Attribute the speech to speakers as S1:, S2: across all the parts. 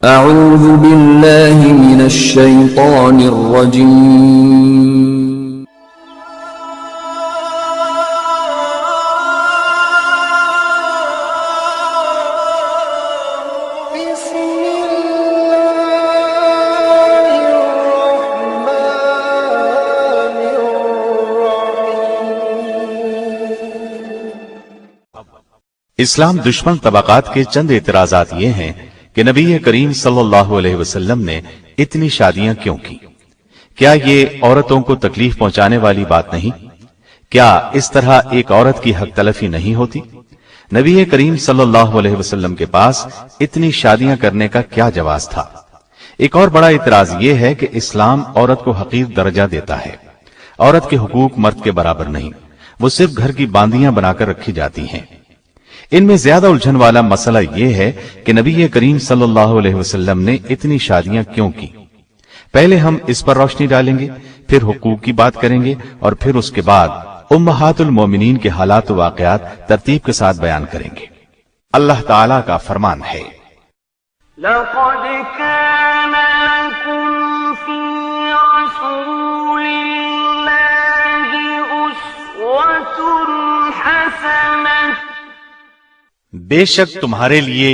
S1: اعوذ باللہ من الشیطان الرجیم
S2: اسلام دشمن طبقات کے چند اعتراضات یہ ہیں کہ نبی کریم صلی اللہ علیہ وسلم نے اتنی شادیاں کیوں کی؟ کیا یہ عورتوں کو تکلیف پہنچانے والی بات نہیں؟ کیا اس طرح ایک عورت کی حق تلفی نہیں ہوتی؟ نبی کریم صلی اللہ علیہ وسلم کے پاس اتنی شادیاں کرنے کا کیا جواز تھا؟ ایک اور بڑا اعتراض یہ ہے کہ اسلام عورت کو حقیر درجہ دیتا ہے۔ عورت کے حقوق مرد کے برابر نہیں، وہ صرف گھر کی باندیاں بنا کر رکھی جاتی ہیں۔ ان میں زیادہ الجھن والا مسئلہ یہ ہے کہ نبی کریم صلی اللہ علیہ وسلم نے اتنی شادیاں کیوں کی؟ پہلے ہم اس پر روشنی ڈالیں گے، پھر حقوق کی بات کریں گے، اور پھر اس کے بعد امہات المومنین کے حالات و واقعات ترتیب کے ساتھ بیان کریں گے۔ اللہ تعالیٰ کا فرمان ہے،
S3: لَقَدْ كَانَ لَكُمْ فِي رَسُولِ اللَّهِ أُسْوَةٌ حَسَنَةٌ،
S2: بے شک تمہارے لیے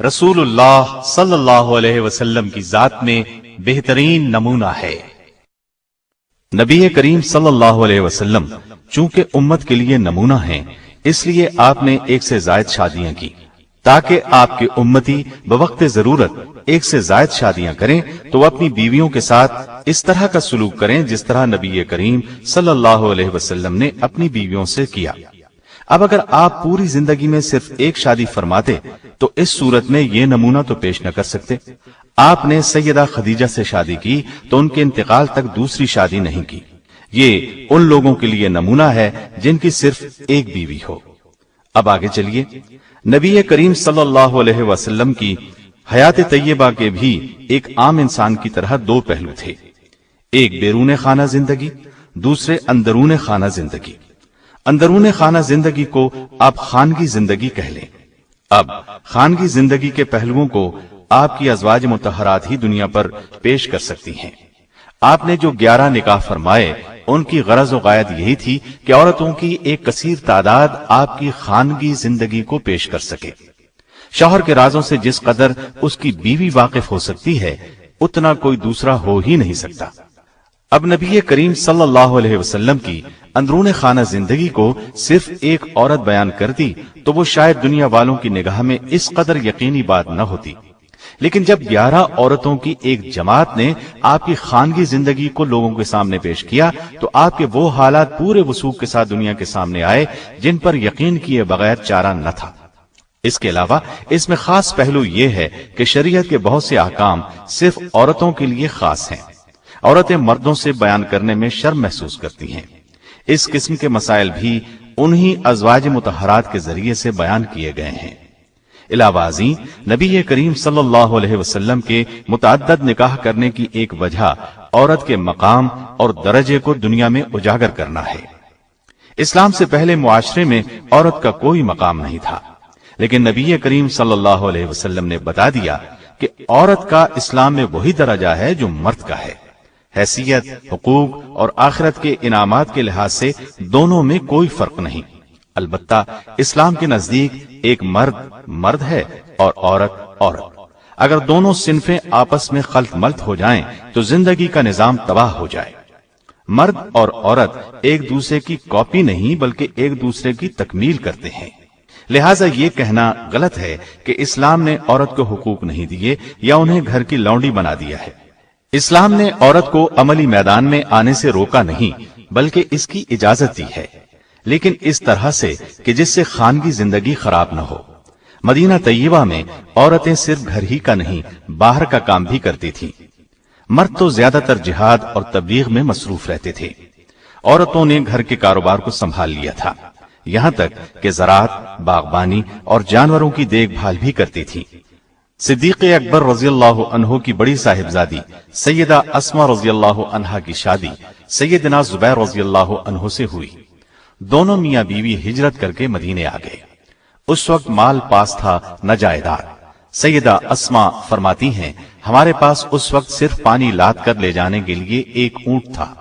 S2: رسول اللہ صلی اللہ علیہ وسلم کی ذات میں بہترین نمونہ ہے۔ نبی کریم صلی اللہ علیہ وسلم چونکہ امت کے لیے نمونہ ہیں، اس لیے آپ نے ایک سے زائد شادیاں کی تاکہ آپ کے امتی بوقت ضرورت ایک سے زائد شادیاں کریں تو وہ اپنی بیویوں کے ساتھ اس طرح کا سلوک کریں جس طرح نبی کریم صلی اللہ علیہ وسلم نے اپنی بیویوں سے کیا۔ اب اگر آپ پوری زندگی میں صرف ایک شادی فرماتے تو اس صورت میں یہ نمونہ تو پیش نہ کر سکتے۔ آپ نے سیدہ خدیجہ سے شادی کی تو ان کے انتقال تک دوسری شادی نہیں کی۔ یہ ان لوگوں کے لیے نمونہ ہے جن کی صرف ایک بیوی ہو۔ اب آگے چلیے، نبی کریم صلی اللہ علیہ وسلم کی حیات طیبہ کے بھی ایک عام انسان کی طرح دو پہلو تھے، ایک بیرون خانہ زندگی، دوسرے اندرون خانہ زندگی۔ اندرون خانہ زندگی کو آپ خانگی زندگی کہہ لیں۔ اب خانگی زندگی کے پہلوؤں کو آپ کی ازواج مطہرات ہی دنیا پر پیش کر سکتی ہیں۔ آپ نے جو 11 نکاح فرمائے ان کی غرض و غایت یہی تھی کہ عورتوں کی ایک کثیر تعداد آپ کی خانگی زندگی کو پیش کر سکے۔ شوہر کے رازوں سے جس قدر اس کی بیوی واقف ہو سکتی ہے اتنا کوئی دوسرا ہو ہی نہیں سکتا۔ اب نبی کریم صلی اللہ علیہ وسلم کی اندرون خانہ زندگی کو صرف ایک عورت بیان کرتی تو وہ شاید دنیا والوں کی نگاہ میں اس قدر یقینی بات نہ ہوتی، لیکن جب 11 عورتوں کی ایک جماعت نے آپ کی خانگی زندگی کو لوگوں کے سامنے پیش کیا تو آپ کے وہ حالات پورے وثوق کے ساتھ دنیا کے سامنے آئے جن پر یقین کیے بغیر چارہ نہ تھا۔ اس کے علاوہ اس میں خاص پہلو یہ ہے کہ شریعت کے بہت سے احکام صرف عورتوں کے لیے خاص ہیں۔ عورتیں مردوں سے بیان کرنے میں شرم محسوس کرتی ہیں۔ اس قسم کے مسائل بھی انہی ازواج مطہرات کے ذریعے سے بیان کیے گئے ہیں۔ علاوہ ازیں نبی کریم صلی اللہ علیہ وسلم کے متعدد نکاح کرنے کی ایک وجہ عورت کے مقام اور درجے کو دنیا میں اجاگر کرنا ہے۔ اسلام سے پہلے معاشرے میں عورت کا کوئی مقام نہیں تھا، لیکن نبی کریم صلی اللہ علیہ وسلم نے بتا دیا کہ عورت کا اسلام میں وہی درجہ ہے جو مرد کا ہے۔ حیثیت، حقوق اور آخرت کے انعامات کے لحاظ سے دونوں میں کوئی فرق نہیں۔ البتہ اسلام کے نزدیک ایک مرد مرد ہے اور عورت عورت۔ اگر دونوں صنفیں آپس میں خلط ملط ہو جائیں تو زندگی کا نظام تباہ ہو جائے۔ مرد اور عورت ایک دوسرے کی کاپی نہیں بلکہ ایک دوسرے کی تکمیل کرتے ہیں۔ لہٰذا یہ کہنا غلط ہے کہ اسلام نے عورت کو حقوق نہیں دیے یا انہیں گھر کی لونڈی بنا دیا ہے۔ اسلام نے عورت کو عملی میدان میں آنے سے روکا نہیں بلکہ اس کی اجازت دی ہے، لیکن اس طرح سے کہ جس سے خانگی زندگی خراب نہ ہو۔ مدینہ طیبہ میں عورتیں صرف گھر ہی کا نہیں باہر کا کام بھی کرتی تھیں۔ مرد تو زیادہ تر جہاد اور تبلیغ میں مصروف رہتے تھے، عورتوں نے گھر کے کاروبار کو سنبھال لیا تھا، یہاں تک کہ زراعت، باغبانی اور جانوروں کی دیکھ بھال بھی کرتی تھی۔ صدیق اکبر رضی اللہ عنہ کی بڑی صاحبزادی سیدہ اسما رضی اللہ عنہا کی شادی سیدنا زبیر رضی اللہ عنہ سے ہوئی۔ دونوں میاں بیوی ہجرت کر کے مدینے آ گئے۔ اس وقت مال پاس تھا نہ جائیداد۔ سیدہ اسما فرماتی ہیں، ہمارے پاس اس وقت صرف پانی لاد کر لے جانے کے لیے ایک اونٹ تھا،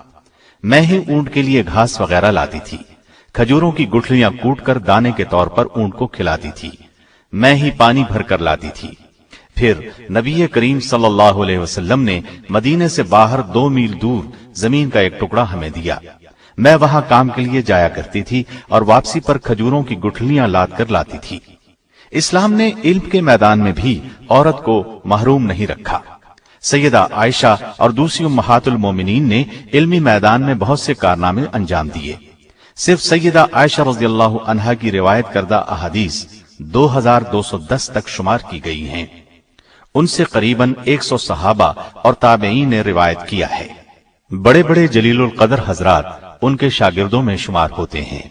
S2: میں ہی اونٹ کے لیے گھاس وغیرہ لاتی تھی، کھجوروں کی گٹھلیاں کوٹ کر دانے کے طور پر اونٹ کو کھلاتی تھی، میں ہی پانی بھر کر لاتی تھی۔ پھر نبی کریم صلی اللہ علیہ وسلم نے مدینے سے باہر 2 میل دور زمین کا ایک ٹکڑا ہمیں دیا، میں وہاں کام کے لیے جایا کرتی تھی اور واپسی پر کھجوروں کی گٹھلیاں لاد کر لاتی تھی۔ اسلام نے علم کے میدان میں بھی عورت کو محروم نہیں رکھا۔ سیدہ عائشہ اور دوسری امہات المومنین نے علمی میدان میں بہت سے کارنامے انجام دیے۔ صرف سیدہ عائشہ رضی اللہ عنہا کی روایت کردہ احادیث 2210 تک شمار کی گئی ہیں۔ ان سے قریباً 100 صحابہ اور تابعین نے روایت کیا ہے۔ بڑے بڑے جلیل القدر حضرات ان کے شاگردوں میں شمار ہوتے ہیں۔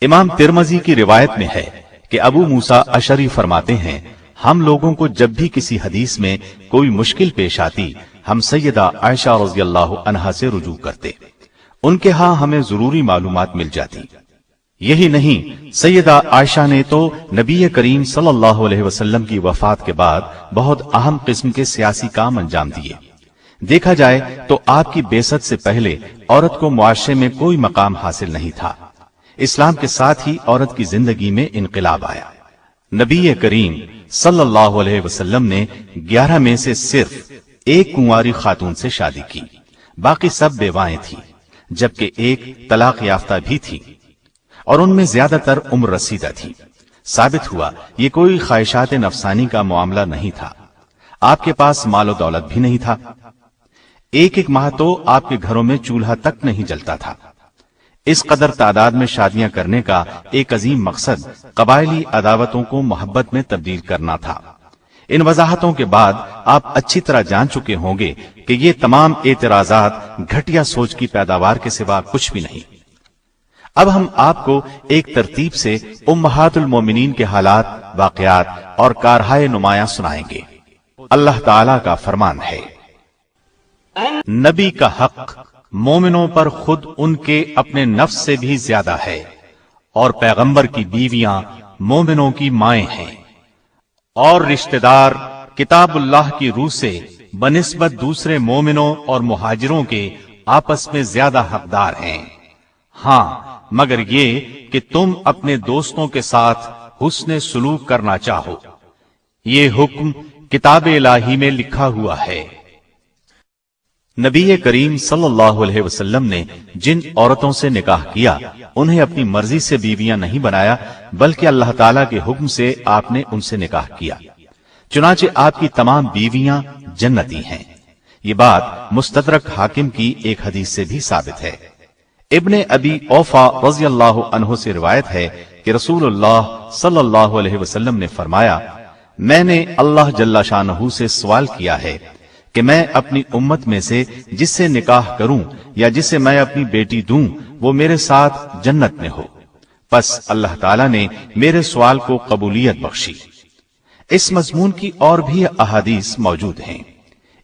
S2: امام ترمذی کی روایت میں ہے کہ ابو موسیٰ اشعری فرماتے ہیں، ہم لوگوں کو جب بھی کسی حدیث میں کوئی مشکل پیش آتی ہم سیدہ عائشہ رضی اللہ عنہا سے رجوع کرتے، ان کے ہاں ہمیں ضروری معلومات مل جاتی۔ یہی نہیں، سیدہ عائشہ نے تو نبی کریم صلی اللہ علیہ وسلم کی وفات کے بعد بہت اہم قسم کے سیاسی کام انجام دیے۔ دیکھا جائے تو آپ کی بعثت سے پہلے عورت کو معاشرے میں کوئی مقام حاصل نہیں تھا۔ اسلام کے ساتھ ہی عورت کی زندگی میں انقلاب آیا۔ نبی کریم صلی اللہ علیہ وسلم نے 11 میں سے صرف ایک کنواری خاتون سے شادی کی، باقی سب بیوائیں تھیں، جبکہ ایک طلاق یافتہ بھی تھی، اور ان میں زیادہ تر عمر رسیدہ تھی۔ ثابت ہوا یہ کوئی خواہشات نفسانی کا معاملہ نہیں تھا۔ آپ کے پاس مال و دولت بھی نہیں تھا، ایک ماہ تو آپ کے گھروں میں چولہا تک نہیں جلتا تھا۔ اس قدر تعداد میں شادیاں کرنے کا ایک عظیم مقصد قبائلی عداوتوں کو محبت میں تبدیل کرنا تھا۔ ان وضاحتوں کے بعد آپ اچھی طرح جان چکے ہوں گے کہ یہ تمام اعتراضات گھٹیا سوچ کی پیداوار کے سوا کچھ بھی نہیں۔ اب ہم آپ کو ایک ترتیب سے امہات المومنین کے حالات، واقعات اور کارہائے نمایاں سنائیں گے۔ اللہ تعالی کا فرمان ہے، نبی کا حق مومنوں پر خود ان کے اپنے نفس سے بھی زیادہ ہے، اور پیغمبر کی بیویاں مومنوں کی مائیں ہیں، اور رشتہ دار کتاب اللہ کی روح سے بنسبت دوسرے مومنوں اور مہاجروں کے آپس میں زیادہ حقدار ہیں، ہاں مگر یہ کہ تم اپنے دوستوں کے ساتھ حسن سلوک کرنا چاہو۔ یہ حکم کتاب الہی میں لکھا ہوا ہے۔ نبی کریم صلی اللہ علیہ وسلم نے جن عورتوں سے نکاح کیا انہیں اپنی مرضی سے بیویاں نہیں بنایا، بلکہ اللہ تعالیٰ کے حکم سے آپ نے ان سے نکاح کیا، چنانچہ آپ کی تمام بیویاں جنتی ہیں۔ یہ بات مستدرک حاکم کی ایک حدیث سے بھی ثابت ہے۔ ابن ابی اوفا رضی اللہ عنہ سے روایت ہے کہ رسول اللہ صلی اللہ علیہ وسلم نے فرمایا، میں نے اللہ جل شانہ سے سوال کیا ہے کہ میں اپنی امت میں سے جس سے نکاح کروں یا جسے میں اپنی بیٹی دوں وہ میرے ساتھ جنت میں ہو، پس اللہ تعالیٰ نے میرے سوال کو قبولیت بخشی۔ اس مضمون کی اور بھی احادیث موجود ہیں۔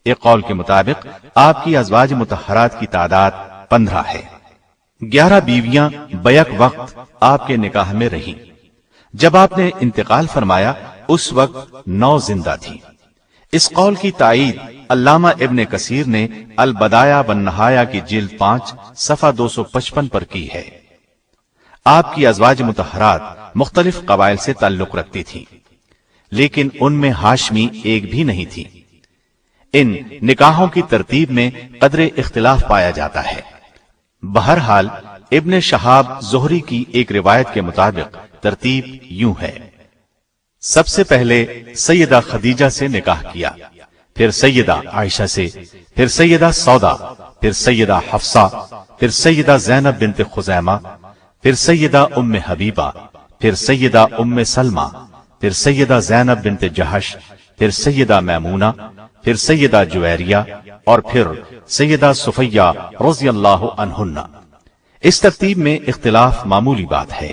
S2: ایک قول کے مطابق آپ کی ازواج مطہرات کی تعداد 15 ہے۔ 11 بیویاں بیک وقت آپ کے نکاح میں رہیں۔ جب آپ نے انتقال فرمایا اس وقت 9 زندہ تھیں۔ اس قول کی تائید علامہ ابن کثیر نے البدایہ والنہایہ کی جلد 5 صفحہ 255 پر کی ہے۔ آپ کی ازواج مطہرات مختلف قبائل سے تعلق رکھتی تھیں، لیکن ان میں ہاشمی ایک بھی نہیں تھی۔ ان نکاحوں کی ترتیب میں قدر اختلاف پایا جاتا ہے۔ بہرحال ابن شہاب زہری کی ایک روایت کے مطابق ترتیب یوں ہے، سب سے پہلے سیدہ خدیجہ سے نکاح کیا، پھر سیدہ عائشہ سے، پھر سیدہ سودا، پھر سیدہ حفصہ، پھر سیدہ زینب بنت خزیمہ، پھر سیدہ ام حبیبہ، پھر سیدہ ام سلمہ، پھر سیدہ زینب بنت جہش، پھر سیدہ میمونہ، پھر سیدہ جویریہ، اور پھر سیدہ صفیہ رضی اللہ عنہن۔ اس ترتیب میں اختلاف معمولی بات ہے۔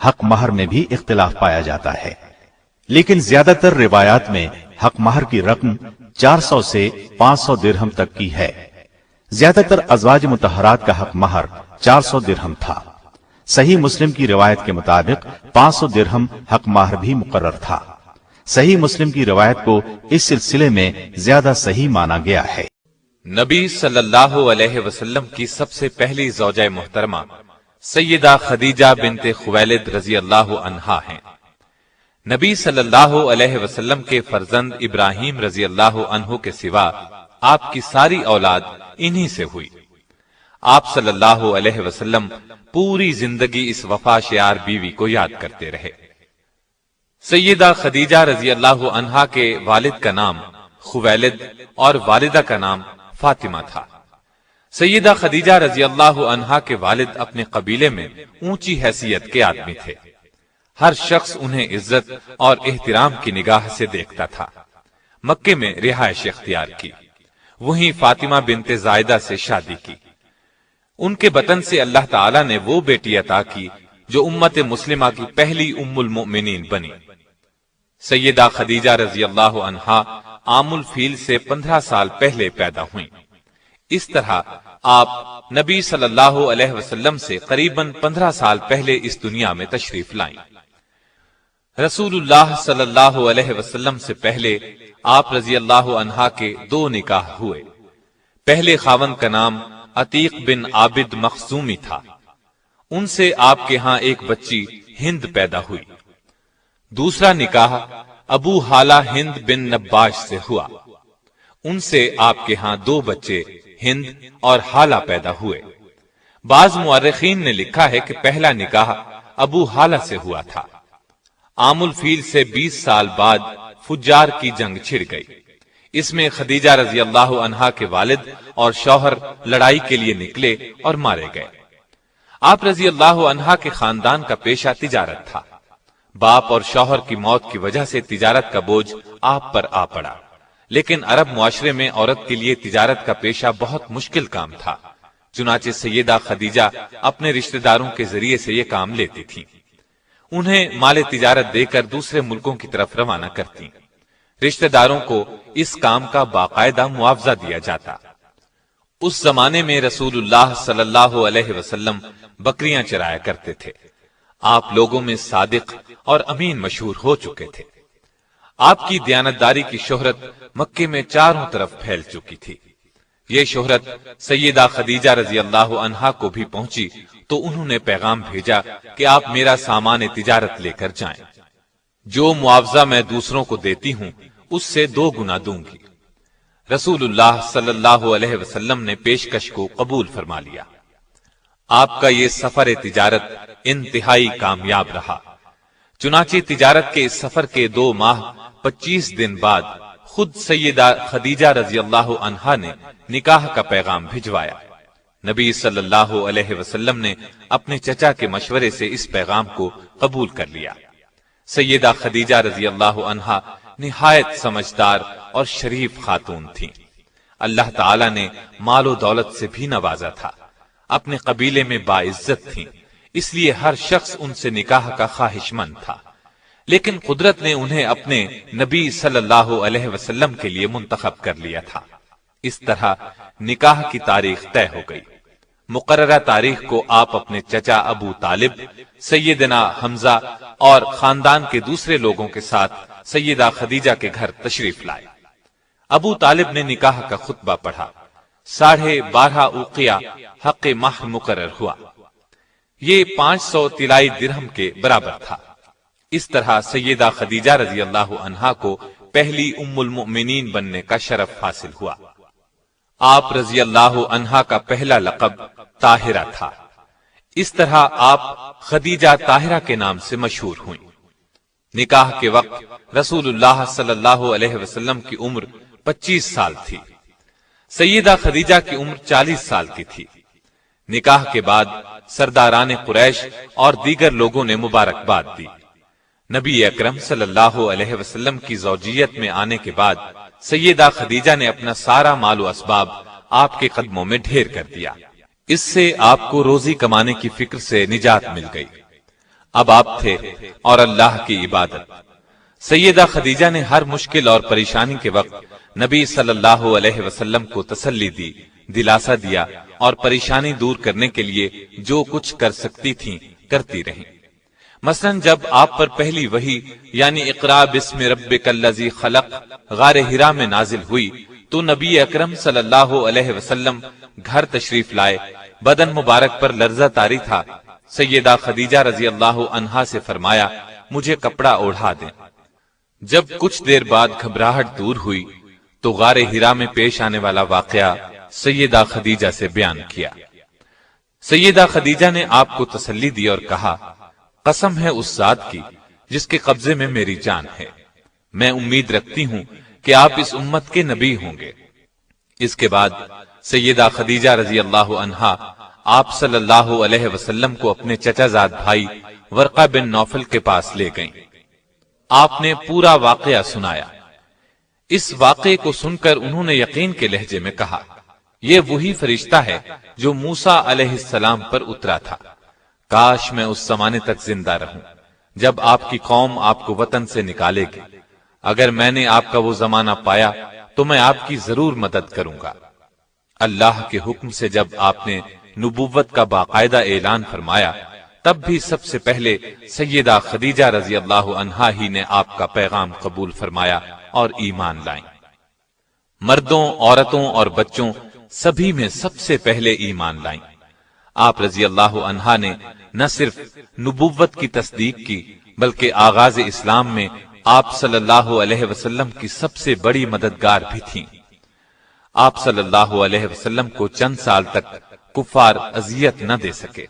S2: حق مہر میں بھی اختلاف پایا جاتا ہے، لیکن زیادہ تر روایات میں حق مہر کی رقم 400 سے 500 درہم تک کی ہے۔ زیادہ تر ازواج مطہرات کا حق مہر 400 درہم تھا۔ صحیح مسلم کی روایت کے مطابق 500 درہم حق مہر بھی مقرر تھا۔ صحیح مسلم کی روایت کو اس سلسلے میں زیادہ صحیح مانا گیا ہے۔
S4: نبی صلی اللہ علیہ وسلم کی سب سے پہلی زوجہ محترمہ سیدہ خدیجہ بنت خویلد رضی اللہ عنہا ہیں۔ نبی صلی اللہ علیہ وسلم کے فرزند ابراہیم رضی اللہ عنہ کے سوا آپ کی ساری اولاد انہی سے ہوئی۔ آپ صلی اللہ علیہ وسلم پوری زندگی اس وفا شیار بیوی کو یاد کرتے رہے۔ سیدہ خدیجہ رضی اللہ عنہا کے والد کا نام خویلد اور والدہ کا نام فاطمہ تھا۔ سیدہ خدیجہ رضی اللہ عنہا کے والد اپنے قبیلے میں اونچی حیثیت کے آدمی تھے۔ ہر شخص انہیں عزت اور احترام کی نگاہ سے دیکھتا تھا۔ مکے میں رہائش اختیار کی، وہیں فاطمہ بنت زائدہ سے شادی کی۔ ان کے بطن سے اللہ تعالیٰ نے وہ بیٹی عطا کی جو امت مسلمہ کی پہلی ام المؤمنین بنی۔ سیدہ خدیجہ رضی اللہ عنہا عام الفیل سے 15 سال پہلے پیدا ہوئیں۔ اس طرح آپ نبی صلی اللہ علیہ وسلم سے قریباً 15 سال پہلے اس دنیا میں تشریف لائیں۔ رسول اللہ صلی اللہ علیہ وسلم سے پہلے آپ رضی اللہ عنہا کے 2 نکاح ہوئے۔ پہلے خاوند کا نام عتیق بن عابد مخزومی تھا۔ ان سے آپ کے ہاں ایک بچی ہند پیدا ہوئی۔ دوسرا نکاح ابو حالہ ہند بن نباش سے ہوا۔ ان سے آپ کے ہاں 2 بچے ہند اور حالہ پیدا ہوئے۔ بعض مورخین نے لکھا ہے کہ پہلا نکاح ابو حالہ سے ہوا تھا۔ عام الفیل سے 20 سال بعد فجار کی جنگ چھڑ گئی۔ اس میں خدیجہ رضی اللہ عنہا کے والد اور شوہر لڑائی کے لیے نکلے اور مارے گئے۔ آپ رضی اللہ عنہا کے خاندان کا پیشہ تجارت تھا۔ باپ اور شوہر کی موت کی وجہ سے تجارت کا بوجھ آپ پر آ پڑا، لیکن عرب معاشرے میں عورت کے لیے تجارت کا پیشہ بہت مشکل کام تھا۔ چنانچہ سیدہ خدیجہ اپنے رشتہ داروں کے ذریعے سے یہ کام لیتی تھیں۔ انہیں مال تجارت دے کر دوسرے ملکوں کی طرف روانہ کرتی۔ رشتہ داروں کو اس کام کا باقاعدہ معاوضہ دیا جاتا۔ اس زمانے میں رسول اللہ صلی اللہ علیہ وسلم بکریاں چرایا کرتے تھے۔ آپ لوگوں میں صادق اور امین مشہور ہو چکے تھے۔ آپ کی دیانتداری کی شہرت مکے میں چاروں طرف پھیل چکی تھی۔ یہ شہرت سیدہ خدیجہ رضی اللہ عنہا کو بھی پہنچی تو انہوں نے پیغام بھیجا کہ آپ میرا سامان تجارت لے کر جائیں۔ جو معاوضہ میں دوسروں کو دیتی ہوں اس سے 2 گنا دوں گی۔ رسول اللہ صلی اللہ علیہ وسلم نے پیشکش کو قبول فرما لیا۔ آپ کا یہ سفر تجارت انتہائی کامیاب رہا۔ چنانچہ تجارت کے اس سفر کے 2 ماہ 25 دن بعد خود سیدہ خدیجہ رضی اللہ عنہا نے نکاح کا پیغام بھجوایا۔ نبی صلی اللہ علیہ وسلم نے اپنے چچا کے مشورے سے اس پیغام کو قبول کر لیا۔ سیدہ خدیجہ رضی اللہ عنہا نہایت سمجھدار اور شریف خاتون تھیں۔ اللہ تعالی نے مال و دولت سے بھی نوازا تھا۔ اپنے قبیلے میں باعزت تھیں، اس لیے ہر شخص ان سے نکاح کا خواہش مند تھا، لیکن قدرت نے انہیں اپنے نبی صلی اللہ علیہ وسلم کے لیے منتخب کر لیا تھا۔ اس طرح نکاح کی تاریخ طے ہو گئی۔ مقررہ تاریخ کو آپ اپنے چچا ابو طالب، سیدنا حمزہ اور خاندان کے دوسرے لوگوں کے ساتھ سیدہ خدیجہ کے گھر تشریف لائے۔ ابو طالب نے نکاح کا خطبہ پڑھا۔ 12.5 اوقیہ حق مہر مقرر ہوا۔ یہ 500 طلائی درہم کے برابر تھا۔ اس طرح سیدہ خدیجہ رضی اللہ عنہا کو پہلی ام المؤمنین بننے کا شرف حاصل ہوا۔ آپ رضی اللہ عنہا کا پہلا لقب طاہرہ تھا۔ اس طرح آپ خدیجہ طاہرہ کے نام سے مشہور ہوئیں۔ نکاح کے وقت رسول اللہ صلی اللہ علیہ وسلم کی عمر 25 سال تھی۔ سیدہ خدیجہ کی عمر 40 سال کی تھی۔ نکاح کے بعد سرداران قریش اور دیگر لوگوں نے مبارکباد دی۔ نبی اکرم صلی اللہ علیہ وسلم کی زوجیت میں آنے کے بعد سیدہ خدیجہ نے اپنا سارا مال و اسباب آپ کے قدموں میں ڈھیر کر دیا۔ اس سے آپ کو روزی کمانے کی فکر سے نجات مل گئی۔ اب آپ تھے اور اللہ کی عبادت۔ سیدہ خدیجہ نے ہر مشکل اور پریشانی کے وقت نبی صلی اللہ علیہ وسلم کو تسلی دی، دلاسا دیا اور پریشانی دور کرنے کے لیے جو کچھ کر سکتی تھیں کرتی رہیں۔ مثلا جب آپ پر پہلی وحی یعنی اقرا بسم ربک الذی خلق غار حرا میں نازل ہوئی تو نبی اکرم صلی اللہ علیہ وسلم گھر تشریف لائے، بدن مبارک پر لرزہ طاری تھا۔ سیدہ خدیجہ رضی اللہ عنہا سے فرمایا مجھے کپڑا اوڑھا دیں۔ جب کچھ دیر بعد گھبراہٹ دور ہوئی تو غار حرا میں پیش آنے والا واقعہ سیدہ خدیجہ سے بیان کیا۔ سیدہ خدیجہ نے آپ کو تسلی دی اور کہا قسم ہے اس ذات کی جس کے قبضے میں میری جان ہے، میں امید رکھتی ہوں کہ آپ اس امت کے نبی ہوں گے۔ اس کے بعد سیدہ خدیجہ رضی اللہ عنہا آپ صلی اللہ علیہ وسلم کو اپنے چچا زاد بھائی ورقہ بن نوفل کے پاس لے گئیں۔ آپ نے پورا واقعہ سنایا۔ اس واقعے کو سن کر انہوں نے یقین کے لہجے میں کہا یہ وہی فرشتہ ہے جو موسیٰ علیہ السلام پر اترا تھا، کاش میں اس زمانے تک زندہ رہوں جب آپ کی قوم آپ کو وطن سے نکالے گی۔ اگر میں نے آپ کا وہ زمانہ پایا تو میں آپ کی ضرور مدد کروں گا۔ اللہ کے حکم سے جب آپ نے نبوت کا باقاعدہ اعلان فرمایا تب بھی سب سے پہلے سیدہ خدیجہ رضی اللہ عنہا ہی نے آپ کا پیغام قبول فرمایا اور ایمان لائیں۔ مردوں، عورتوں اور بچوں سبھی میں سب سے پہلے ایمان لائیں۔ آپ رضی اللہ عنہا نے نہ صرف نبوت کی تصدیق کی بلکہ آغاز اسلام میں آپ صلی اللہ علیہ وسلم کی سب سے بڑی مددگار بھی تھیں۔ آپ صلی اللہ علیہ وسلم کو چند سال تک کفار اذیت نہ دے سکے۔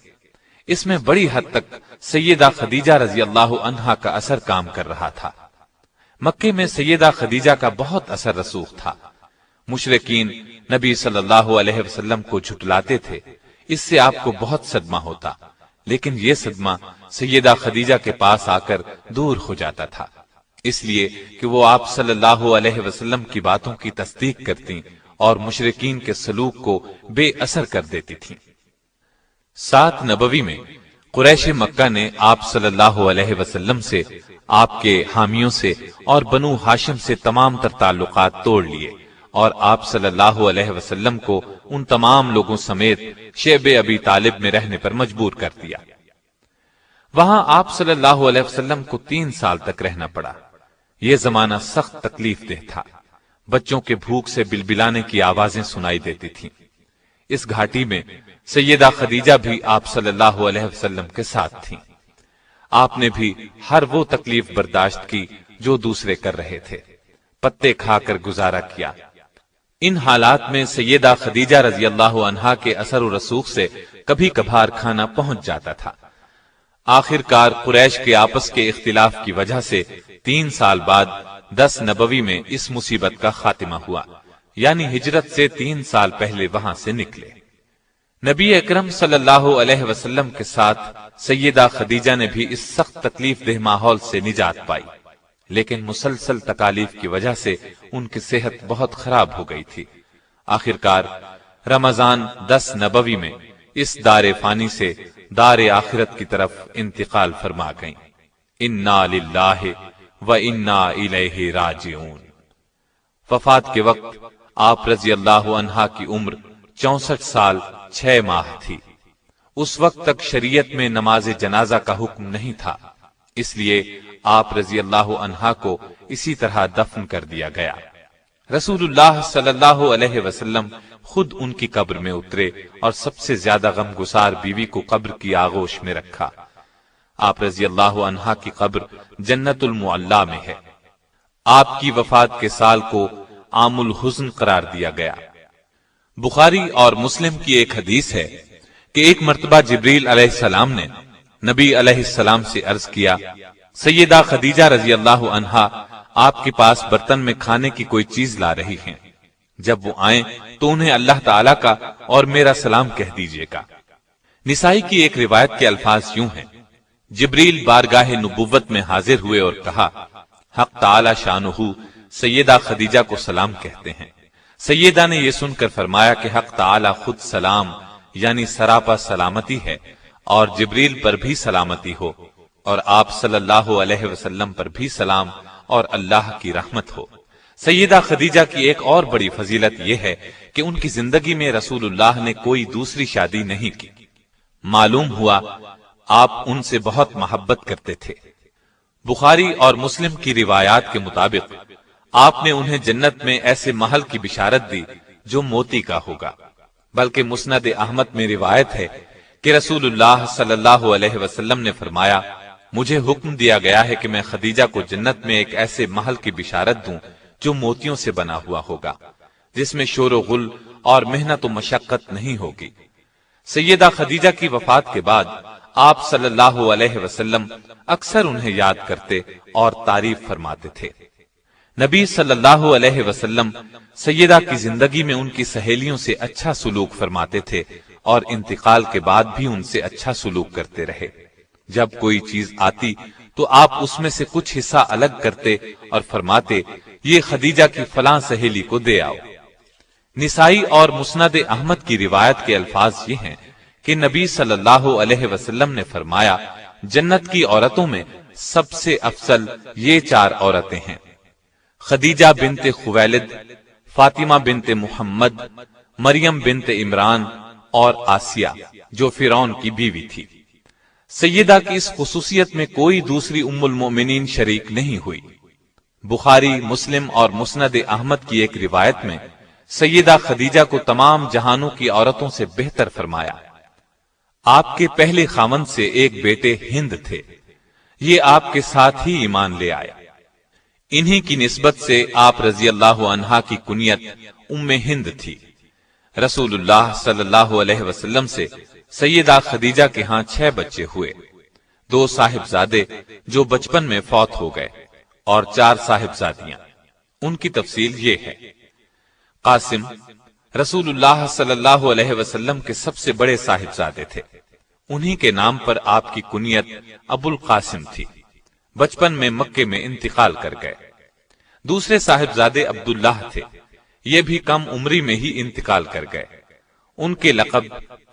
S4: اس میں بڑی حد تک سیدہ خدیجہ رضی اللہ عنہا کا اثر کام کر رہا تھا۔ مکے میں سیدہ خدیجہ کا بہت اثر رسوخ تھا۔ مشرکین نبی صلی اللہ علیہ وسلم کو جھٹلاتے تھے، اس سے آپ کو بہت صدمہ ہوتا، لیکن یہ صدمہ سیدہ خدیجہ کے پاس آ کر دور ہو جاتا تھا، اس لیے کہ وہ آپ صلی اللہ علیہ وسلم کی باتوں کی تصدیق کرتی اور مشرکین کے سلوک کو بے اثر کر دیتی تھیں۔ 7 نبوی میں قریش مکہ نے آپ صلی اللہ علیہ وسلم سے، آپ کے حامیوں سے اور بنو ہاشم سے تمام تر تعلقات توڑ لیے اور آپ صلی اللہ علیہ وسلم کو ان تمام لوگوں سمیت شیب ابی طالب میں رہنے پر مجبور کر دیا۔ وہاں آپ صلی اللہ علیہ وسلم کو 3 سال تک رہنا پڑا۔ یہ زمانہ سخت تکلیف دہ تھا۔ بچوں کے بھوک سے بلبلانے کی آوازیں سنائی دیتی تھیں۔ اس گھاٹی میں سیدہ خدیجہ بھی آپ صلی اللہ علیہ وسلم کے ساتھ تھیں۔ آپ نے بھی ہر وہ تکلیف برداشت کی جو دوسرے کر رہے تھے، پتے کھا کر گزارا کیا۔ ان حالات میں سیدہ خدیجہ رضی اللہ عنہا کے اثر و رسوخ سے کبھی کبھار کھانا پہنچ جاتا تھا۔ آخر کار قریش کے آپس کے اختلاف کی وجہ سے 3 سال بعد 10 نبوی میں اس مصیبت کا خاتمہ ہوا، یعنی ہجرت سے 3 سال پہلے وہاں سے نکلے۔ نبی اکرم صلی اللہ علیہ وسلم کے ساتھ سیدہ خدیجہ نے بھی اس سخت تکلیف دہ ماحول سے نجات پائی، لیکن مسلسل تکالیف کی وجہ سے ان کی صحت بہت خراب ہو گئی تھی۔ آخر کار رمضان 10 نبوی میں اس دار فانی سے دار آخرت کی طرف انتقال فرما گئیں۔ انا للہ و انا الیہ راجعون۔ وفات کے وقت آپ رضی اللہ عنہا کی عمر 64 سال 6 ماہ تھی۔ اس وقت تک شریعت میں نماز جنازہ کا حکم نہیں تھا، اس لیے آپ رضی اللہ عنہا کو اسی طرح دفن کر دیا گیا۔ رسول اللہ صلی اللہ علیہ وسلم خود ان کی قبر میں اترے اور سب سے زیادہ غمگسار بیوی کو قبر کی آغوش میں رکھا۔ آپ رضی اللہ عنہا کی قبر جنت المعلا میں ہے۔ آپ کی وفات کے سال کو عام الحزن قرار دیا گیا۔ بخاری اور مسلم کی ایک حدیث ہے کہ ایک مرتبہ جبریل علیہ السلام نے نبی علیہ السلام سے عرض کیا، سیدہ خدیجہ رضی اللہ عنہا آپ کے پاس برتن میں کھانے کی کوئی چیز لا رہی ہیں، جب وہ آئیں تو انہیں اللہ تعالیٰ کا اور میرا سلام کہہ دیجیے گا۔ نسائی کی ایک روایت کے الفاظ یوں ہیں، جبریل بارگاہ نبوت میں حاضر ہوئے اور کہا، حق تعالی شانہ سیدہ خدیجہ کو سلام کہتے ہیں۔ سیدہ نے یہ سن کر فرمایا کہ حق تعالی خود سلام یعنی سراپا سلامتی ہے، اور جبریل پر بھی سلامتی ہو، اور آپ صلی اللہ علیہ وسلم پر بھی سلام اور اللہ کی رحمت ہو۔ سیدہ خدیجہ کی ایک اور بڑی فضیلت یہ ہے کہ ان کی زندگی میں رسول اللہ نے کوئی دوسری شادی نہیں کی۔ معلوم ہوا آپ ان سے بہت محبت کرتے تھے۔ بخاری اور مسلم کی روایات کے مطابق آپ نے انہیں جنت میں ایسے محل کی بشارت دی جو موتی کا ہوگا، بلکہ مسند احمد میں روایت ہے کہ رسول اللہ صلی اللہ علیہ وسلم نے فرمایا، مجھے حکم دیا گیا ہے کہ میں خدیجہ کو جنت میں ایک ایسے محل کی بشارت دوں جو موتیوں سے بنا ہوا ہوگا، جس میں شور و غل اور محنت و مشقت نہیں ہوگی۔ سیدہ خدیجہ کی وفات کے بعد آپ صلی اللہ علیہ وسلم اکثر انہیں یاد کرتے اور تعریف فرماتے تھے۔ نبی صلی اللہ علیہ وسلم سیدہ کی زندگی میں ان کی سہیلیوں سے اچھا سلوک فرماتے تھے اور انتقال کے بعد بھی ان سے اچھا سلوک کرتے رہے۔ جب کوئی چیز آتی تو آپ اس میں سے کچھ حصہ الگ کرتے اور فرماتے، یہ خدیجہ کی فلاں سہیلی کو دے آؤ۔ نسائی اور مسند احمد کی روایت کے الفاظ یہ ہیں کہ نبی صلی اللہ علیہ وسلم نے فرمایا، جنت کی عورتوں میں سب سے افضل یہ 4 عورتیں ہیں، خدیجہ بنت خویلد، فاطمہ بنت محمد، مریم بنت عمران اور آسیہ جو فرعون کی بیوی تھی۔ سیدہ کی اس خصوصیت میں کوئی دوسری ام المؤمنین شریک نہیں ہوئی۔ بخاری، مسلم اور مسند احمد کی ایک روایت میں سیدہ خدیجہ کو تمام جہانوں کی عورتوں سے بہتر فرمایا۔ آپ کے پہلے خاوند سے ایک بیٹے ہند تھے، یہ آپ کے ساتھ ہی ایمان لے آیا۔ انہی کی نسبت سے آپ رضی اللہ عنہا کی کنیت ام ہند تھی۔ رسول اللہ صلی اللہ علیہ وسلم سے سیدہ خدیجہ کے ہاں 6 بچے ہوئے، 2 صاحبزادے جو بچپن میں فوت ہو گئے اور 4 صاحبزادیاں۔ ان کی تفصیل یہ ہے، قاسم رسول اللہ صلی اللہ علیہ وسلم کے سب سے بڑے صاحبزادے تھے، انہی کے نام پر آپ کی کنیت ابو القاسم تھی۔ بچپن میں مکے میں انتقال کر گئے۔ دوسرے صاحبزادے عبداللہ تھے، یہ بھی کم عمری میں ہی انتقال کر گئے۔ ان کے لقب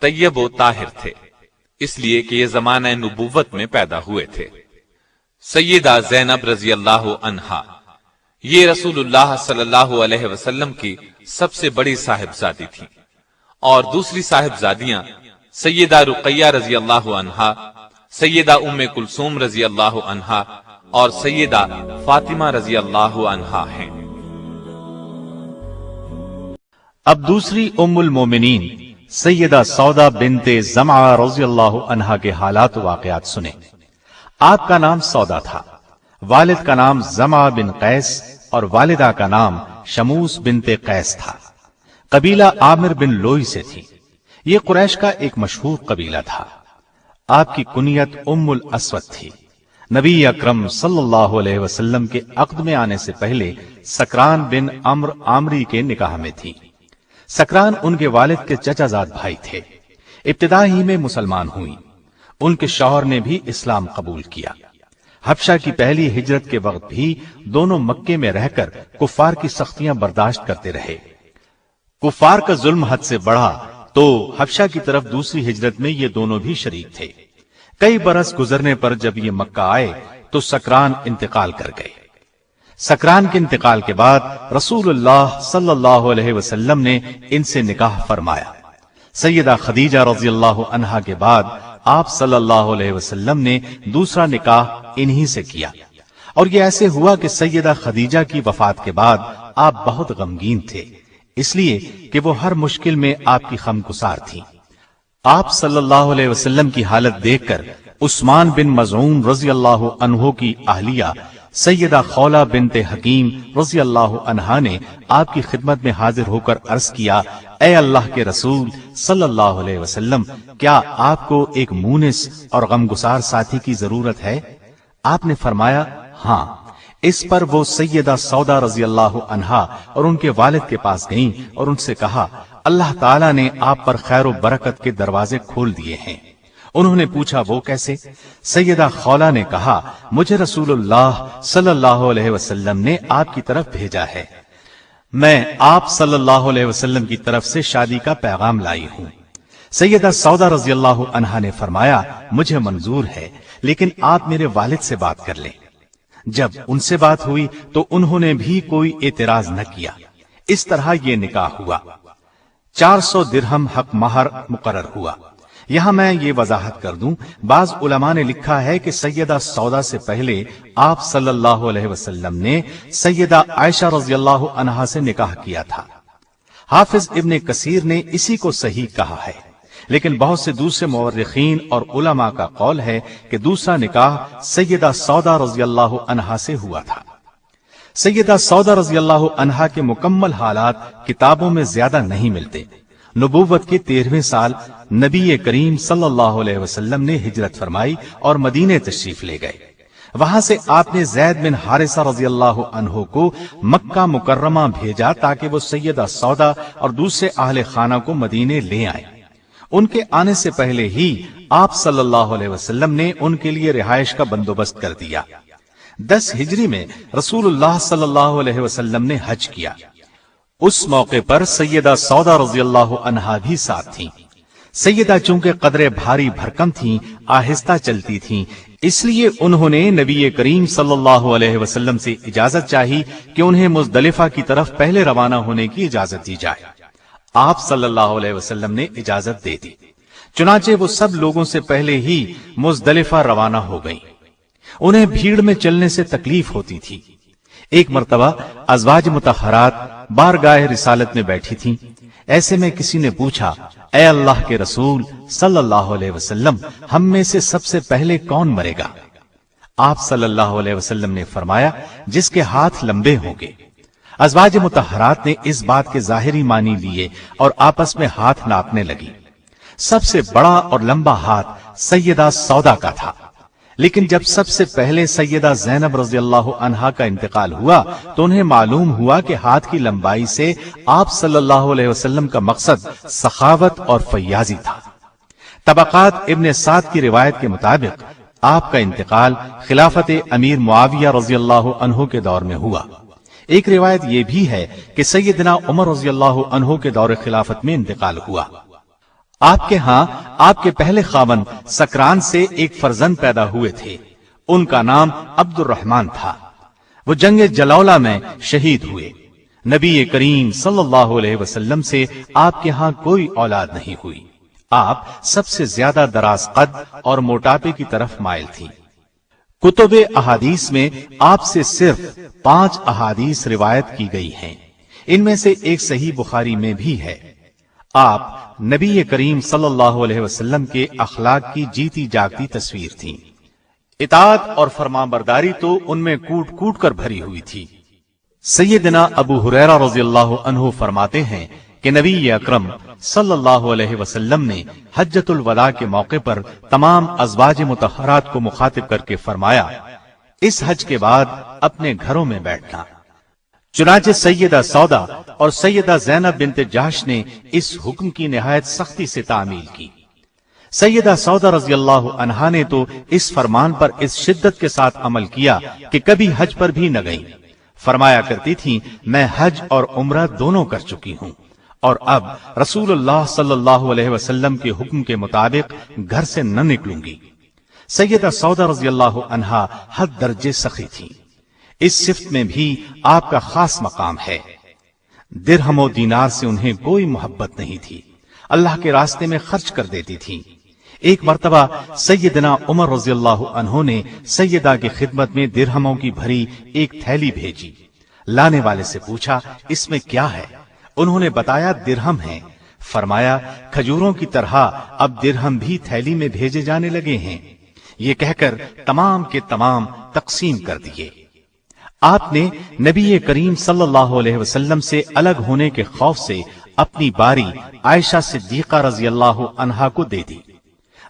S4: طیب و طاہر تھے، اس لیے کہ یہ زمانہ نبوت میں پیدا ہوئے تھے۔ سیدہ زینب رضی اللہ عنہا، یہ رسول اللہ صلی اللہ علیہ وسلم کی سب سے بڑی صاحبزادی تھی، اور دوسری صاحبزادیاں سیدہ رقیہ رضی اللہ عنہا، سیدہ ام کلثوم رضی اللہ عنہا اور سیدہ فاطمہ رضی اللہ عنہا ہیں۔
S2: اب دوسری ام المومنین سیدہ سودا بنت زمعہ رضی اللہ عنہا کے حالات و واقعات سنیں۔ آپ کا نام سودا تھا، والد کا نام زمعہ بن قیس اور والدہ کا نام شموس بنت قیس تھا۔ قبیلہ عامر بن لوئی سے تھی، یہ قریش کا ایک مشہور قبیلہ تھا۔ آپ کی کنیت ام الاسود تھی۔ نبی اکرم صلی اللہ علیہ وسلم کے عقد میں آنے سے پہلے سکران بن عمر عامری کے نکاح میں تھی۔ سکران ان کے والد کے چچا زاد بھائی تھے۔ ابتدا ہی میں مسلمان ہوئی، ان کے شوہر نے بھی اسلام قبول کیا۔ حبشہ کی پہلی ہجرت کے وقت بھی دونوں مکے میں رہ کر کفار کی سختیاں برداشت کرتے رہے۔ کفار کا ظلم حد سے بڑھا تو حبشہ کی طرف دوسری ہجرت میں یہ دونوں بھی شریک تھے۔ کئی برس گزرنے پر جب یہ مکہ آئے تو سکران انتقال کر گئے۔ سکران کے انتقال کے بعد رسول اللہ صلی اللہ علیہ وسلم نے ان سے نکاح فرمایا۔ سیدہ خدیجہ رضی اللہ عنہا کے بعد آپ صلی اللہ علیہ وسلم نے دوسرا نکاح انہی سے کیا، اور یہ ایسے ہوا کہ سیدہ خدیجہ کی وفات کے بعد آپ بہت غمگین تھے، اس لیے کہ وہ ہر مشکل میں آپ کی غمگسار تھیں۔ آپ صلی اللہ علیہ وسلم کی حالت دیکھ کر عثمان بن مظعون رضی اللہ عنہ کی اہلیہ سیدہ خولہ بنت حکیم رضی اللہ عنہا نے آپ کی خدمت میں حاضر ہو کر عرض کیا، اے اللہ کے رسول صلی اللہ علیہ وسلم، کیا آپ کو ایک مونس اور غمگسار ساتھی کی ضرورت ہے؟ آپ نے فرمایا، ہاں، اس پر وہ سیدہ سودا رضی اللہ عنہا اور ان کے والد کے پاس گئیں اور ان سے کہا اللہ تعالیٰ نے آپ پر خیر و برکت کے دروازے کھول دیے ہیں۔ انہوں نے پوچھا وہ کیسے؟ سیدہ خولہ نے کہا مجھے رسول اللہ صلی اللہ علیہ وسلم نے آپ کی طرف بھیجا ہے، میں آپ صلی اللہ علیہ وسلم کی طرف سے شادی کا پیغام لائی ہوں۔ سیدہ سودا رضی اللہ عنہا نے فرمایا مجھے منظور ہے، لیکن آپ میرے والد سے بات کر لیں۔ جب ان سے بات ہوئی تو انہوں نے بھی کوئی اعتراض نہ کیا۔ اس طرح یہ نکاح ہوا۔ 400 درہم حق مہر مقرر ہوا۔ یہاں میں یہ وضاحت کر دوں، بعض علماء نے لکھا ہے کہ سیدہ سودا سے پہلے آپ صلی اللہ علیہ وسلم نے سیدہ عائشہ رضی اللہ عنہا سے نکاح کیا تھا۔ حافظ ابن کثیر نے اسی کو صحیح کہا ہے، لیکن بہت سے دوسرے مورخین اور علماء کا قول ہے کہ دوسرا نکاح سیدہ سودا رضی اللہ عنہا سے ہوا تھا۔ سیدہ سودا رضی اللہ عنہا کے مکمل حالات کتابوں میں زیادہ نہیں ملتے۔ نبوت کے 13ویں سال نبی کریم صلی اللہ علیہ وسلم نے ہجرت فرمائی اور مدینے تشریف لے گئے۔ وہاں سے آپ نے زید بن حارثہ رضی اللہ عنہ کو مکہ مکرمہ بھیجا تاکہ وہ سیدہ سودا اور دوسرے اہل خانہ کو مدینے لے آئیں۔ ان کے آنے سے پہلے ہی آپ صلی اللہ علیہ وسلم نے ان کے لیے رہائش کا بندوبست کر دیا۔ 10 ہجری میں رسول اللہ صلی اللہ علیہ وسلم نے حج کیا۔ اس موقع پر سیدہ سودا رضی اللہ عنہا بھی ساتھ تھیں۔ سیدہ چونکہ قدرے بھاری بھرکم تھیں، آہستہ چلتی تھیں، اس لیے انہوں نے نبی کریم صلی اللہ علیہ وسلم سے اجازت چاہی کہ انہیں مزدلفہ کی طرف پہلے روانہ ہونے کی اجازت دی جائے۔ آپ صلی اللہ علیہ وسلم نے اجازت دے دی، چنانچہ وہ سب لوگوں سے پہلے ہی مزدلفہ روانہ ہو گئیں۔ انہیں بھیڑ میں چلنے سے تکلیف ہوتی تھی۔ ایک مرتبہ ازواج مطہرات بارگاہ رسالت میں بیٹھی تھیں۔ ایسے میں کسی نے پوچھا اے اللہ کے رسول صلی اللہ علیہ وسلم، ہم میں سے سب سے پہلے کون مرے گا؟ آپ صلی اللہ علیہ وسلم نے فرمایا جس کے ہاتھ لمبے ہوں گے۔ ازواج مطہرات نے اس بات کے ظاہری معنی لیے اور آپس میں ہاتھ ناپنے لگی۔ سب سے بڑا اور لمبا ہاتھ سیدہ سودا کا تھا، لیکن جب سب سے پہلے سیدہ زینب رضی اللہ عنہا کا انتقال ہوا تو انہیں معلوم ہوا کہ ہاتھ کی لمبائی سے آپ صلی اللہ علیہ وسلم کا مقصد سخاوت اور فیاضی تھا۔ طبقات ابن سعد کی روایت کے مطابق آپ کا انتقال خلافت امیر معاویہ رضی اللہ عنہ کے دور میں ہوا۔ ایک روایت یہ بھی ہے کہ سیدنا عمر رضی اللہ عنہ کے دور خلافت میں انتقال ہوا۔ آپ کے ہاں آپ کے پہلے خاوند سکران سے ایک فرزند پیدا ہوئے تھے، ان کا نام عبد الرحمن تھا۔ وہ جنگ جلولہ میں شہید ہوئے۔ نبی کریم صلی اللہ علیہ وسلم سے آپ کے ہاں کوئی اولاد نہیں ہوئی۔ آپ سب سے زیادہ دراز قد اور موٹاپے کی طرف مائل تھی۔ کتب احادیث میں آپ سے صرف 5 احادیث روایت کی گئی ہیں، ان میں سے ایک صحیح بخاری میں بھی ہے۔ آپ نبی کریم صلی اللہ علیہ وسلم کے اخلاق کی جیتی جاگتی تصویر تھیں۔ اطاعت اور فرمانبرداری تو ان میں کوٹ کوٹ کر بھری ہوئی تھی۔ سیدنا ابو ہریرہ رضی اللہ عنہ فرماتے ہیں کہ نبی اکرم صلی اللہ علیہ وسلم نے حجۃ الوداع کے موقع پر تمام ازواج مطہرات کو مخاطب کر کے فرمایا اس حج کے بعد اپنے گھروں میں بیٹھنا۔ چنانچہ سیدہ سودا اور سیدہ زینب بنت جحش نے اس حکم کی نہایت سختی سے تعمیل کی۔ سیدہ سودا رضی اللہ عنہا نے تو اس فرمان پر اس شدت کے ساتھ عمل کیا کہ کبھی حج پر بھی نہ گئیں۔ فرمایا کرتی تھیں میں حج اور عمرہ دونوں کر چکی ہوں اور اب رسول اللہ صلی اللہ علیہ وسلم کے حکم کے مطابق گھر سے نہ نکلوں گی۔ سیدہ سودا رضی اللہ عنہا حد درجے سخی تھیں۔ اس صفت میں بھی آپ کا خاص مقام ہے۔ درہم و دینار سے انہیں کوئی محبت نہیں تھی، اللہ کے راستے میں خرچ کر دیتی تھیں۔ ایک مرتبہ سیدنا عمر رضی اللہ عنہ نے سیدہ کی خدمت میں درہموں کی بھری ایک تھیلی بھیجی۔ لانے والے سے پوچھا اس میں کیا ہے؟ انہوں نے بتایا درہم ہیں۔ فرمایا کھجوروں کی طرح اب درہم بھی تھیلی میں بھیجے جانے لگے ہیں۔ یہ کہہ کر تمام کے تمام تقسیم کر دیے۔ آپ نے نبی کریم صلی اللہ علیہ وسلم سے الگ ہونے کے خوف سے اپنی باری عائشہ صدیقہ رضی اللہ عنہا کو دے دی۔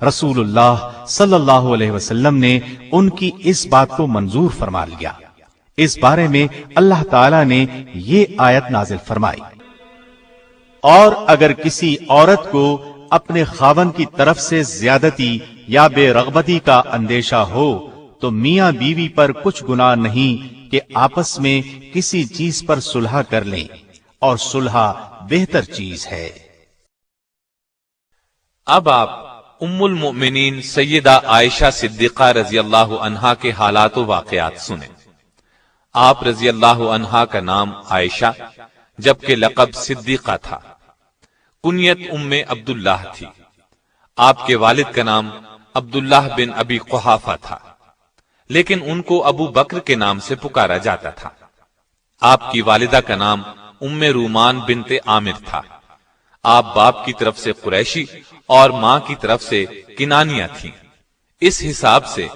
S2: رسول اللہ صلی اللہ علیہ وسلم نے ان کی اس بات کو منظور فرما لیا۔ اس بارے میں اللہ تعالی نے یہ آیت نازل فرمائی، اور اگر کسی عورت کو اپنے خاوند کی طرف سے زیادتی یا بے رغبتی کا اندیشہ ہو تو میاں بیوی پر کچھ گناہ نہیں کہ آپس میں کسی چیز پر صلح کر لیں، اور صلح بہتر چیز ہے۔
S4: اب آپ ام المؤمنین سیدہ عائشہ صدیقہ رضی اللہ عنہا کے حالات و واقعات سنیں۔ آپ رضی اللہ عنہا کا نام عائشہ جبکہ لقب صدیقہ تھا، کنیت ام عبداللہ تھی۔ آپ کے والد کا نام عبداللہ بن ابی قحافہ تھا، لیکن ان کو ابو بکر کے نام سے پکارا جاتا تھا۔ آپ کی والدہ کا نام ام رومان بنت عامر تھا۔ آپ باپ کی طرف سے قریشی اور ماں کی طرف سے کنانیہ تھیں۔ اس حساب سے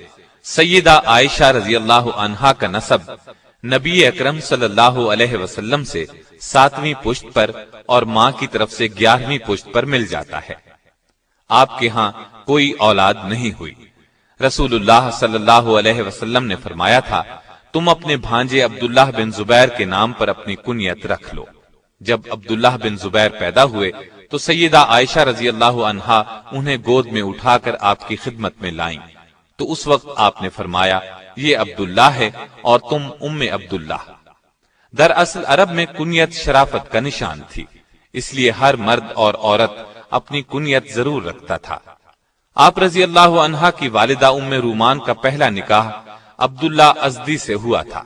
S4: سیدہ عائشہ رضی اللہ عنہا کا نسب نبی اکرم صلی اللہ علیہ وسلم سے 7ویں پشت پر اور ماں کی طرف سے 11ویں پشت پر مل جاتا ہے۔ آپ کے ہاں کوئی اولاد نہیں ہوئی۔ رسول اللہ صلی اللہ علیہ وسلم نے فرمایا تھا، تم اپنے بھانجے عبداللہ بن زبیر کے نام پر اپنی کنیت رکھ لو۔ جب عبداللہ بن زبیر پیدا ہوئے تو سیدہ عائشہ رضی اللہ عنہا انہیں گود میں اٹھا کر آپ کی خدمت میں لائیں، تو اس وقت آپ نے فرمایا، یہ عبداللہ ہے اور تم ام عبداللہ۔ دراصل عرب میں کنیت شرافت کا نشان تھی، اس لیے ہر مرد اور عورت اپنی کنیت ضرور رکھتا تھا۔ آپ رضی اللہ عنہا کی والدہ ام رومان کا پہلا نکاح عبداللہ ازدی سے ہوا تھا۔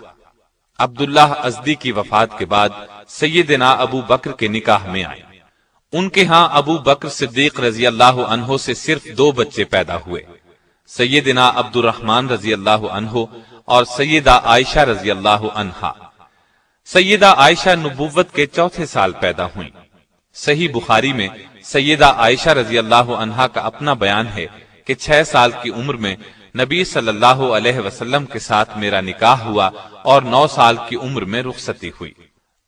S4: عبداللہ ازدی کی وفات کے بعد سیدنا ابو بکر کے نکاح میں آئے۔ ان کے ہاں ابو بکر صدیق رضی اللہ عنہ سے صرف 2 بچے پیدا ہوئے، سیدنا عبد الرحمن رضی اللہ عنہ اور سیدہ عائشہ رضی اللہ عنہا۔ سیدہ عائشہ نبوت کے 4تھے سال پیدا ہوئیں۔ صحیح بخاری میں سیدہ عائشہ رضی اللہ عنہا کا اپنا بیان ہے کہ 6 سال کی عمر میں نبی صلی اللہ علیہ وسلم کے ساتھ میرا نکاح ہوا اور 9 سال کی عمر میں رخصتی ہوئی۔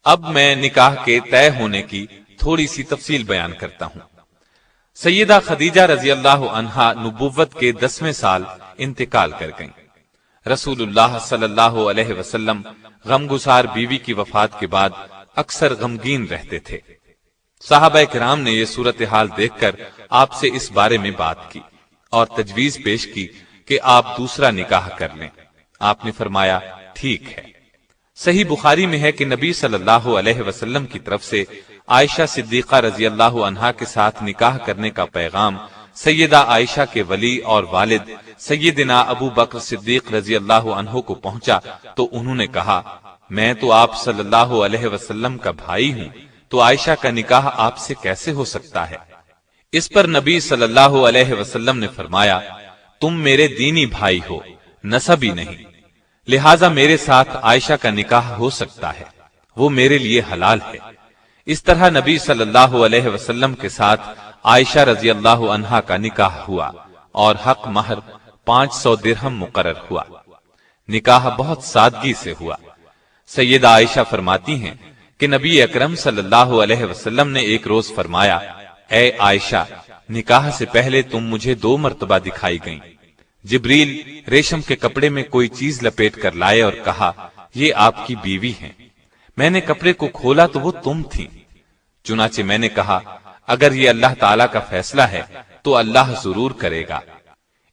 S4: اب میں نکاح کے طے ہونے کی تھوڑی سی تفصیل بیان کرتا ہوں۔ سیدہ خدیجہ رضی اللہ عنہا نبوت کے 10ویں سال انتقال کر گئیں۔ رسول اللہ صلی اللہ علیہ وسلم غمگسار بیوی کی وفات کے بعد اکثر غمگین رہتے تھے۔ صحابہ کرام نے یہ صورتحال دیکھ کر آپ سے اس بارے میں بات کی اور تجویز پیش کی کہ آپ دوسرا نکاح کر لیں۔ آپ نے فرمایا، ٹھیک ہے۔ صحیح بخاری میں ہے کہ نبی صلی اللہ علیہ وسلم کی طرف سے عائشہ صدیقہ رضی اللہ عنہا کے ساتھ نکاح کرنے کا پیغام سیدہ عائشہ کے ولی اور والد سیدنا ابو بکر صدیق رضی اللہ عنہ کو پہنچا تو انہوں نے کہا، میں تو آپ صلی اللہ علیہ وسلم کا بھائی ہوں، تو عائشہ کا نکاح آپ سے کیسے ہو سکتا ہے؟ اس پر نبی صلی اللہ علیہ وسلم نے فرمایا، تم میرے دینی بھائی ہو، نسبی نہیں، لہٰذا میرے ساتھ عائشہ کا نکاح ہو سکتا ہے، وہ میرے لیے حلال ہے۔ اس طرح نبی صلی اللہ علیہ وسلم کے ساتھ عائشہ رضی اللہ عنہا کا نکاح ہوا اور حق مہر 500 درہم مقرر ہوا۔ نکاح بہت سادگی سے ہوا۔ سیدہ عائشہ فرماتی ہیں کہ نبی اکرم صلی اللہ علیہ وسلم نے ایک روز فرمایا، اے عائشہ، نکاح سے پہلے تم مجھے 2 مرتبہ دکھائی گئیں۔ جبریل ریشم کے کپڑے میں کوئی چیز لپیٹ کر لائے اور کہا، یہ آپ کی بیوی ہیں۔ میں نے کپڑے کو کھولا تو وہ تم تھیں۔ چنانچہ میں نے کہا، اگر یہ اللہ تعالیٰ کا فیصلہ ہے تو اللہ ضرور کرے گا۔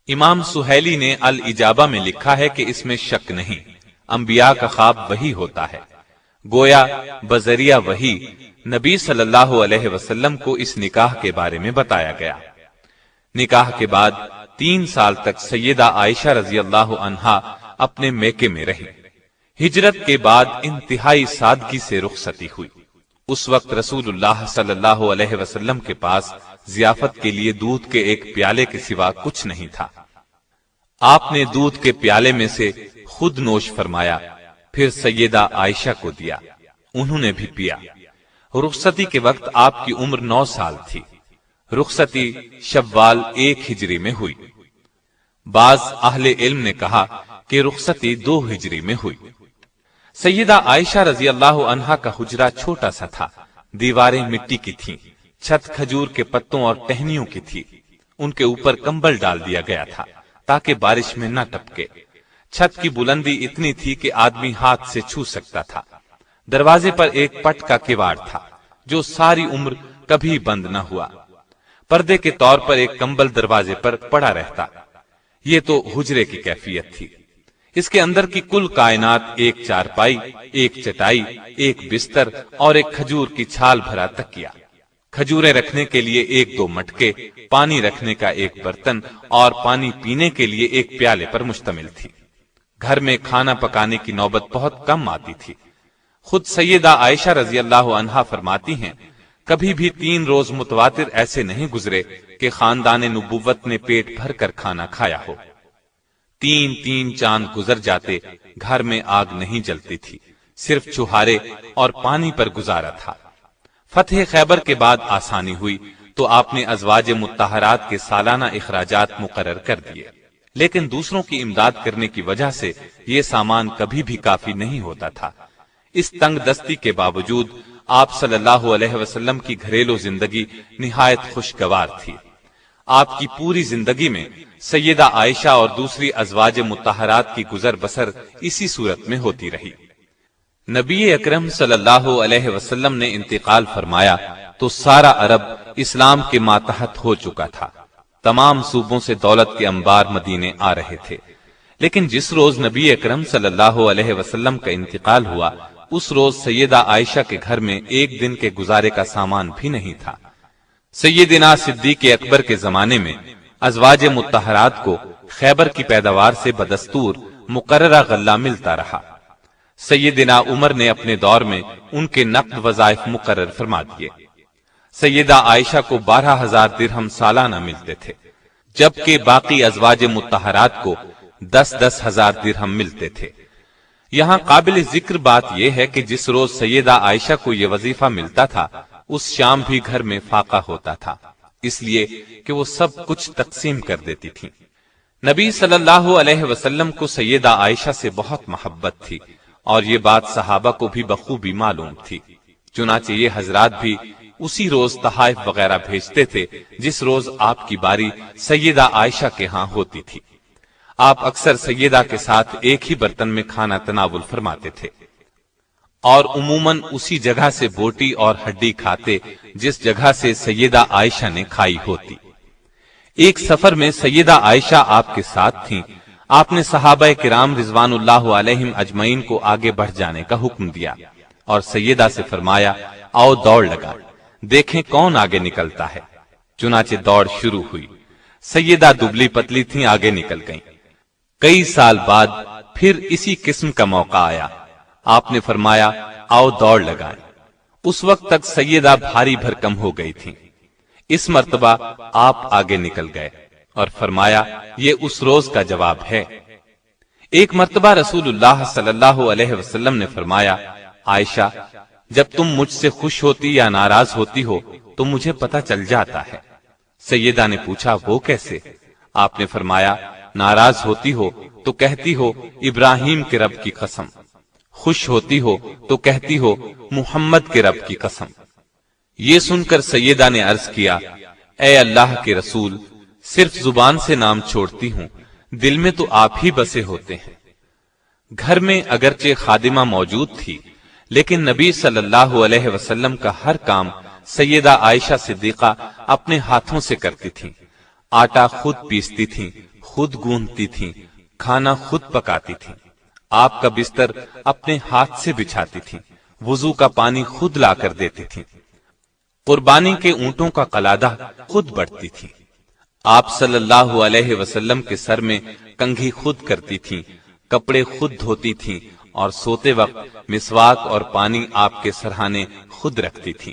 S4: امام سہیلی نے الاجابہ میں لکھا ہے کہ اس میں شک نہیں، انبیاء کا خواب وہی ہوتا ہے۔ گویا بذریعہ وحی نبی صلی اللہ علیہ وسلم کو اس نکاح کے بارے میں بتایا گیا۔ نکاح کے بعد 3 سال تک سیدہ عائشہ رضی اللہ عنہا اپنے میکے میں رہی۔ ہجرت کے بعد انتہائی سادگی سے رخصتی ہوئی۔ اس وقت رسول اللہ صلی اللہ علیہ وسلم کے پاس ضیافت کے لیے دودھ کے ایک پیالے کے سوا کچھ نہیں تھا۔ آپ نے دودھ کے پیالے میں سے خود نوش فرمایا، پھر سیدہ عائشہ کو دیا، انہوں نے بھی پیا۔ رخصتی کے وقت آپ کی عمر 9 سال تھی۔ رخصتی شوال 1 ہجری میں ہوئی۔ بعض اہل علم نے کہا کہ رخصتی 2 ہجری میں ہوئی۔ سیدہ عائشہ رضی اللہ عنہا کا حجرہ چھوٹا سا تھا، دیواریں مٹی کی تھیں، چھت کھجور کے پتوں اور ٹہنیوں کی تھی۔ ان کے اوپر کمبل ڈال دیا گیا تھا تاکہ بارش میں نہ ٹپکے۔ چھت کی بلندی اتنی تھی کہ آدمی ہاتھ سے چھو سکتا تھا۔ دروازے پر ایک پٹ کا کواڑ تھا جو ساری عمر کبھی بند نہ ہوا۔ پردے کے طور پر ایک کمبل دروازے پر پڑا رہتا۔ یہ تو حجرے کی کیفیت تھی۔ اس کے اندر کی کل کائنات ایک چارپائی، ایک چٹائی، ایک بستر اور ایک کھجور کی چھال بھرا تکیہ، کھجوریں رکھنے کے لیے ایک دو مٹکے، پانی رکھنے کا ایک برتن اور پانی پینے کے لیے ایک پیالے پر مشتمل تھی۔ گھر میں کھانا پکانے کی نوبت بہت کم آتی تھی۔ خود سیدہ عائشہ رضی اللہ عنہا فرماتی ہیں، کبھی بھی 3 روز متواتر ایسے نہیں گزرے کہ خاندان نبوت نے پیٹ بھر کر کھانا کھایا ہو۔ 3 چاند گزر جاتے، گھر میں آگ نہیں جلتی تھی، صرف چوہارے اور پانی پر گزارا تھا۔ فتح خیبر کے بعد آسانی ہوئی تو آپ نے ازواج مطہرات کے سالانہ اخراجات مقرر کر دیے، لیکن دوسروں کی امداد کرنے کی وجہ سے یہ سامان کبھی بھی کافی نہیں ہوتا تھا۔ اس تنگ دستی کے باوجود آپ صلی اللہ علیہ وسلم کی گھریلو زندگی نہایت خوشگوار تھی۔ آپ کی پوری زندگی میں سیدہ عائشہ اور دوسری ازواج مطہرات کی گزر بسر اسی صورت میں ہوتی رہی۔ نبی اکرم صلی اللہ علیہ وسلم نے انتقال فرمایا تو سارا عرب اسلام کے ماتحت ہو چکا تھا۔ تمام صوبوں سے دولت کے انبار مدینے آ رہے تھے، لیکن جس روز نبی اکرم صلی اللہ علیہ وسلم کا انتقال ہوا اس روز سیدہ عائشہ کے گھر میں ایک دن کے گزارے کا سامان بھی نہیں تھا۔ سیدنا صدیق اکبر کے زمانے میں ازواج مطہرات کو خیبر کی پیداوار سے بدستور مقررہ غلہ ملتا رہا۔ سیدنا عمر نے اپنے دور میں ان کے نقد وظائف مقرر فرما دیے۔ سیدہ عائشہ کو 12,000 درہم سالانہ ملتے تھے، جبکہ باقی ازواج مطہرات کو 10,000 درہم ملتے تھے۔ یہاں قابل ذکر بات یہ ہے کہ جس روز سیدہ عائشہ کو یہ وظیفہ ملتا تھا اس شام بھی گھر میں فاقہ ہوتا تھا، اس لیے کہ وہ سب کچھ تقسیم کر دیتی تھی۔ نبی صلی اللہ علیہ وسلم کو سیدہ عائشہ سے بہت محبت تھی اور یہ بات صحابہ کو بھی بخوبی معلوم تھی، چنانچہ یہ حضرات بھی اسی روز تحائف وغیرہ بھیجتے تھے جس روز آپ کی باری سیدہ عائشہ کے ہاں ہوتی تھی۔ آپ اکثر سیدہ کے ساتھ ایک ہی برتن میں کھانا تناول فرماتے تھے اور عموماً اسی جگہ سے بوٹی اور ہڈی کھاتے جس جگہ سے سیدہ عائشہ نے کھائی ہوتی۔ ایک سفر میں سیدہ عائشہ آپ کے ساتھ تھیں۔ آپ نے صحابہ کرام رضوان اللہ علیہم اجمعین کو آگے بڑھ جانے کا حکم دیا اور سیدہ سے فرمایا، آؤ دوڑ لگا، دیکھیں کون آگے نکلتا ہے۔ چنانچہ دوڑ شروع ہوئی۔ سیدہ دبلی پتلی تھیں، آگے نکل گئیں۔ کئی سال بعد پھر اسی قسم کا موقع آیا۔ آپ نے فرمایا، آؤ دوڑ لگائیں۔ اس وقت تک سیدہ بھاری بھرکم ہو گئی تھی۔ اس مرتبہ آپ آگے نکل گئے اور فرمایا، یہ اس روز کا جواب ہے۔ ایک مرتبہ رسول اللہ صلی اللہ علیہ وسلم نے فرمایا، عائشہ، جب تم مجھ سے خوش ہوتی یا ناراض ہوتی ہو تو مجھے پتہ چل جاتا ہے۔ سیدہ نے پوچھا، وہ کیسے؟ آپ نے فرمایا، ناراض ہوتی ہو تو کہتی ہو ابراہیم کے رب کی قسم، خوش ہوتی ہو تو کہتی ہو محمد کے رب کی قسم۔ یہ سن کر سیدہ نے عرض کیا، اے اللہ کے رسول، صرف زبان سے نام چھوڑتی ہوں، دل میں تو آپ ہی بسے ہوتے ہیں۔ گھر میں اگرچہ خادمہ موجود تھی لیکن نبی صلی اللہ علیہ وسلم کا ہر کام سیدہ عائشہ صدیقہ اپنے ہاتھوں سے کرتی تھیں۔ آٹا خود پیستی تھیں، خود گوندتی تھیں، کھانا خود پکاتی تھیں، آپ کا بستر اپنے ہاتھ سے بچھاتی تھیں، وضو کا پانی خود لا کر دیتی تھیں، قربانی کے اونٹوں کا قلادہ خود بڑھتی تھیں، آپ صلی اللہ علیہ وسلم کے سر میں کنگھی خود کرتی تھیں، کپڑے خود دھوتی تھیں اور سوتے وقت مسواک اور پانی آپ کے سرہانے خود رکھتی تھیں۔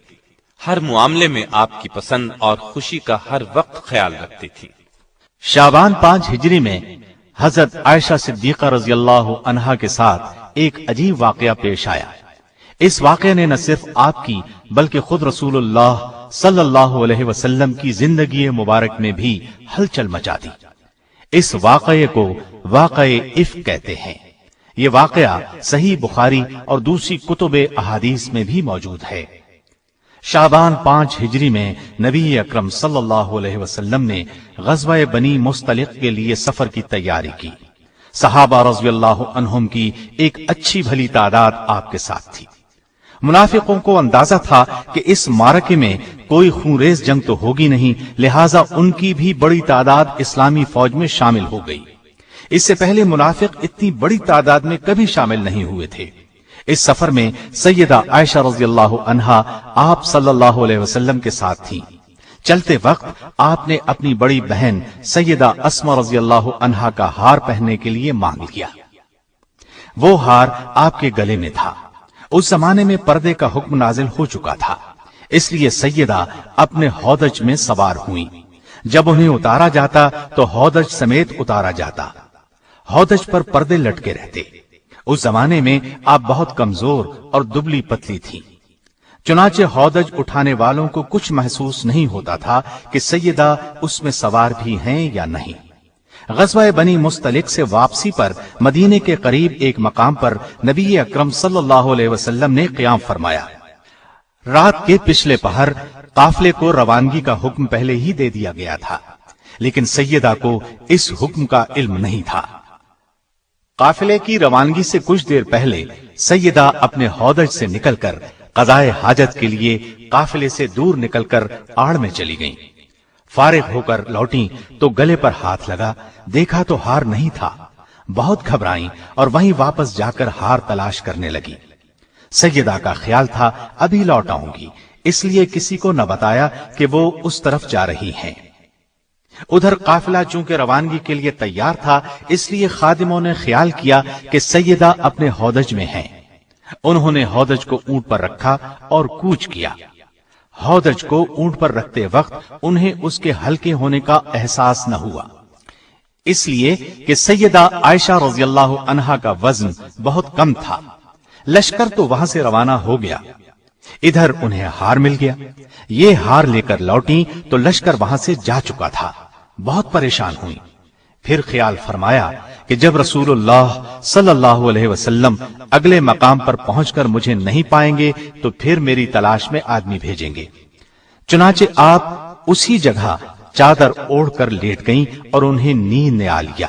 S4: ہر معاملے میں آپ کی پسند اور خوشی کا ہر وقت خیال رکھتی تھی۔
S5: شعبان 5 ہجری میں حضرت عائشہ صدیقہ رضی اللہ عنہا کے ساتھ ایک عجیب واقعہ پیش آیا۔ اس واقعے نے نہ صرف آپ کی بلکہ خود رسول اللہ صلی اللہ علیہ وسلم کی زندگی مبارک میں بھی ہلچل مچا دی۔ اس واقعے کو واقعہ افک کہتے ہیں۔ یہ واقعہ صحیح بخاری اور دوسری کتب احادیث میں بھی موجود ہے۔ شعبان 5 ہجری میں نبی اکرم صلی اللہ علیہ وسلم نے غزوہ بنی مستلق کے لیے سفر کی تیاری کی۔ صحابہ رضی اللہ عنہم کی ایک اچھی بھلی تعداد آپ کے ساتھ تھی۔ منافقوں کو اندازہ تھا کہ اس معرکے میں کوئی خونریز جنگ تو ہوگی نہیں، لہٰذا ان کی بھی بڑی تعداد اسلامی فوج میں شامل ہو گئی۔ اس سے پہلے منافق اتنی بڑی تعداد میں کبھی شامل نہیں ہوئے تھے۔ اس سفر میں سیدہ عائشہ رضی اللہ عنہا آپ صلی اللہ علیہ وسلم کے ساتھ تھیں۔ چلتے وقت آپ نے اپنی بڑی بہن سیدہ اسما رضی اللہ عنہا کا ہار پہننے کے لیے مانگ لیا۔ وہ ہار آپ کے گلے میں تھا۔ اس زمانے میں پردے کا حکم نازل ہو چکا تھا، اس لیے سیدہ اپنے ہودج میں سوار ہوئیں۔ جب انہیں اتارا جاتا تو ہودج سمیت اتارا جاتا۔ ہودج پر پردے لٹکے رہتے۔ اس زمانے میں آپ بہت کمزور اور دبلی پتلی تھی، چنانچہ ہودج اٹھانے والوں کو کچھ محسوس نہیں ہوتا تھا کہ سیدہ اس میں سوار بھی ہیں یا نہیں۔ غزوہ بنی مستلق سے واپسی پر مدینے کے قریب ایک مقام پر نبی اکرم صلی اللہ علیہ وسلم نے قیام فرمایا۔ رات کے پچھلے پہر قافلے کو روانگی کا حکم پہلے ہی دے دیا گیا تھا، لیکن سیدہ کو اس حکم کا علم نہیں تھا۔ قافلے کی روانگی سے کچھ دیر پہلے سیدہ اپنے ہودج سے نکل کر قضائے حاجت کے لیے قافلے سے دور نکل کر آڑ میں چلی گئیں۔ فارغ ہو کر لوٹیں تو گلے پر ہاتھ لگا، دیکھا تو ہار نہیں تھا۔ بہت گھبرائیں اور وہیں واپس جا کر ہار تلاش کرنے لگی۔ سیدہ کا خیال تھا ابھی لوٹ آؤں گی، اس لیے کسی کو نہ بتایا کہ وہ اس طرف جا رہی ہیں۔ ادھر قافلہ چونکہ روانگی کے لیے تیار تھا، اس لیے خادموں نے خیال کیا کہ سیدہ اپنے ہودج میں ہیں۔ انہوں نے ہودج کو اونٹ پر رکھا اور کوچ کیا۔ ہودج کو اونٹ پر رکھتے وقت انہیں اس کے ہلکے ہونے کا احساس نہ ہوا، اس لیے کہ سیدہ عائشہ رضی اللہ عنہا کا وزن بہت کم تھا۔ لشکر تو وہاں سے روانہ ہو گیا، ادھر انہیں ہار مل گیا۔ یہ ہار لے کر لوٹیں تو لشکر وہاں سے جا چکا تھا، بہت پریشان ہوئی۔ پھر خیال فرمایا کہ جب رسول اللہ صلی اللہ علیہ وسلم اگلے مقام پر پہنچ کر مجھے نہیں پائیں گے تو پھر میری تلاش میں آدمی بھیجیں گے۔ چنانچہ آپ اسی جگہ چادر اوڑھ کر لیٹ گئیں اور انہیں نیند نے آ لیا۔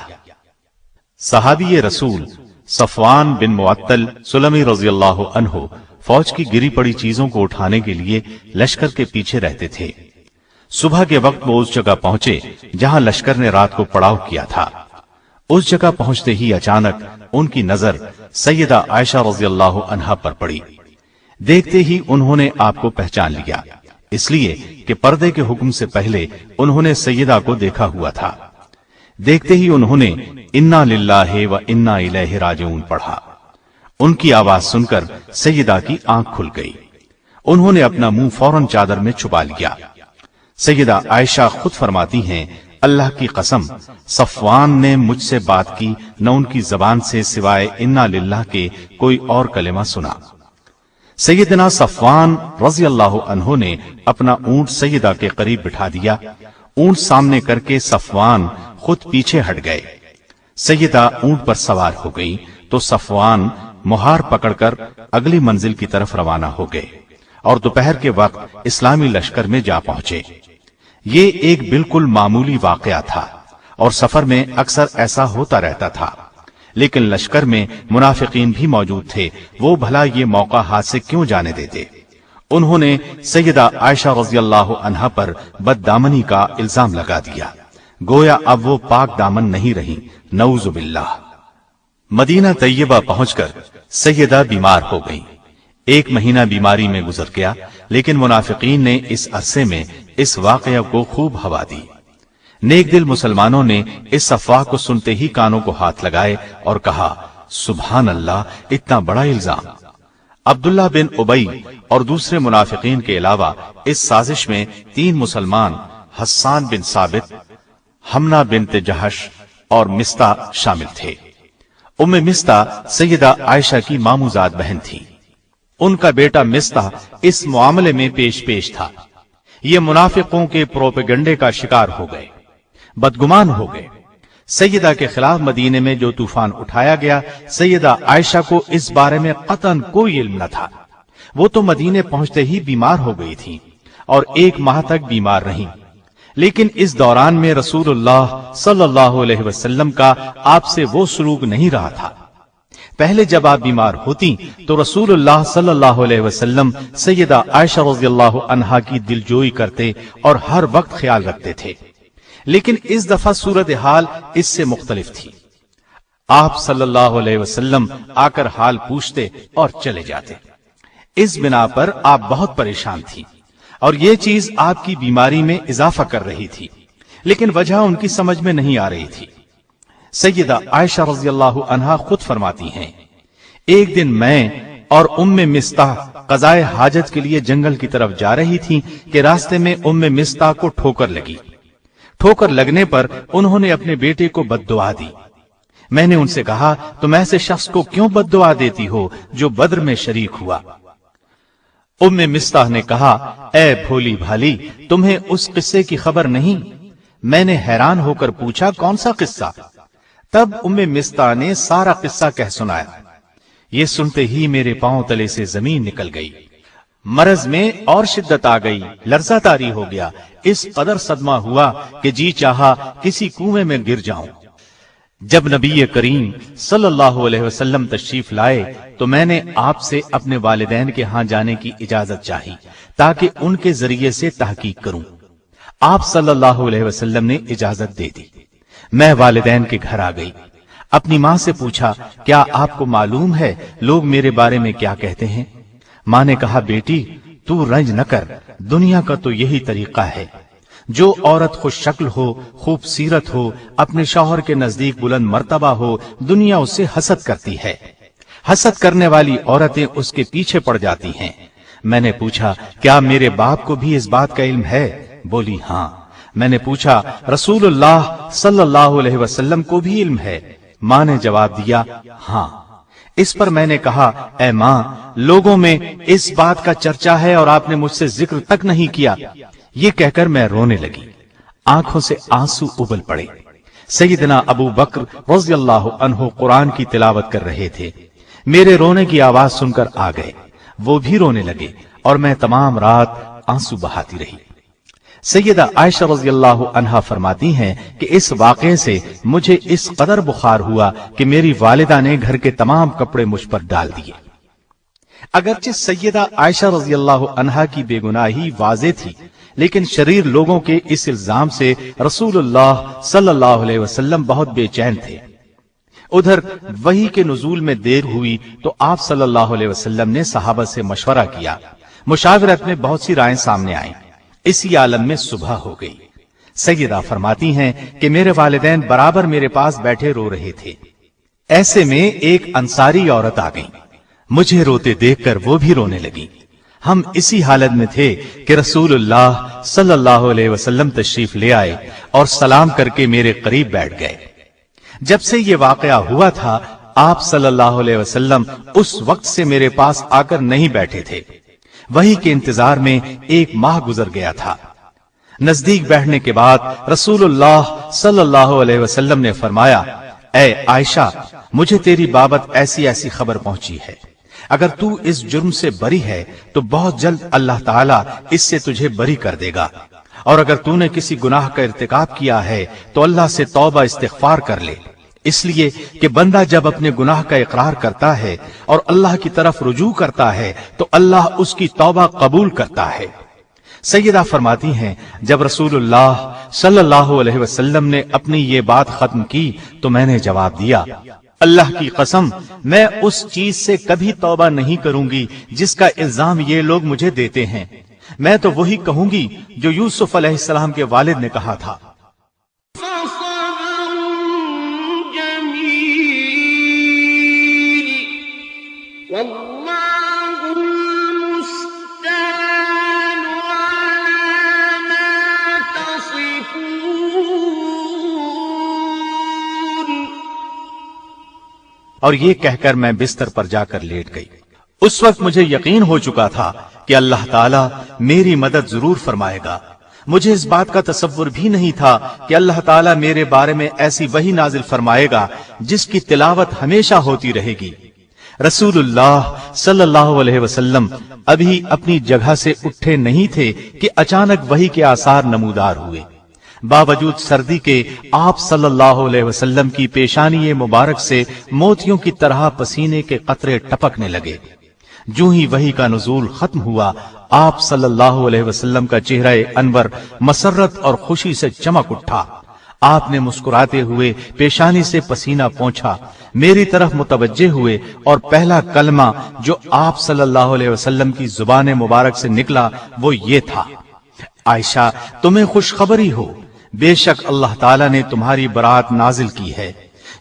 S5: صحابی رسول صفوان بن معطل سلمی رضی اللہ عنہ فوج کی گری پڑی چیزوں کو اٹھانے کے لیے لشکر کے پیچھے رہتے تھے۔ صبح کے وقت وہ اس جگہ پہنچے جہاں لشکر نے رات کو پڑاؤ کیا تھا۔ اس جگہ پہنچتے ہی اچانک ان کی نظر سیدہ عائشہ رضی اللہ عنہا پر پڑی۔ دیکھتے ہی انہوں نے آپ کو پہچان لیا، اس لیے کہ پردے کے حکم سے پہلے انہوں نے سیدہ کو دیکھا ہوا تھا۔ دیکھتے ہی انہوں نے انا للہ و انا الیہ راجعون پڑھا۔ ان کی آواز سن کر سیدہ کی آنکھ کھل گئی۔ انہوں نے اپنا منہ فوراً چادر میں چھپا لیا۔ سیدہ عائشہ خود فرماتی ہیں، اللہ کی قسم صفوان نے مجھ سے بات کی، نہ ان کی زبان سے سوائے انا للہ کے کوئی اور کلمہ سنا۔ سیدنا صفوان رضی اللہ عنہ نے اپنا اونٹ سیدہ کے قریب بٹھا دیا۔ اونٹ سامنے کر کے صفوان خود پیچھے ہٹ گئے۔ سیدہ اونٹ پر سوار ہو گئی تو صفوان مہار پکڑ کر اگلی منزل کی طرف روانہ ہو گئے اور دوپہر کے وقت اسلامی لشکر میں جا پہنچے۔ یہ ایک بالکل معمولی واقعہ تھا اور سفر میں اکثر ایسا ہوتا رہتا تھا، لیکن لشکر میں منافقین بھی موجود تھے، وہ بھلا یہ موقع ہاتھ سے کیوں جانے دیتے؟ انہوں نے سیدہ عائشہ رضی اللہ عنہا پر بددامنی کا الزام لگا دیا، گویا اب وہ پاک دامن نہیں رہی، نعوذ باللہ۔ مدینہ طیبہ پہنچ کر سیدہ بیمار ہو گئی۔ 1 مہینہ بیماری میں گزر گیا، لیکن منافقین نے اس عرصے میں اس واقعہ کو خوب ہوا دی۔ نیک دل مسلمانوں نے اس افواہ کو سنتے ہی کانوں کو ہاتھ لگائے اور کہا، سبحان اللہ، اتنا بڑا الزام۔ عبداللہ بن ابی اور دوسرے منافقین کے علاوہ اس سازش میں 3 مسلمان حسان بن ثابت، حمنہ بنت جہش اور مستہ شامل تھے۔ ام مستہ سیدہ عائشہ کی ماموزاد بہن تھی۔ ان کا بیٹا مستہ اس معاملے میں پیش تھا۔ یہ منافقوں کے پروپیگنڈے کا شکار ہو گئے، بدگمان ہو گئے۔ سیدہ کے خلاف مدینے میں جو طوفان اٹھایا گیا، سیدہ عائشہ کو اس بارے میں قطعاً کوئی علم نہ تھا۔ وہ تو مدینے پہنچتے ہی بیمار ہو گئی تھی اور 1 ماہ تک بیمار رہیں، لیکن اس دوران میں رسول اللہ صلی اللہ علیہ وسلم کا آپ سے وہ سلوک نہیں رہا تھا۔ پہلے جب آپ بیمار ہوتی تو رسول اللہ صلی اللہ علیہ وسلم سیدہ عائشہ رضی اللہ عنہا کی دلجوئی کرتے اور ہر وقت خیال رکھتے تھے، لیکن اس دفعہ صورتحال اس سے مختلف تھی۔ آپ صلی اللہ علیہ وسلم آ کر حال پوچھتے اور چلے جاتے۔ اس بنا پر آپ بہت پریشان تھی اور یہ چیز آپ کی بیماری میں اضافہ کر رہی تھی، لیکن وجہ ان کی سمجھ میں نہیں آ رہی تھی۔ سیدہ عائشہ رضی اللہ عنہا خود فرماتی ہیں، ایک دن میں اور ام مستح قضائے حاجت کے لیے جنگل کی طرف جا رہی تھی کہ راستے میں ام مستح کو ٹھوکر لگی۔ ٹھوکر لگنے پر انہوں نے اپنے بیٹے کو بد دعا دی۔ میں نے ان سے کہا، تم ایسے شخص کو کیوں بد دعا دیتی ہو جو بدر میں شریک ہوا؟ ام مستح نے کہا، اے بھولی بھالی، تمہیں اس قصے کی خبر نہیں؟ میں نے حیران ہو کر پوچھا، کون سا قصہ؟ تب ام مستح نے سارا قصہ کہہ سنایا۔ یہ سنتے ہی میرے پاؤں تلے سے زمین نکل گئی، مرض میں اور شدت آ گئی، لرزہ طاری ہو گیا، اس قدر صدمہ ہوا کہ جی چاہا کسی کنویں میں گر جاؤں۔ جب نبی کریم صلی اللہ علیہ وسلم تشریف لائے تو میں نے آپ سے اپنے والدین کے ہاں جانے کی اجازت چاہی تاکہ ان کے ذریعے سے تحقیق کروں۔ آپ صلی اللہ علیہ وسلم نے اجازت دے دی۔ میں والدین کے گھر آ گئی، اپنی ماں سے پوچھا، کیا آپ کو معلوم ہے لوگ میرے بارے میں کیا کہتے ہیں؟ ماں نے کہا، بیٹی تو رنج نہ کر، دنیا کا تو یہی طریقہ ہے، جو عورت خوش شکل ہو، خوبصورت ہو، اپنے شوہر کے نزدیک بلند مرتبہ ہو، دنیا اس سے حسد کرتی ہے، حسد کرنے والی عورتیں اس کے پیچھے پڑ جاتی ہیں۔ میں نے پوچھا، کیا میرے باپ کو بھی اس بات کا علم ہے؟ بولی ہاں۔ میں نے پوچھا، رسول اللہ صلی اللہ علیہ وسلم کو بھی علم ہے؟ ماں نے جواب دیا، ہاں۔ اس پر میں نے کہا، اے ماں، لوگوں میں اس بات کا چرچا ہے اور آپ نے مجھ سے ذکر تک نہیں کیا۔ یہ کہہ کر میں رونے لگی، آنکھوں سے آنسو ابل پڑے۔ سیدنا ابو بکر رضی اللہ عنہ قرآن کی تلاوت کر رہے تھے، میرے رونے کی آواز سن کر آ گئے، وہ بھی رونے لگے اور میں تمام رات آنسو بہاتی رہی۔ سیدہ عائشہ رضی اللہ عنہا فرماتی ہیں کہ اس واقعے سے مجھے اس قدر بخار ہوا کہ میری والدہ نے گھر کے تمام کپڑے مجھ پر ڈال دیے۔ اگرچہ سیدہ عائشہ رضی اللہ عنہا کی بے گناہی واضح تھی، لیکن شریر لوگوں کے اس الزام سے رسول اللہ صلی اللہ علیہ وسلم بہت بے چین تھے۔ ادھر وحی کے نزول میں دیر ہوئی تو آپ صلی اللہ علیہ وسلم نے صحابہ سے مشورہ کیا، مشاورت میں بہت سی رائیں سامنے آئیں۔ اسی عالم میں صبح ہو گئی۔ سیدہ فرماتی ہیں کہ میرے والدین برابر میرے پاس بیٹھے رو رہے تھے، ایسے میں ایک انصاری عورت آ گئی، مجھے روتے دیکھ کر وہ بھی رونے لگی۔ ہم اسی حالت میں تھے کہ رسول اللہ صلی اللہ علیہ وسلم تشریف لے آئے اور سلام کر کے میرے قریب بیٹھ گئے۔ جب سے یہ واقعہ ہوا تھا، آپ صلی اللہ علیہ وسلم اس وقت سے میرے پاس آ کر نہیں بیٹھے تھے۔ وحی کے انتظار میں 1 ماہ گزر گیا تھا۔ نزدیک بیٹھنے کے بعد رسول اللہ صلی اللہ علیہ وسلم نے فرمایا، اے عائشہ، مجھے تیری بابت ایسی ایسی خبر پہنچی ہے، اگر تو اس جرم سے بری ہے تو بہت جلد اللہ تعالیٰ اس سے تجھے بری کر دے گا، اور اگر تو نے کسی گناہ کا ارتکاب کیا ہے تو اللہ سے توبہ استغفار کر لے، اس لیے کہ بندہ جب اپنے گناہ کا اقرار کرتا ہے اور اللہ کی طرف رجوع کرتا ہے تو اللہ اس کی توبہ قبول کرتا ہے۔ سیدہ فرماتی ہیں، جب رسول اللہ صلی اللہ علیہ وسلم نے اپنی یہ بات ختم کی تو میں نے جواب دیا، اللہ کی قسم، میں اس چیز سے کبھی توبہ نہیں کروں گی جس کا الزام یہ لوگ مجھے دیتے ہیں۔ میں تو وہی کہوں گی جو یوسف علیہ السلام کے والد نے کہا تھا۔ اور یہ کہہ کر میں بستر پر جا کر لیٹ گئی۔ اس وقت مجھے یقین ہو چکا تھا کہ اللہ تعالیٰ میری مدد ضرور فرمائے گا۔ مجھے اس بات کا تصور بھی نہیں تھا کہ اللہ تعالیٰ میرے بارے میں ایسی وحی نازل فرمائے گا جس کی تلاوت ہمیشہ ہوتی رہے گی۔ رسول اللہ صلی اللہ علیہ وسلم ابھی اپنی جگہ سے اٹھے نہیں تھے کہ اچانک وحی کے آثار نمودار ہوئے۔ باوجود سردی کے آپ صلی اللہ علیہ وسلم کی پیشانی مبارک سے موتیوں کی طرح پسینے کے قطرے ٹپکنے لگے۔ جو ہی وحی کا نزول ختم ہوا، آپ صلی اللہ علیہ وسلم کا چہرہ انور مسرت اور خوشی سے چمک اٹھا۔ آپ نے مسکراتے ہوئے پیشانی سے پسینہ پونچھا، میری طرف متوجہ ہوئے اور پہلا کلمہ جو آپ صلی اللہ علیہ وسلم کی زبان مبارک سے نکلا وہ یہ تھا: عائشہ، تمہیں خوشخبری ہو، بے شک اللہ تعالیٰ نے تمہاری برات نازل کی ہے۔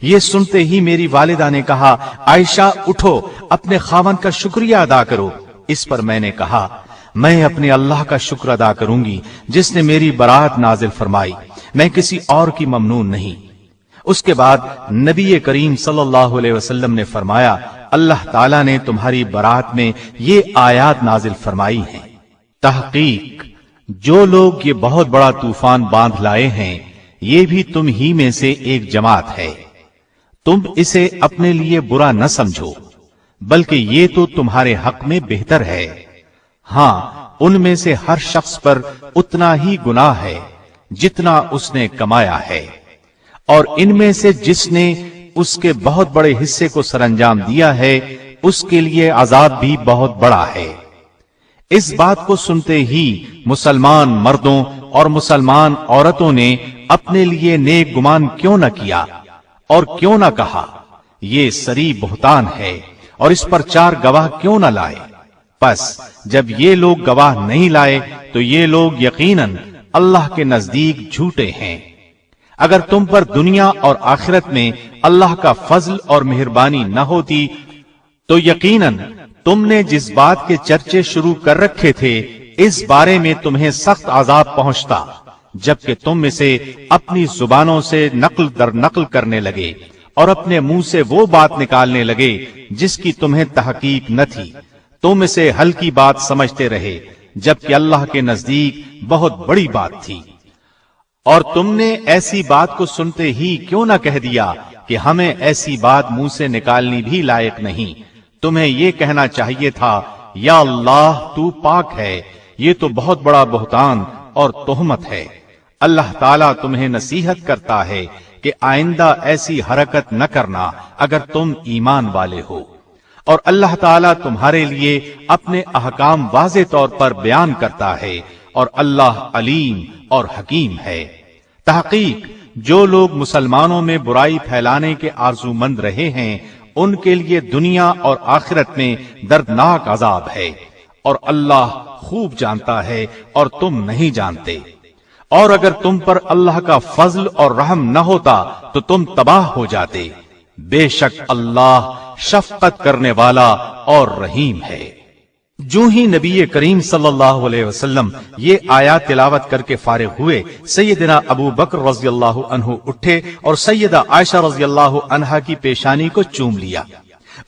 S5: یہ سنتے ہی میری والدہ نے کہا، عائشہ اٹھو، اپنے خاوند کا شکریہ ادا کرو۔ اس پر میں نے کہا، میں اپنے اللہ کا شکر ادا کروں گی جس نے میری برات نازل فرمائی، میں کسی اور کی ممنون نہیں۔ اس کے بعد نبی کریم صلی اللہ علیہ وسلم نے فرمایا، اللہ تعالیٰ نے تمہاری برات میں یہ آیات نازل فرمائی ہیں: تحقیق جو لوگ یہ بہت بڑا طوفان باندھ لائے ہیں یہ بھی تم ہی میں سے ایک جماعت ہے، تم اسے اپنے لیے برا نہ سمجھو بلکہ یہ تو تمہارے حق میں بہتر ہے۔ ہاں، ان میں سے ہر شخص پر اتنا ہی گناہ ہے جتنا اس نے کمایا ہے، اور ان میں سے جس نے اس کے بہت بڑے حصے کو سر انجام دیا ہے اس کے لیے عذاب بھی بہت بڑا ہے۔ اس بات کو سنتے ہی مسلمان مردوں اور مسلمان عورتوں نے اپنے لیے نیک گمان کیوں نہ کیا اور کیوں نہ کہا، یہ سری بہتان ہے، اور اس پر 4 گواہ کیوں نہ لائے؟ پس جب یہ لوگ گواہ نہیں لائے تو یہ لوگ یقیناً اللہ کے نزدیک جھوٹے ہیں۔ اگر تم پر دنیا اور آخرت میں اللہ کا فضل اور مہربانی نہ ہوتی تو یقیناً تم نے جس بات کے چرچے شروع کر رکھے تھے اس بارے میں تمہیں سخت عذاب پہنچتا، جبکہ تم اسے اپنی زبانوں سے نقل در نقل کرنے لگے اور اپنے منہ سے وہ بات نکالنے لگے جس کی تمہیں تحقیق نہ تھی۔ تم اسے ہلکی بات سمجھتے رہے جبکہ اللہ کے نزدیک بہت بڑی بات تھی۔ اور تم نے ایسی بات کو سنتے ہی کیوں نہ کہہ دیا کہ ہمیں ایسی بات منہ سے نکالنی بھی لائق نہیں؟ تمہیں یہ کہنا چاہیے تھا، یا اللہ تو پاک ہے، یہ تو بہت بڑا بہتان اور تہمت ہے۔ اللہ تعالیٰ تمہیں نصیحت کرتا ہے کہ آئندہ ایسی حرکت نہ کرنا اگر تم ایمان والے ہو، اور اللہ تعالیٰ تمہارے لیے اپنے احکام واضح طور پر بیان کرتا ہے، اور اللہ علیم اور حکیم ہے۔ تحقیق جو لوگ مسلمانوں میں برائی پھیلانے کے آرزو مند رہے ہیں ان کے لیے دنیا اور آخرت میں دردناک عذاب ہے، اور اللہ خوب جانتا ہے اور تم نہیں جانتے۔ اور اگر تم پر اللہ کا فضل اور رحم نہ ہوتا تو تم تباہ ہو جاتے۔ بے شک اللہ شفقت کرنے والا اور رحیم ہے۔ جو ہی نبی کریم صلی اللہ علیہ وسلم یہ آیات تلاوت کر کے فارغ ہوئے، سیدنا ابو بکر رضی اللہ عنہ اٹھے اور سیدہ عائشہ رضی اللہ عنہا کی پیشانی کو چوم لیا۔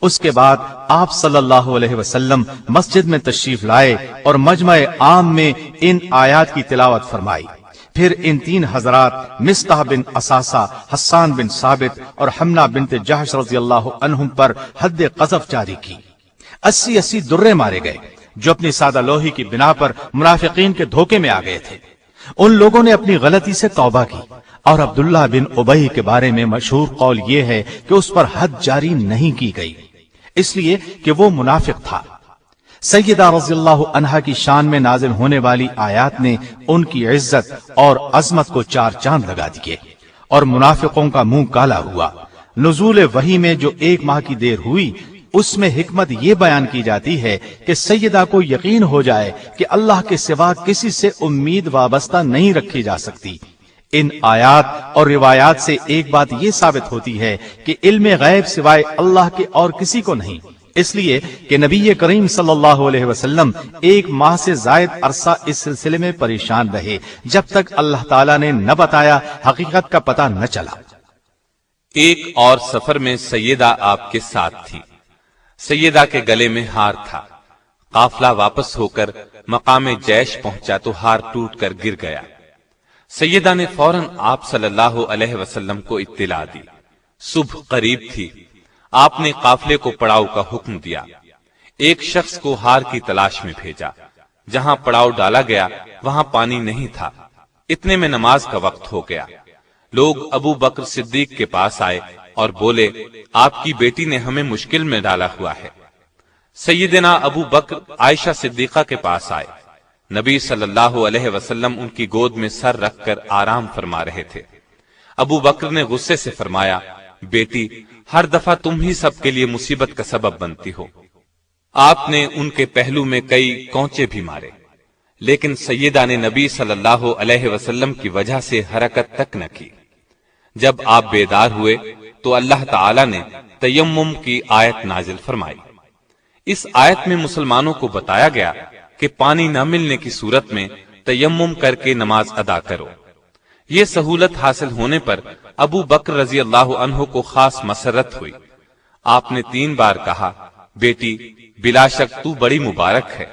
S5: اس کے بعد آپ صلی اللہ علیہ وسلم مسجد میں تشریف لائے اور مجمع عام میں ان آیات کی تلاوت فرمائی۔ پھر ان 3 حضرات مصطح بن اساسہ، حسان بن ثابت اور حمنہ بنت جحش رضی اللہ عنہم پر حد قذف جاری کی۔ 80 درے مارے گئے جو اپنی سادہ لوہی کی بنا پر منافقین کے دھوکے میں آ گئے تھے۔ ان لوگوں نے اپنی غلطی سے توبہ کی، اور عبداللہ بن ابی کے بارے میں مشہور قول یہ ہے کہ اس پر حد جاری نہیں کی گئی، اس لیے کہ وہ منافق تھا۔ سیدہ رضی اللہ عنہا کی شان میں نازل ہونے والی آیات نے ان کی عزت اور عظمت کو 4 چاند لگا دیے، اور منافقوں کا منہ کالا ہوا۔ نزول وحی میں جو 1 ماہ کی دیر ہوئی اس میں حکمت یہ بیان کی جاتی ہے کہ سیدہ کو یقین ہو جائے کہ اللہ کے سوا کسی سے امید وابستہ نہیں رکھی جا سکتی۔ ان آیات اور روایات سے ایک بات یہ ثابت ہوتی ہے کہ علم غیب سوائے اللہ کے اور کسی کو نہیں، اس لیے کہ نبی کریم صلی اللہ علیہ وسلم 1 ماہ سے زائد عرصہ اس سلسلے میں پریشان رہے جب تک اللہ تعالیٰ نے نہ بتایا، حقیقت کا پتہ نہ چلا۔
S4: ایک اور سفر میں سیدہ آپ کے ساتھ تھی۔ سیدہ کے گلے میں ہار تھا۔ قافلہ واپس ہو کر مقام جیش پہنچا تو ہار ٹوٹ کر گر گیا۔ سیدہ نے فوراً آپ صلی اللہ علیہ وسلم کو اطلاع دی۔ صبح قریب تھی۔ آپ نے قافلے کو پڑاؤ کا حکم دیا۔ ایک شخص کو ہار کی تلاش میں بھیجا۔ جہاں پڑاؤ ڈالا گیا وہاں پانی نہیں تھا۔ اتنے میں نماز کا وقت ہو گیا۔ لوگ ابو بکر صدیق کے پاس آئے اور بولے، آپ کی بیٹی نے ہمیں مشکل میں ڈالا ہوا ہے۔ سیدنا ابو بکر عائشہ صدیقہ کے پاس آئے۔ نبی صلی اللہ علیہ وسلم ان کی گود میں سر رکھ کر آرام فرما رہے تھے۔ ابو بکر نے غصے سے فرمایا، بیٹی، ہر دفعہ تم ہی سب کے لیے مصیبت کا سبب بنتی ہو۔ آپ نے ان کے پہلو میں کئی کونچے بھی مارے، لیکن سیدہ نے نبی صلی اللہ علیہ وسلم کی وجہ سے حرکت تک نہ کی۔ جب آپ بیدار ہوئے تو اللہ تعالی نے تیمم کی آیت نازل فرمائی۔ اس آیت میں مسلمانوں کو بتایا گیا کہ پانی نہ ملنے کی صورت میں تیمم کر کے نماز ادا کرو۔ یہ سہولت حاصل ہونے پر ابو بکر رضی اللہ عنہ کو خاص مسرت ہوئی۔ آپ نے 3 بار کہا، بیٹی، بلا شک تو بڑی مبارک ہے۔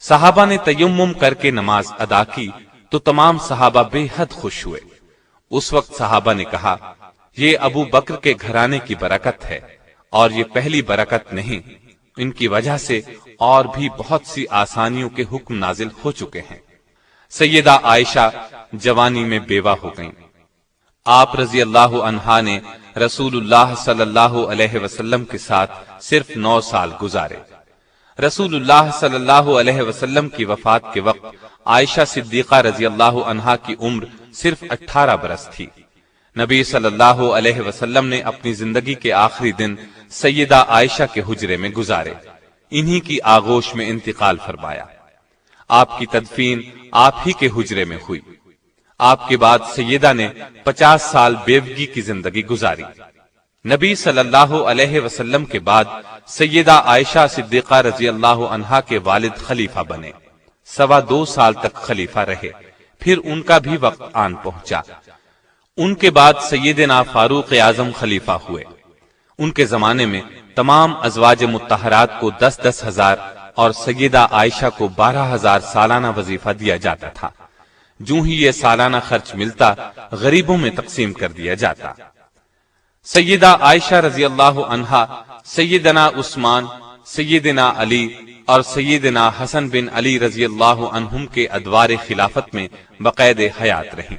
S4: صحابہ نے تیمم کر کے نماز ادا کی تو تمام صحابہ بے حد خوش ہوئے۔ اس وقت صحابہ نے کہا، یہ ابو بکر کے گھرانے کی برکت ہے، اور یہ پہلی برکت نہیں، ان کی وجہ سے اور بھی بہت سی آسانیوں کے حکم نازل ہو چکے ہیں۔ سیدہ عائشہ جوانی میں بیوہ ہو گئیں۔ آپ رضی اللہ عنہا نے رسول اللہ صلی اللہ علیہ وسلم کے ساتھ صرف 9 سال گزارے۔ رسول اللہ صلی اللہ علیہ وسلم کی وفات کے وقت عائشہ صدیقہ رضی اللہ عنہا کی عمر صرف 18 برس تھی۔ نبی صلی اللہ علیہ وسلم نے اپنی زندگی کے آخری دن سیدہ عائشہ کے حجرے میں گزارے، انہی کی آغوش میں انتقال فرمایا۔ آپ کی تدفین آپ ہی کے حجرے میں ہوئی۔ آپ کے بعد سیدہ نے 50 سال بیوگی کی زندگی گزاری۔ نبی صلی اللہ علیہ وسلم کے بعد سیدہ عائشہ صدیقہ رضی اللہ عنہا کے والد خلیفہ بنے، 2.25 سال تک خلیفہ رہے، پھر ان کا بھی وقت آن پہنچا۔ ان کے بعد سیدنا فاروق اعظم خلیفہ ہوئے۔ ان کے زمانے میں تمام ازواج مطہرات کو 10-10 ہزار اور سیدہ عائشہ کو 12,000 سالانہ وظیفہ دیا جاتا تھا۔ جو ہی یہ سالانہ خرچ ملتا غریبوں میں تقسیم کر دیا جاتا۔ سیدہ عائشہ رضی اللہ عنہا سیدنا عثمان، سیدنا علی اور سیدنا حسن بن علی رضی اللہ عنہم کے ادوار خلافت میں بقید حیات رہیں،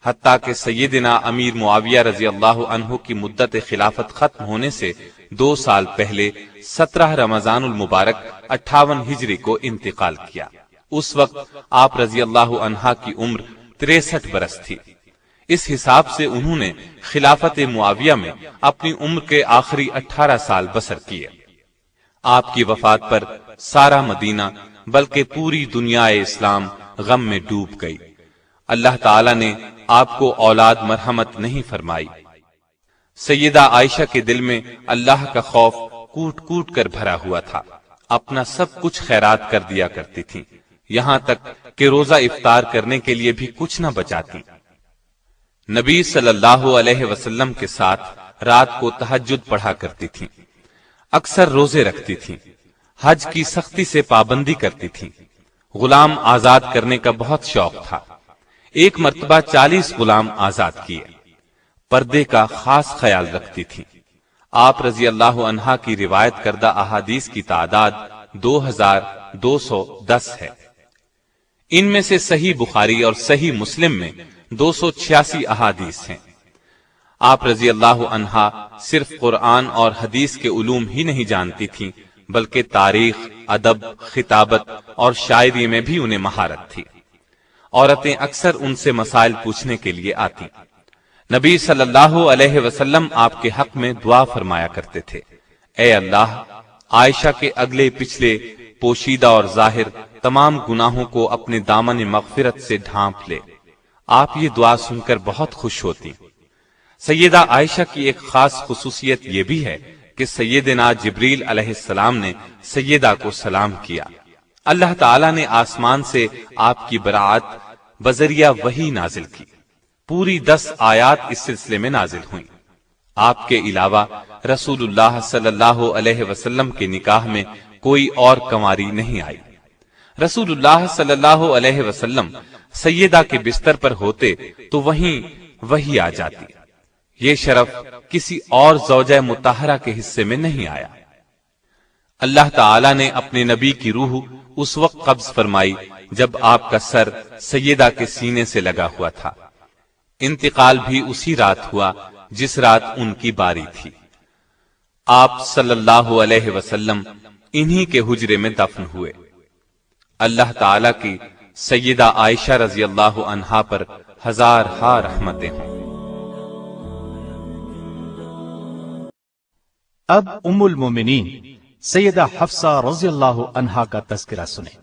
S4: حتیٰ کہ سیدنا امیر معاویہ رضی اللہ عنہ کی مدت خلافت ختم ہونے سے 2 سال پہلے 17 رمضان المبارک 58 ہجری کو انتقال کیا۔ اس وقت آپ رضی اللہ عنہا کی عمر 63 برس تھی۔ اس حساب سے انہوں نے خلافت معاویہ میں اپنی عمر کے آخری 18 سال بسر کیے۔ آپ کی وفات پر سارا مدینہ بلکہ پوری دنیا اسلام غم میں ڈوب گئی۔ اللہ تعالی نے آپ کو اولاد مرحمت نہیں فرمائی۔ سیدہ عائشہ کے دل میں اللہ کا خوف کوٹ کوٹ کر بھرا ہوا تھا، اپنا سب کچھ خیرات کر دیا کرتی تھی، یہاں تک کہ روزہ افطار کرنے کے لیے بھی کچھ نہ بچاتی۔ نبی صلی اللہ علیہ وسلم کے ساتھ رات کو تہجد پڑھا کرتی تھی، اکثر روزے رکھتی تھی، حج کی سختی سے پابندی کرتی تھی، غلام آزاد کرنے کا بہت شوق تھا۔ ایک مرتبہ 40 غلام آزاد کیے۔ پردے کا خاص خیال رکھتی تھی۔ آپ رضی اللہ عنہا کی روایت کردہ احادیث کی تعداد 2210 ہے۔ ان میں سے صحیح بخاری اور صحیح مسلم میں 286 احادیث ہیں۔ آپ رضی اللہ عنہا صرف قرآن اور حدیث کے علوم ہی نہیں جانتی تھیں، بلکہ تاریخ، ادب، خطابت اور شاعری میں بھی انہیں مہارت تھی۔ عورتیں اکثر ان سے مسائل پوچھنے کے لیے آتی۔ نبی صلی اللہ علیہ وسلم آپ کے حق میں دعا فرمایا کرتے تھے، اے اللہ، عائشہ کے اگلے پچھلے، پوشیدہ اور ظاہر تمام گناہوں کو اپنے دامن مغفرت سے ڈھانپ لے۔ آپ یہ دعا سن کر بہت خوش ہوتی۔ سیدہ عائشہ کی ایک خاص خصوصیت یہ بھی ہے کہ سیدنا جبریل علیہ السلام نے سیدہ کو سلام کیا۔ اللہ تعالیٰ نے آسمان سے آپ کی برات بذریعہ وحی نازل کی۔ پوری 10 آیات اس سلسلے میں نازل ہوئیں۔ آپ کے علاوہ رسول اللہ صلی اللہ علیہ وسلم کے نکاح میں کوئی اور کنواری نہیں آئی۔ رسول اللہ صلی اللہ علیہ وسلم سیدہ کے بستر پر ہوتے تو وہیں وحی آ جاتی۔ یہ شرف کسی اور زوجہ مطہرہ کے حصے میں نہیں آیا۔ اللہ تعالی نے اپنے نبی کی روح اس وقت قبض فرمائی جب آپ کا سر سیدہ کے سینے سے لگا ہوا تھا۔ انتقال بھی اسی رات ہوا جس رات ان کی باری تھی۔ آپ صلی اللہ علیہ وسلم انہی کے حجرے میں دفن ہوئے۔ اللہ تعالی کی سیدہ عائشہ رضی اللہ عنہا پر ہزار ہا رحمتیں ہوں۔
S5: اب ام المومنین سیدہ حفصہ رضی اللہ عنہا کا تذکرہ سنیں۔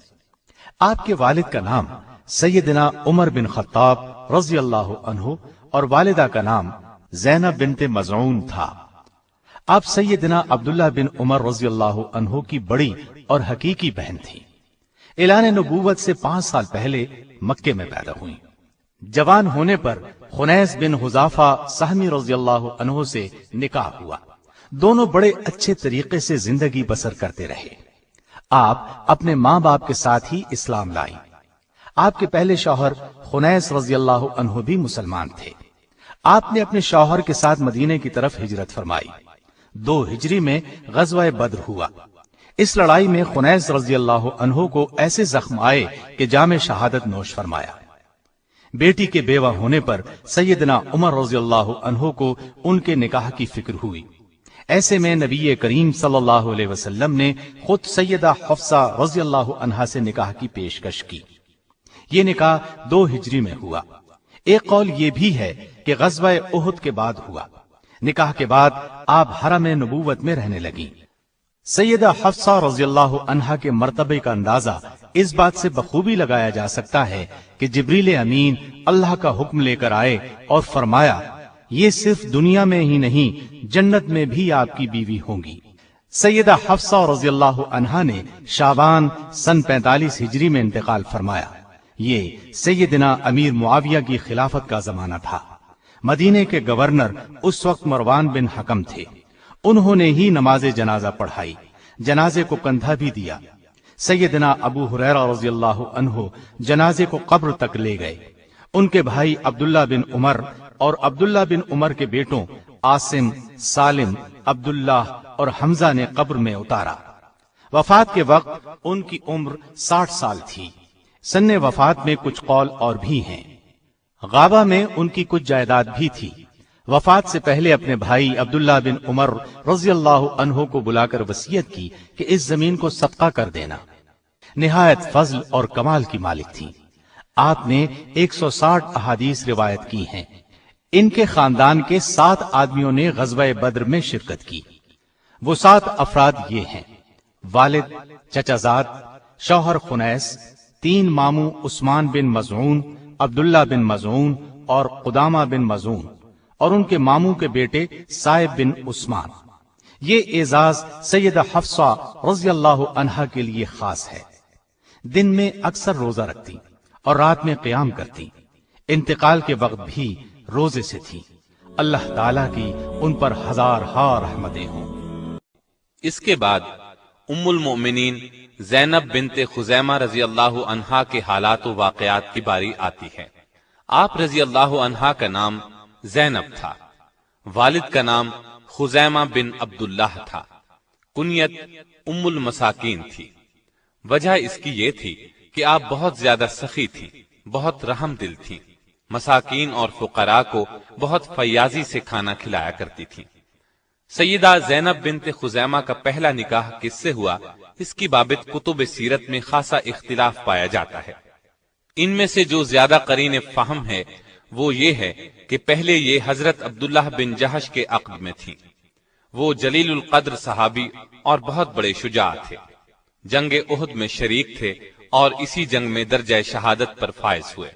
S5: آپ کے والد کا نام سیدنا عمر بن خطاب رضی اللہ عنہ اور والدہ کا نام زینب بنت مزعون تھا۔ آپ سیدنا عبداللہ بن عمر رضی اللہ عنہ کی بڑی اور حقیقی بہن تھی۔ اعلان نبوت سے 5 سال پہلے مکے میں پیدا ہوئی۔ جوان ہونے پر خنیس بن حذافہ سہمی رضی اللہ عنہ سے نکاح ہوا۔ دونوں بڑے اچھے طریقے سے زندگی بسر کرتے رہے۔ آپ اپنے ماں باپ کے ساتھ ہی اسلام لائیں۔ آپ کے پہلے شوہر خنیس رضی اللہ عنہ بھی مسلمان تھے۔ آپ نے اپنے شوہر کے ساتھ مدینے کی طرف ہجرت فرمائی۔ 2 ہجری میں غزوہ بدر ہوا۔ اس لڑائی میں خنیس رضی اللہ عنہ کو ایسے زخم آئے کہ جام شہادت نوش فرمایا۔ بیٹی کے بیوہ ہونے پر سیدنا عمر رضی اللہ عنہ کو ان کے نکاح کی فکر ہوئی۔ ایسے میں نبی کریم صلی اللہ علیہ وسلم نے خود سیدہ حفصہ رضی اللہ عنہا سے نکاح کی پیشکش کی۔ یہ نکاح 2 ہجری میں ہوا۔ ایک قول یہ بھی ہے کہ غزوہ احد کے بعد ہوا۔ نکاح کے بعد آپ حرم نبوت میں رہنے لگیں۔ سیدہ حفصہ رضی اللہ عنہا کے مرتبے کا اندازہ اس بات سے بخوبی لگایا جا سکتا ہے کہ جبریل امین اللہ کا حکم لے کر آئے اور فرمایا، یہ صرف دنیا میں ہی نہیں جنت میں بھی آپ کی بیوی ہوں گی۔ سیدہ حفصہ رضی اللہ عنہا نے شعبان سن 45 ہجری میں انتقال فرمایا۔ یہ سیدنا امیر معاویہ کی خلافت کا زمانہ تھا۔ مدینے کے گورنر اس وقت مروان بن حکم تھے۔ انہوں نے ہی نماز جنازہ پڑھائی، جنازے کو کندھا بھی دیا۔ سیدنا ابو ہریرہ رضی اللہ عنہ جنازے کو قبر تک لے گئے۔ ان کے بھائی عبداللہ بن عمر اور عبداللہ بن عمر کے بیٹوں عاصم، سالم، عبداللہ اور حمزہ نے قبر میں اتارا۔ وفات کے وقت ان کی عمر 60 سال تھی۔ سن وفات میں کچھ قول اور بھی ہیں۔ غابہ میں ان کی کچھ جائیداد بھی تھی۔ وفات سے پہلے اپنے بھائی عبداللہ بن عمر رضی اللہ عنہ کو بلا کر وصیت کی کہ اس زمین کو صدقہ کر دینا۔ نہایت فضل اور کمال کی مالک تھی۔ آپ نے 160 احادیث روایت کی ہیں۔ ان کے خاندان کے 7 آدمیوں نے غزوہ بدر میں شرکت کی۔ وہ 7 افراد یہ ہیں: والد، چچا زاد، شوہر خنیس، 3 ماموں عثمان بن مزعون، عبداللہ بن مزعون اور قدامہ بن مزعون، اور ان کے ماموں کے بیٹے صائب بن عثمان۔ یہ اعزاز سیدہ حفصہ رضی اللہ عنہا کے لیے خاص ہے۔ دن میں اکثر روزہ رکھتی اور رات میں قیام کرتی۔ انتقال کے وقت بھی روزے سے تھی۔ اللہ تعالیٰ کی ان پر ہزار ہا رحمتیں ہوں۔
S4: اس کے بعد ام المؤمنین زینب بنت خزیمہ رضی اللہ عنہا کے حالات و واقعات کی باری آتی ہے۔ آپ رضی اللہ عنہا کا نام زینب تھا۔ والد کا نام خزیمہ بن عبداللہ تھا۔ کنیت ام المساکین تھی۔ وجہ اس کی یہ تھی کہ آپ بہت زیادہ سخی تھی، بہت رحم دل تھی۔ مساکین اور فقراء کو بہت فیاضی سے کھانا کھلایا کرتی تھی۔ سیدہ زینب بنت خزیمہ کا پہلا نکاح کس سے ہوا، اس کی بابت کتب سیرت میں خاصا اختلاف پایا جاتا ہے۔ ان میں سے جو زیادہ قرین فہم ہے وہ یہ ہے کہ پہلے یہ حضرت عبداللہ بن جہش کے عقد میں تھی۔ وہ جلیل القدر صحابی اور بہت بڑے شجاع تھے۔ جنگ احد میں شریک تھے اور اسی جنگ میں درجہ شہادت پر فائز ہوئے۔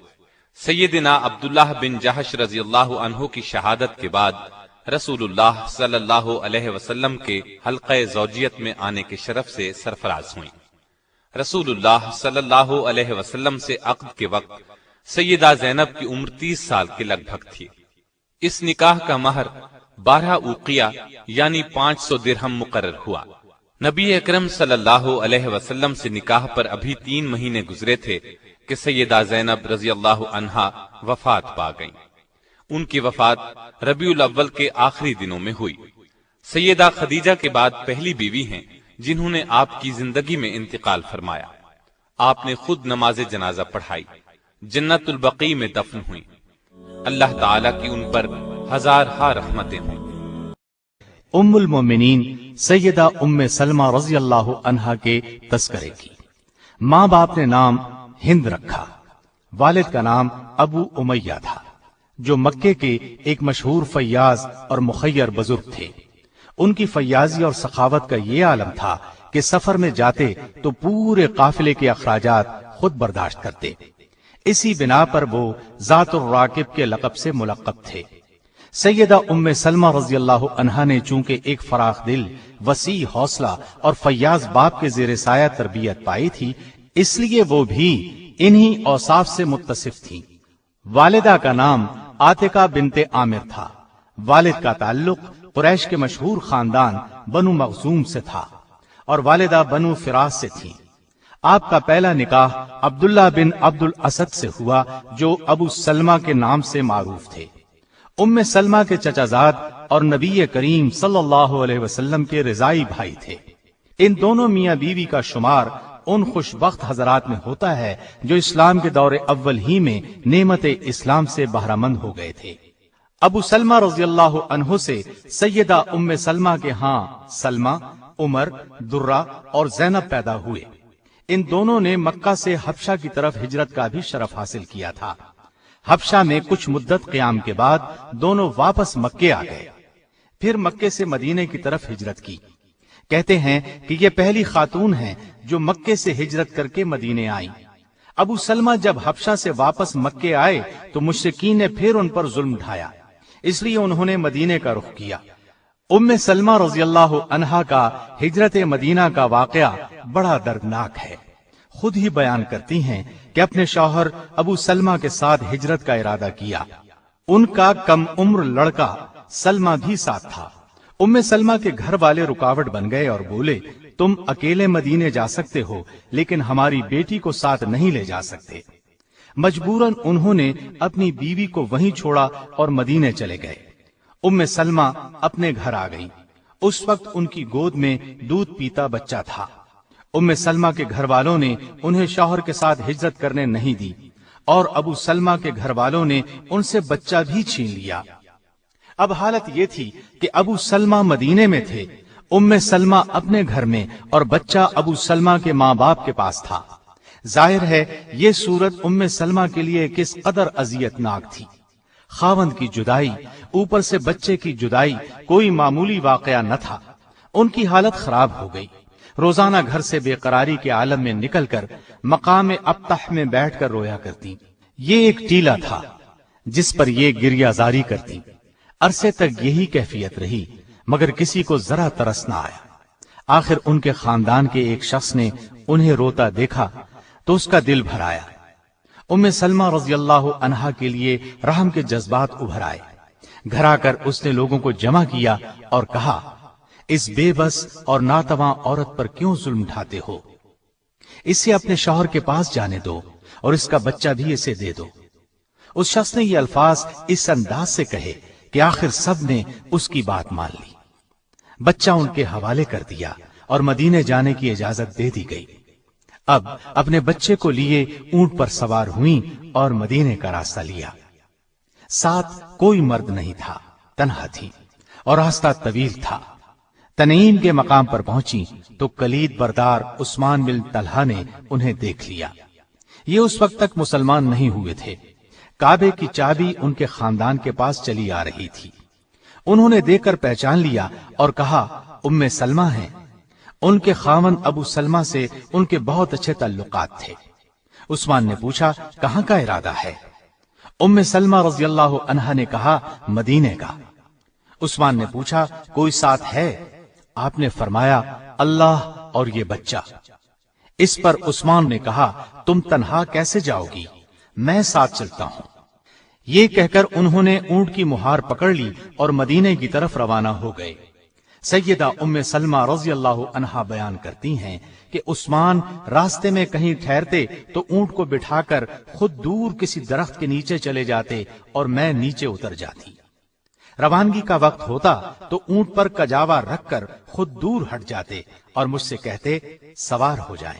S4: سیدنا عبداللہ بن جہش رضی اللہ عنہ کی شہادت کے بعد رسول اللہ صلی اللہ علیہ وسلم کے حلقہ زوجیت میں آنے کے شرف سے سرفراز ہوئیں۔ رسول اللہ صلی اللہ علیہ وسلم سے عقد کے وقت سیدہ زینب کی عمر 30 سال کے لگ بھگ تھی۔ اس نکاح کا مہر 12 اوقیہ یعنی 500 درہم مقرر ہوا۔ نبی اکرم صلی اللہ علیہ وسلم سے نکاح پر ابھی 3 مہینے گزرے تھے کہ سیدہ زینب رضی اللہ عنہا وفات پا گئیں۔ ان کی وفات ربیع الاول کے آخری دنوں میں ہوئی۔ سیدہ خدیجہ کے بعد پہلی بیوی ہیں جنہوں نے آپ کی زندگی میں انتقال فرمایا۔ آپ نے خود نماز جنازہ پڑھائی، جنت البقیع میں دفن ہوئی۔ اللہ تعالیٰ کی ان پر ہزارہا رحمتیں ہوں۔
S5: ام المومنین سیدہ ام سلمہ رضی اللہ عنہا کے تذکرے کی۔ ماں باپ نے نام ہند رکھا، والد کا نام ابو امیہ تھا، جو مکے کے ایک مشہور فیاض اور مخیر بزرگ تھے۔ ان کی فیاضی اور سخاوت کا یہ عالم تھا کہ سفر میں جاتے تو پورے قافلے کے اخراجات خود برداشت کرتے۔ اسی بنا پر وہ ذات الراکب کے لقب سے ملقب تھے۔ سیدہ ام سلمہ رضی اللہ عنہا نے چونکہ ایک فراخ دل، وسیع حوصلہ اور فیاض باپ کے زیر سایہ تربیت پائی تھی، اس لیے وہ بھی انہی اوصاف سے متصف تھیں۔ والدہ کا نام عاتقہ بنت عامر تھا۔ والد کا تعلق قریش کے مشہور خاندان بنو مخزوم سے تھا اور والدہ بنو فراس سے تھی۔ آپ کا پہلا نکاح عبداللہ بن عبد الاسد سے ہوا، جو ابو سلمہ کے نام سے معروف تھے۔ ام سلمہ کے چچا زاد اور نبی کریم صلی اللہ علیہ وسلم کے رضائی بھائی تھے۔ ان دونوں میاں بیوی کا شمار ان خوش بخت حضرات میں ہوتا ہے جو اسلام کے دور اول ہی میں نعمت اسلام سے بہرہ مند ہو گئے تھے۔ ابو سلمہ رضی اللہ عنہ سے سیدہ ام سلمہ کے ہاں سلمہ، عمر، درہ اور زینب پیدا ہوئے۔ ان دونوں نے مکہ سے حبشہ کی طرف ہجرت کا بھی شرف حاصل کیا تھا۔ حبشہ میں کچھ مدت قیام کے بعد دونوں واپس مکے آ گئے، پھر مکے سے مدینے کی طرف ہجرت کی۔ کہتے ہیں کہ یہ پہلی خاتون ہیں جو مکے سے ہجرت کر کے مدینے آئیں۔ ابو سلمہ جب حبشہ سے واپس مکے آئے تو مشرکین نے پھر ان پر ظلم ڈھایا، اس لیے انہوں نے مدینے کا رخ کیا۔ ام سلمہ رضی اللہ عنہا کا ہجرت مدینہ کا واقعہ بڑا دردناک ہے۔ خود ہی بیان کرتی ہیں کہ اپنے شوہر ابو سلمہ کے ساتھ ہجرت کا ارادہ کیا۔ ان کا کم عمر لڑکا سلمہ بھی ساتھ تھا۔ ام سلمہ کے گھر والے رکاوٹ بن گئے اور بولے، تم اکیلے مدینے جا سکتے ہو لیکن ہماری بیٹی کو ساتھ نہیں لے جا سکتے۔ مجبوراً انہوں نے اپنی بیوی کو وہیں چھوڑا اور مدینے چلے گئے۔ ام سلمہ اپنے گھر آ گئی۔ اس وقت ان کی گود میں دودھ پیتا بچہ تھا۔ ام سلمہ کے گھر والوں نے انہیں شوہر کے ساتھ ہجرت کرنے نہیں دی اور ابو سلمہ کے گھر والوں نے ان سے بچہ بھی چھین لیا۔ اب حالت یہ تھی کہ ابو سلمہ مدینے میں تھے، ام سلمہ اپنے گھر میں اور بچہ ابو سلمہ کے ماں باپ کے پاس تھا۔ ظاہر ہے یہ صورت ام سلمہ کے لیے کس قدر اذیت ناک تھی۔ خاوند کی جدائی، اوپر سے بچے کی جدائی کوئی معمولی واقعہ نہ تھا۔ ان کی حالت خراب ہو گئی۔ روزانہ گھر سے بے قراری کے عالم میں نکل کر مقام ابطح میں بیٹھ کر رویا کرتی۔ یہ ایک ٹیلا تھا جس پر یہ گریہ زاری کرتی۔ عرصے تک یہی کیفیت رہی مگر کسی کو ذرا ترس نہ آیا۔ آخر ان کے خاندان کے ایک شخص نے انہیں روتا دیکھا تو اس کا دل بھر آیا۔ ام سلمہ رضی اللہ عنہا کے لیے رحم کے جذبات ابھر آئے۔ گھر آ کر اس نے لوگوں کو جمع کیا اور کہا، اس بے بس اور ناتواں عورت پر کیوں ظلم ڈھاتے ہو؟ اسے اپنے شوہر کے پاس جانے دو اور اس کا بچہ بھی اسے دے دو۔ اس شخص نے یہ الفاظ اس انداز سے کہے کہ آخر سب نے اس کی بات مان لی۔ بچہ ان کے حوالے کر دیا اور مدینے جانے کی اجازت دے دی گئی۔ اب اپنے بچے کو لیے اونٹ پر سوار ہوئیں اور مدینے کا راستہ لیا۔ ساتھ کوئی مرد نہیں تھا، تنہا تھی اور راستہ طویل تھا۔ تنعیم کے مقام پر پہنچی تو کلید بردار عثمان بن طلحہ نے انہیں دیکھ لیا۔ یہ اس وقت تک مسلمان نہیں ہوئے تھے۔ کعبے کی چابی ان کے خاندان کے پاس چلی آ رہی تھی۔ انہوں نے دیکھ کر پہچان لیا اور کہا، ام سلمہ ہیں۔ ان کے خاوند ابو سلمہ سے ان کے بہت اچھے تعلقات تھے۔ عثمان نے پوچھا، کہاں کا ارادہ ہے؟ ام سلمہ رضی اللہ عنہا نے کہا، مدینے کا۔ عثمان نے پوچھا، کوئی ساتھ ہے؟ آپ نے فرمایا، اللہ اور یہ بچہ۔ اس پر عثمان نے کہا، تم تنہا کیسے جاؤ گی؟ میں ساتھ چلتا ہوں۔ یہ کہہ کر انہوں نے اونٹ کی مہار پکڑ لی اور مدینے کی طرف روانہ ہو گئے۔ سیدہ ام سلمہ رضی اللہ عنہا بیان کرتی ہیں کہ عثمان راستے میں کہیں ٹھہرتے تو اونٹ کو بٹھا کر خود دور کسی درخت کے نیچے چلے جاتے اور میں نیچے اتر جاتی۔ روانگی کا وقت ہوتا تو اونٹ پر کجاوا رکھ کر خود دور ہٹ جاتے اور مجھ سے کہتے، سوار ہو جائیں۔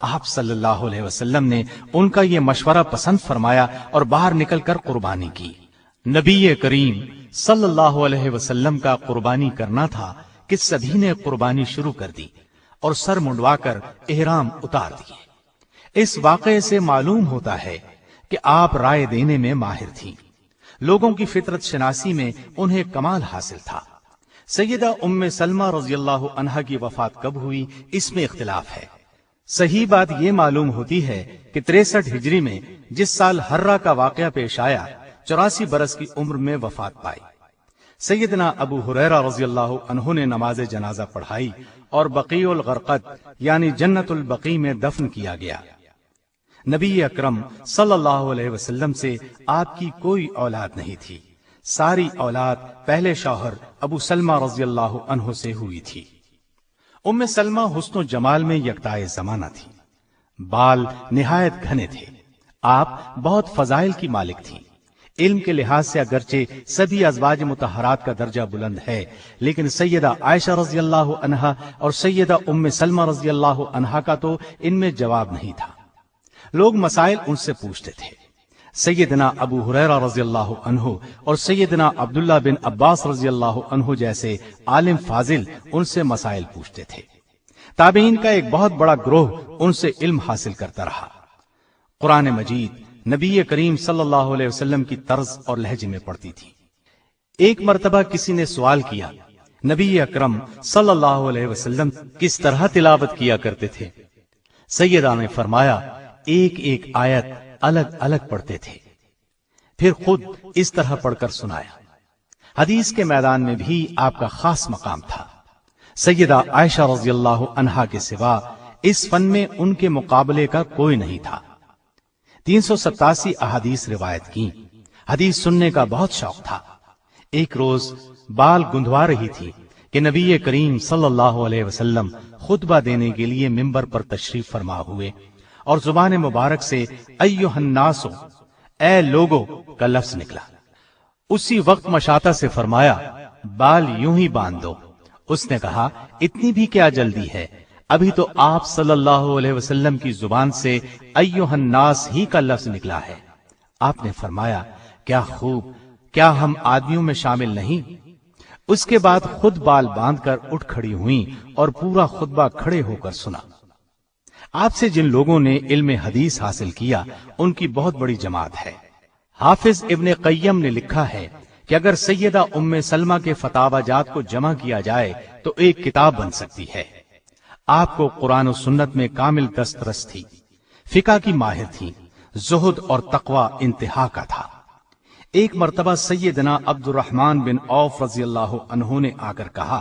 S5: آپ صلی اللہ علیہ وسلم نے ان کا یہ مشورہ پسند فرمایا اور باہر نکل کر قربانی کی۔ نبی کریم صلی اللہ علیہ وسلم کا قربانی کرنا تھا کہ سبھی نے قربانی شروع کر دی اور سر منڈوا کر احرام اتار دیے۔ اس واقعے سے معلوم ہوتا ہے کہ آپ رائے دینے میں ماہر تھیں، لوگوں کی فطرت شناسی میں انہیں کمال حاصل تھا۔ سیدہ ام سلمہ رضی اللہ عنہا کی وفات کب ہوئی اس میں اختلاف ہے۔ صحیح بات یہ معلوم ہوتی ہے کہ 63 ہجری میں جس سال حرہ کا واقعہ پیش آیا 84 برس کی عمر میں وفات پائی۔ سیدنا ابو ہریرہ رضی اللہ عنہ نے نماز جنازہ پڑھائی اور بقیع الغرقد یعنی جنت البقیع میں دفن کیا گیا۔ نبی اکرم صلی اللہ علیہ وسلم سے آپ کی کوئی اولاد نہیں تھی، ساری اولاد پہلے شوہر ابو سلمہ رضی اللہ عنہ سے ہوئی تھی۔ ام سلمہ حسن و جمال میں یکتائے زمانہ تھی، بال نہایت گھنے تھے، آپ بہت فضائل کی مالک تھی۔ علم کے لحاظ سے اگرچہ سبھی ازواج مطہرات کا درجہ بلند ہے، لیکن سیدہ عائشہ رضی اللہ عنہا اور سیدہ ام سلمہ رضی اللہ عنہا کا تو ان میں جواب نہیں تھا۔ لوگ مسائل ان سے پوچھتے تھے۔ سیدنا ابو ہریرہ رضی اللہ عنہ اور سیدنا عبداللہ بن عباس رضی اللہ عنہ جیسے عالم فاضل ان سے مسائل پوچھتے تھے۔ تابعین کا ایک بہت بڑا گروہ ان سے علم حاصل کرتا رہا۔ قرآن مجید نبی کریم صلی اللہ علیہ وسلم کی طرز اور لہجے میں پڑھتی تھی۔ ایک مرتبہ کسی نے سوال کیا، نبی اکرم صلی اللہ علیہ وسلم کس طرح تلاوت کیا کرتے تھے؟ سیدہ نے فرمایا ایک ایک آیت الگ الگ پڑھتے تھے، پھر خود اس طرح پڑھ کر سنایا۔ حدیث کے میدان میں بھی آپ کا خاص مقام تھا۔ سیدہ عائشہ رضی اللہ عنہا کے سوا اس فن میں ان کے مقابلے کا کوئی نہیں تھا۔ 387 احادیث روایت کی، حدیث سننے کا بہت شوق تھا۔ ایک روز بال گندوا رہی تھی کہ نبی کریم صلی اللہ علیہ وسلم خطبہ دینے کے لیے ممبر پر تشریف فرما ہوئے اور زبان مبارک سے ایھا الناس، اے لوگو کا لفظ نکلا۔ اسی وقت مشاطہ سے فرمایا بال یوں ہی باندھ دو۔ اس نے کہا اتنی بھی کیا جلدی ہے، ابھی تو آپ صلی اللہ علیہ وسلم کی زبان سے ایھا الناس ہی کا لفظ نکلا ہے۔ آپ نے فرمایا کیا خوب، کیا ہم آدمیوں میں شامل نہیں؟ اس کے بعد خود بال باندھ کر اٹھ کھڑی ہوئیں اور پورا خطبہ کھڑے ہو کر سنا۔ آپ سے جن لوگوں نے علم حدیث حاصل کیا ان کی بہت بڑی جماعت ہے۔ حافظ ابن قیم نے لکھا ہے کہ اگر سیدہ ام سلمہ کے فتاوی جات کو جمع کیا جائے تو ایک کتاب بن سکتی ہے۔ آپ کو قرآن و سنت میں کامل دسترس تھی، فقہ کی ماہر تھی، زہد اور تقوی انتہا کا تھا۔ ایک مرتبہ سیدنا عبد الرحمن بن عوف رضی اللہ عنہ نے آ کر کہا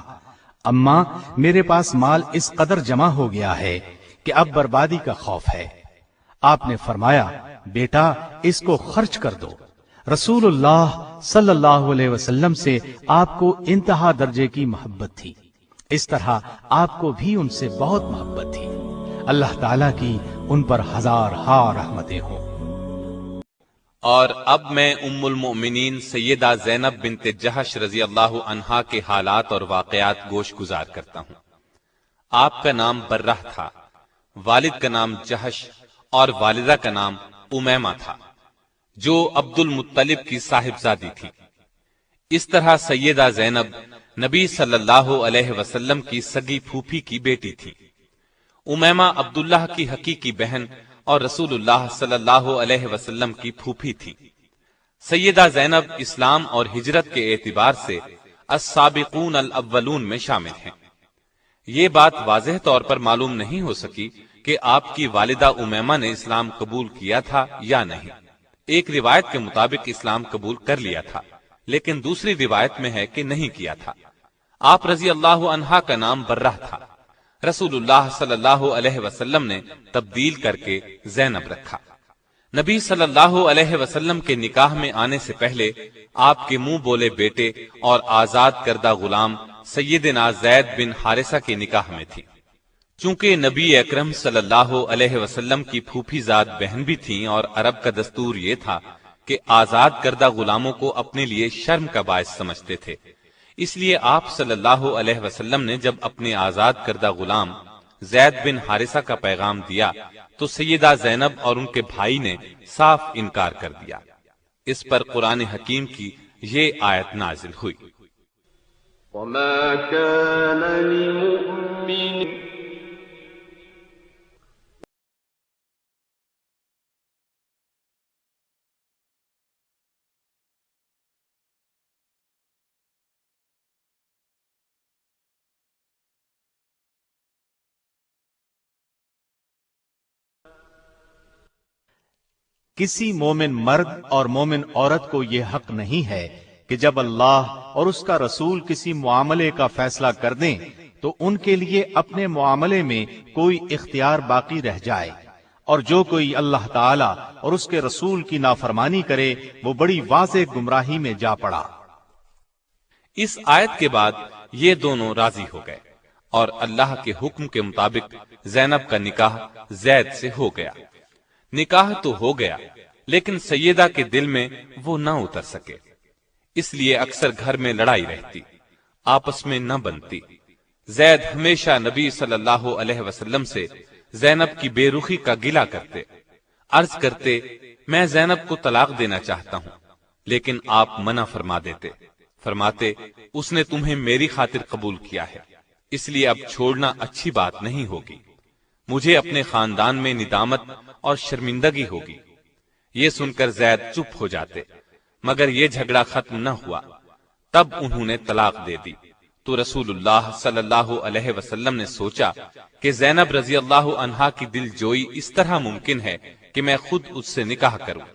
S5: اماں میرے پاس مال اس قدر جمع ہو گیا ہے کہ اب بربادی کا خوف ہے۔ آپ نے فرمایا بیٹا اس کو خرچ کر دو۔ رسول اللہ صلی اللہ علیہ وسلم سے آپ کو انتہا درجے کی محبت تھی، اس طرح آپ کو بھی ان سے بہت محبت تھی۔ اللہ تعالیٰ کی ان پر ہزار ہاں رحمتیں ہوں۔
S4: اور اب میں ام المؤمنین سیدہ زینب بنت جہش رضی اللہ عنہا کے حالات اور واقعات گوش گزار کرتا ہوں۔ آپ کا نام برہ تھا، والد کا نام جہش اور والدہ کا نام امیمہ تھا، جو عبد المطلب کی صاحبزادی تھی۔ اس طرح سیدہ زینب نبی صلی اللہ علیہ وسلم کی سگی پھوپھی کی بیٹی تھی۔ امیمہ عبداللہ کی حقیقی بہن اور رسول اللہ صلی اللہ علیہ وسلم کی پھوپھی تھی۔ سیدہ زینب اسلام اور ہجرت کے اعتبار سے السابقون الاولون میں شامل ہیں۔ یہ بات واضح طور پر معلوم نہیں ہو سکی کہ آپ کی والدہ امیمہ نے اسلام قبول کیا تھا یا نہیں۔ ایک روایت کے مطابق اسلام قبول کر لیا تھا، لیکن دوسری روایت میں ہے کہ نہیں کیا تھا۔ آپ رضی اللہ عنہا کا نام برہ تھا، رسول اللہ صلی اللہ علیہ وسلم نے تبدیل کر کے زینب رکھا۔ نبی صلی اللہ علیہ وسلم کے نکاح میں آنے سے پہلے آپ کے منہ بولے بیٹے اور آزاد کردہ غلام سیدنا زید بن حارثہ کے نکاح میں تھی۔ چونکہ نبی اکرم صلی اللہ علیہ وسلم کی پھوپھی زاد بہن بھی تھیں اور عرب کا دستور یہ تھا کہ آزاد کردہ غلاموں کو اپنے لیے شرم کا باعث سمجھتے تھے، اس لیے آپ صلی اللہ علیہ وسلم نے جب اپنے آزاد کردہ غلام زید بن حارثہ کا پیغام دیا تو سیدہ زینب اور ان کے بھائی نے صاف انکار کر دیا۔ اس پر قرآن حکیم کی یہ آیت نازل ہوئی۔
S3: وما كان لمؤمن
S5: کسی مومن مرد اور مومن عورت کو یہ حق نہیں ہے کہ جب اللہ اور اس کا رسول کسی معاملے کا فیصلہ کر دیں تو ان کے لیے اپنے معاملے میں کوئی اختیار باقی رہ جائے، اور جو کوئی اللہ تعالی اور اس کے رسول کی نافرمانی کرے وہ بڑی واضح گمراہی میں جا پڑا۔
S4: اس آیت کے بعد یہ دونوں راضی ہو گئے اور اللہ کے حکم کے مطابق زینب کا نکاح زید سے ہو گیا۔ نکاح تو ہو گیا لیکن سیدہ کے دل میں وہ نہ اتر سکے، اس لیے اکثر گھر میں لڑائی رہتی، آپس میں نہ بنتی۔ زید ہمیشہ نبی صلی اللہ علیہ وسلم سے زینب کی بے رخی کا گلہ کرتے، عرض کرتے میں زینب کو طلاق دینا چاہتا ہوں، لیکن آپ منع فرما دیتے، فرماتے اس نے تمہیں میری خاطر قبول کیا ہے، اس لیے اب چھوڑنا اچھی بات نہیں ہوگی، مجھے اپنے خاندان میں ندامت اور شرمندگی ہوگی۔ یہ سن کر زید چپ ہو جاتے، مگر یہ جھگڑا ختم نہ ہوا، تب انہوں نے طلاق دے دی۔ تو رسول اللہ صلی اللہ علیہ وسلم نے سوچا کہ زینب رضی اللہ عنہا کی دل جوئی اس طرح ممکن ہے کہ میں خود اس سے نکاح کروں،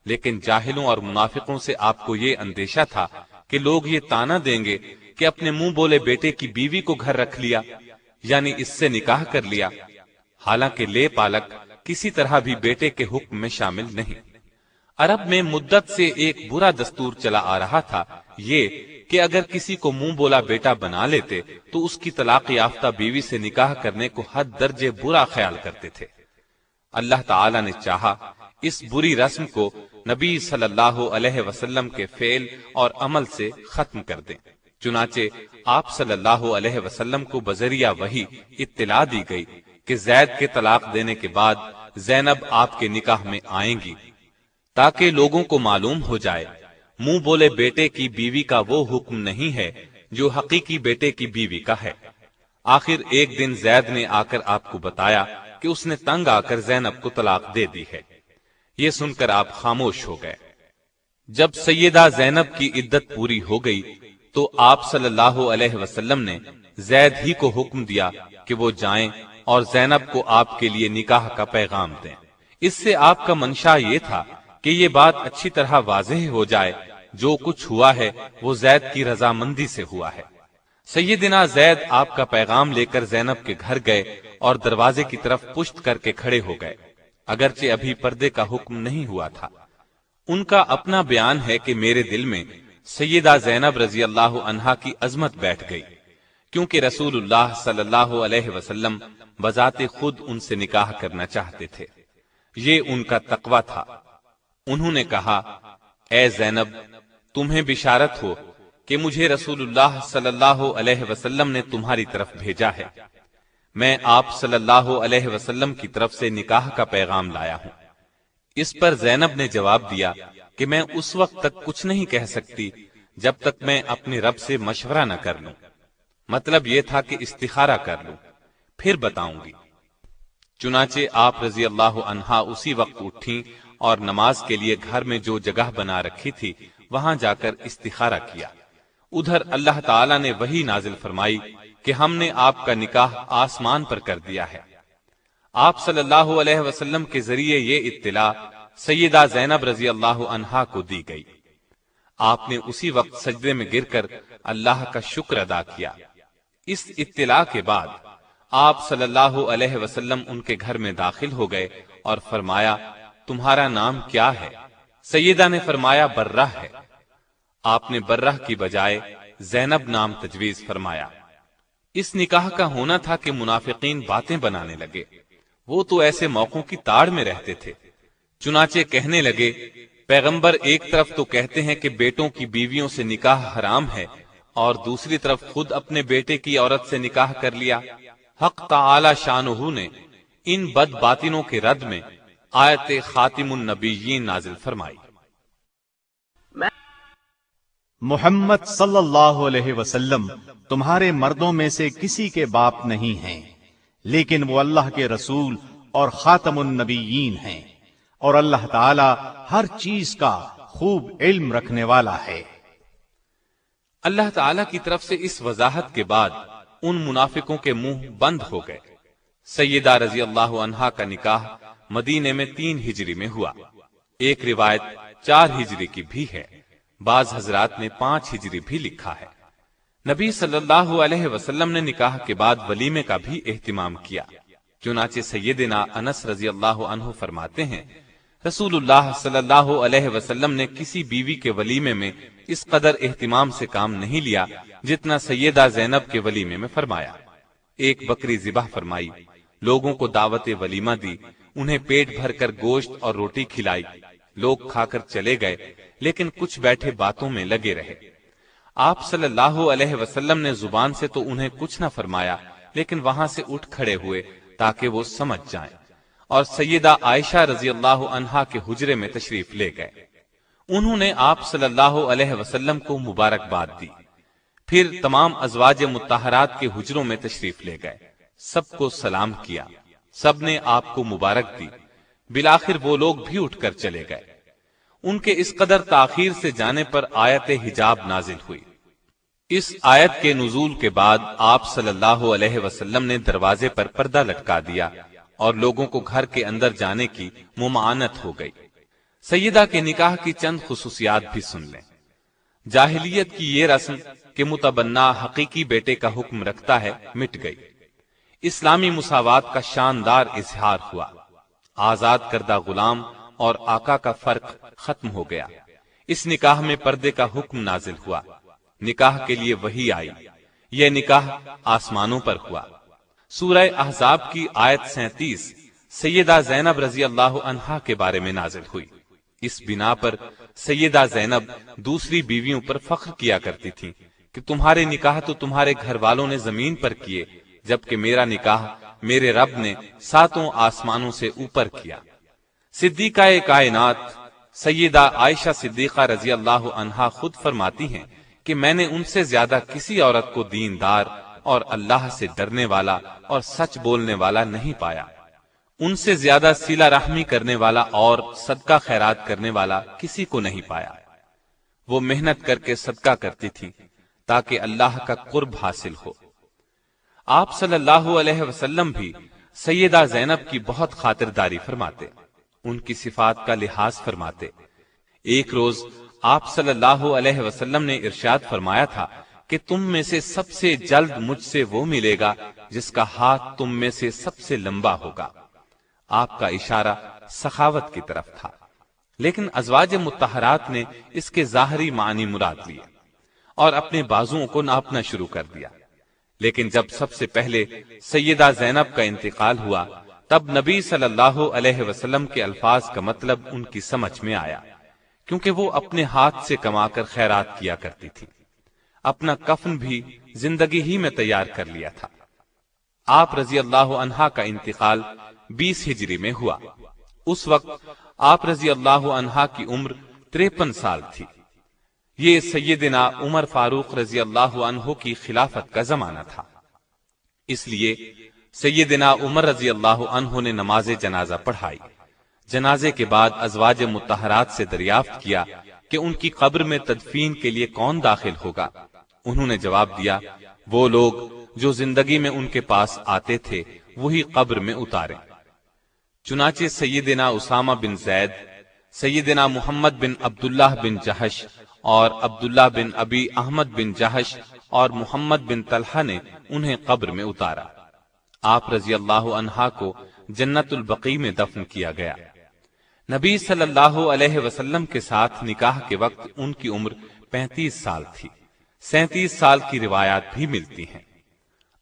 S4: لیکن جاہلوں اور منافقوں سے آپ کو یہ اندیشہ تھا کہ لوگ یہ تانا دیں گے کہ اپنے منہ بولے بیٹے کی بیوی کو گھر رکھ لیا، یعنی اس سے نکاح کر لیا، حالانکہ لے پالک کسی طرح بھی بیٹے کے حکم میں شامل نہیں۔ عرب میں مدت سے ایک برا دستور چلا آ رہا تھا، یہ کہ اگر کسی کو منہ بولا بیٹا بنا لیتے تو اس کی طلاق یافتہ بیوی سے نکاح کرنے کو حد درجے برا خیال کرتے تھے۔ اللہ تعالی نے چاہا اس بری رسم کو نبی صلی اللہ علیہ وسلم کے فعل اور عمل سے ختم کر دیں، چنانچہ آپ صلی اللہ علیہ وسلم کو بذریعہ وحی اطلاع دی گئی کہ زید کے طلاق دینے کے بعد زینب آپ کے نکاح میں آئیں گی، تاکہ لوگوں کو معلوم ہو جائے منہ بولے بیٹے کی بیوی کا وہ حکم نہیں ہے جو حقیقی بیٹے کی بیوی کا ہے۔ آخر ایک دن زید نے آ کر آپ کو بتایا کہ اس نے تنگ آ کر زینب کو طلاق دے دی ہے۔ یہ سن کر آپ خاموش ہو گئے۔ جب سیدہ زینب کی عدت پوری ہو گئی تو آپ صلی اللہ علیہ وسلم نے زید ہی کو حکم دیا کہ وہ جائیں اور زینب کو آپ کے لیے نکاح کا پیغام دیں۔ اس سے آپ کا منشا یہ تھا کہ یہ بات اچھی طرح واضح ہو جائے جو کچھ ہوا ہے وہ زید کی رضامندی سے ہوا ہے۔ سیدنا زید آپ کا پیغام لے کر زینب کے گھر گئے اور دروازے کی طرف پشت کر کے کھڑے ہو گئے، اگرچہ ابھی پردے کا حکم نہیں ہوا تھا۔ ان کا اپنا بیان ہے کہ میرے دل میں سیدہ زینب رضی اللہ عنہا کی عظمت بیٹھ گئی، کیونکہ رسول اللہ صلی اللہ علیہ وسلم بذات خود ان سے نکاح کرنا چاہتے تھے، یہ ان کا تقوی تھا۔ انہوں نے کہا، اے زینب، تمہیں بشارت ہو کہ مجھے رسول اللہ صلی اللہ علیہ وسلم نے تمہاری طرف بھیجا ہے، میں آپ صلی اللہ علیہ وسلم کی طرف سے نکاح کا پیغام لایا ہوں۔ اس پر زینب نے جواب دیا کہ میں اس وقت تک کچھ نہیں کہہ سکتی جب تک میں اپنے رب سے مشورہ نہ کر لوں، مطلب یہ تھا کہ استخارہ کر لوں، پھر بتاؤں گی۔ چنانچہ آپ رضی اللہ عنہا اسی وقت اٹھیں اور نماز کے لیے گھر میں جو جگہ بنا رکھی تھی وہاں جا کر استخارہ کیا۔ ادھر اللہ تعالی نے وحی نازل فرمائی کہ ہم نے آپ کا نکاح آسمان پر کر دیا ہے۔ آپ صلی اللہ علیہ وسلم کے ذریعے یہ اطلاع سیدہ زینب رضی اللہ عنہا کو دی گئی۔ آپ نے اسی وقت سجدے میں گر کر اللہ کا شکر ادا کیا۔ اس اطلاع کے بعد آپ صلی اللہ علیہ وسلم ان کے گھر میں داخل ہو گئے اور فرمایا، تمہارا نام کیا ہے؟ سیدہ نے فرمایا، برہ ہے۔ آپ نے برہ کی بجائے زینب نام تجویز فرمایا۔ اس نکاح کا ہونا تھا کہ منافقین باتیں بنانے لگے، وہ تو ایسے موقعوں کی تاڑ میں رہتے تھے، چنانچہ کہنے لگے، پیغمبر ایک طرف تو کہتے ہیں کہ بیٹوں کی بیویوں سے نکاح حرام ہے اور دوسری طرف خود اپنے بیٹے کی عورت سے نکاح کر لیا، حق تعالی شانہ نے ان بد باطنوں کے رد میں آیت خاتم النبیین نازل فرمائی۔
S5: محمد صلی اللہ علیہ وسلم تمہارے مردوں میں سے کسی کے باپ نہیں ہیں، لیکن وہ اللہ کے رسول اور خاتم النبیین ہیں، اور اللہ تعالی ہر چیز کا خوب علم رکھنے والا ہے۔
S4: اللہ تعالی کی طرف سے اس وضاحت کے بعد ان منافقوں کے منہ بند ہو گئے۔ سیدہ رضی اللہ عنہا کا نکاح مدینے میں 3 ہجری میں ہوا، ایک روایت 4 ہجری کی بھی ہے، بعض حضرات نے 5 ہجری بھی لکھا ہے۔ نبی صلی اللہ علیہ وسلم نے نکاح کے بعد ولیمے کا بھی اہتمام کیا، چنانچہ سیدنا انس رضی اللہ عنہ فرماتے ہیں رسول اللہ صلی اللہ علیہ وسلم نے کسی بیوی کے ولیمے میں اس قدر اہتمام سے کام نہیں لیا جتنا سیدہ زینب کے ولیمے میں فرمایا۔ ایک بکری ذبح فرمائی، لوگوں کو دعوت ولیمہ دی، انہیں پیٹ بھر کر گوشت اور روٹی کھلائی، لوگ کھا کر چلے گئے، لیکن کچھ بیٹھے باتوں میں لگے رہے۔ آپ صلی اللہ علیہ وسلم نے زبان سے تو انہیں کچھ نہ فرمایا، لیکن وہاں سے اٹھ کھڑے ہوئے تاکہ وہ سمجھ جائیں، اور سیدہ عائشہ رضی اللہ عنہا کے حجرے میں تشریف لے گئے۔ انہوں نے آپ صلی اللہ علیہ وسلم کو مبارکباد دی، پھر تمام ازواج مطہرات کے حجروں میں تشریف لے گئے، سب کو سلام کیا، سب نے آپ کو مبارک دی، بالآخر وہ لوگ بھی اٹھ کر چلے گئے۔ ان کے اس قدر تاخیر سے جانے پر آیت حجاب نازل ہوئی۔ اس آیت کے نزول کے بعد آپ صلی اللہ علیہ وسلم نے دروازے پر پردہ لٹکا دیا اور لوگوں کو گھر کے اندر جانے کی ممانعت ہو گئی۔ سیدہ کے نکاح کی چند خصوصیات بھی سن لیں۔ جاہلیت کی یہ رسم کہ متبنہ حقیقی بیٹے کا حکم رکھتا ہے مٹ گئی۔ اسلامی مساوات کا شاندار اظہار ہوا۔ آزاد کردہ غلام اور آقا کا فرق ختم ہو گیا۔ اس نکاح میں پردے کا حکم نازل ہوا، نکاح کے لیے وحی آئی، یہ نکاح آسمانوں پر ہوا۔ سورہ احزاب کی آیت 37 سیدہ زینب رضی اللہ عنہا کے بارے میں نازل ہوئی۔ اس بنا پر سیدہ زینب دوسری بیویوں پر فخر کیا کرتی تھی کہ تمہارے نکاح تو تمہارے گھر والوں نے زمین پر کیے، جبکہ میرا نکاح میرے رب نے 7 آسمانوں سے اوپر کیا۔ صدیقہ کائنات سیدہ عائشہ صدیقہ رضی اللہ عنہا خود فرماتی ہیں کہ میں نے ان سے زیادہ کسی عورت کو دیندار اور اللہ سے ڈرنے والا اور سچ بولنے والا نہیں پایا، ان سے زیادہ صلہ رحمی کرنے والا اور صدقہ خیرات کرنے والا کسی کو نہیں پایا۔ وہ محنت کر کے صدقہ کرتی تھی تاکہ اللہ کا قرب حاصل ہو۔ آپ صلی اللہ علیہ وسلم بھی سیدہ زینب کی بہت خاطرداری فرماتے، ان کی صفات کا لحاظ فرماتے۔ ایک روز آپ صلی اللہ علیہ وسلم نے ارشاد فرمایا تھا کہ تم میں سے سب سے جلد مجھ سے وہ ملے گا جس کا ہاتھ تم میں سے سب سے لمبا ہوگا۔ آپ کا اشارہ سخاوت کی طرف تھا، لیکن ازواج مطہرات نے اس کے ظاہری معنی مراد لیے اور اپنے بازوؤں کو ناپنا شروع کر دیا۔ لیکن جب سب سے پہلے سیدہ زینب کا انتقال ہوا، تب نبی صلی اللہ علیہ وسلم کے الفاظ کا مطلب ان کی سمجھ میں آیا، کیونکہ وہ اپنے ہاتھ سے کما کر خیرات کیا کرتی تھی۔ اپنا کفن بھی زندگی ہی میں تیار کر لیا تھا۔ آپ رضی اللہ عنہا کا انتقال 20 ہجری میں ہوا۔ اس وقت آپ رضی اللہ عنہا کی عمر 53 سال تھی۔ یہ سیدنا عمر فاروق رضی اللہ عنہ کی خلافت کا زمانہ تھا، اس لیے سیدنا عمر رضی اللہ عنہ نے نماز جنازہ پڑھائی۔ جنازے کے بعد ازواج مطہرات سے دریافت کیا کہ ان کی قبر میں تدفین کے لیے کون داخل ہوگا۔ انہوں نے جواب دیا، وہ لوگ جو زندگی میں ان کے پاس آتے تھے وہی قبر میں اتاریں۔ چنانچہ سیدنا اسامہ بن زید، سیدنا محمد بن عبداللہ بن جہش اور عبداللہ بن ابی احمد بن جہش اور محمد بن طلحہ نے انہیں قبر میں اتارا۔ آپ رضی اللہ عنہا کو جنت البقیع میں دفن کیا گیا۔ نبی صلی اللہ علیہ وسلم کے ساتھ نکاح کے وقت ان کی عمر 35 سال تھی۔ 37 سال کی روایات بھی ملتی ہیں۔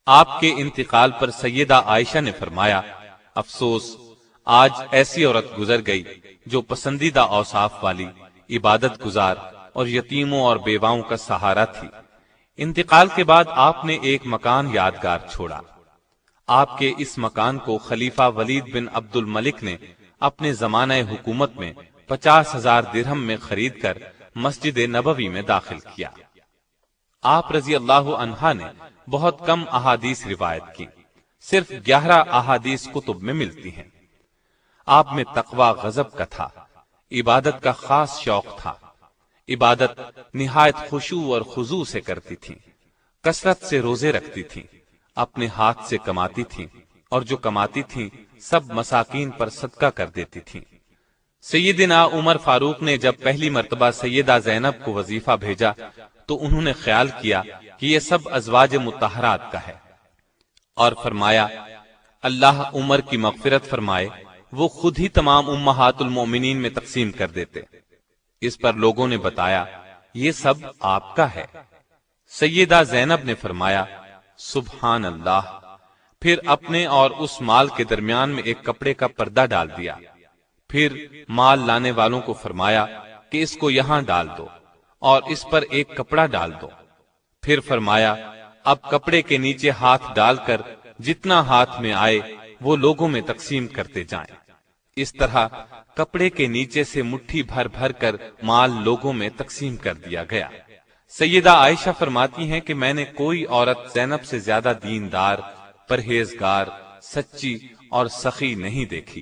S4: آپ کے انتقال پر سیدہ عائشہ نے فرمایا، افسوس، آج ایسی عورت گزر گئی جو پسندیدہ اوصاف والی، عبادت گزار اور یتیموں اور بیواؤں کا سہارا تھی۔ انتقال کے بعد آپ نے ایک مکان یادگار چھوڑا۔ آپ کے اس مکان کو خلیفہ ولید بن عبد الملک نے اپنے زمانہ حکومت میں 50,000 درہم میں خرید کر مسجد نبوی میں داخل کیا۔ آپ رضی اللہ عنہ نے بہت کم احادیث روایت کی، صرف 11 احادیث کتب میں ملتی ہیں۔ آپ میں تقوی غضب کا تھا، عبادت کا خاص شوق تھا، عبادت نہایت خشوع اور خضوع سے کرتی تھی، کثرت سے روزے رکھتی تھی، اپنے ہاتھ سے کماتی تھی، اور جو کماتی تھی سب مساکین پر صدقہ کر دیتی تھی۔ سیدنا عمر فاروق نے جب پہلی مرتبہ سیدہ زینب کو وظیفہ بھیجا تو انہوں نے خیال کیا کہ یہ سب ازواج مطہرات کا ہے، اور فرمایا اللہ عمر کی مغفرت فرمائے، وہ خود ہی تمام امہات المومنین میں تقسیم کر دیتے۔ اس پر لوگوں نے بتایا یہ سب آپ کا ہے۔ سیدہ زینب نے فرمایا سبحان اللہ، پھر اپنے اور اس مال کے درمیان میں ایک کپڑے کا پردہ ڈال دیا، پھر مال لانے والوں کو فرمایا کہ اس کو یہاں ڈال دو اور اس پر ایک کپڑا ڈال دو، پھر فرمایا اب کپڑے کے نیچے ہاتھ ڈال کر جتنا ہاتھ میں آئے وہ لوگوں میں تقسیم کرتے جائیں۔ اس طرح کپڑے کے نیچے سے مٹھی بھر بھر کر مال لوگوں میں تقسیم کر دیا گیا۔ سیدہ عائشہ فرماتی ہیں کہ میں نے کوئی عورت زینب سے زیادہ دیندار، پرہیزگار، سچی اور سخی نہیں دیکھی۔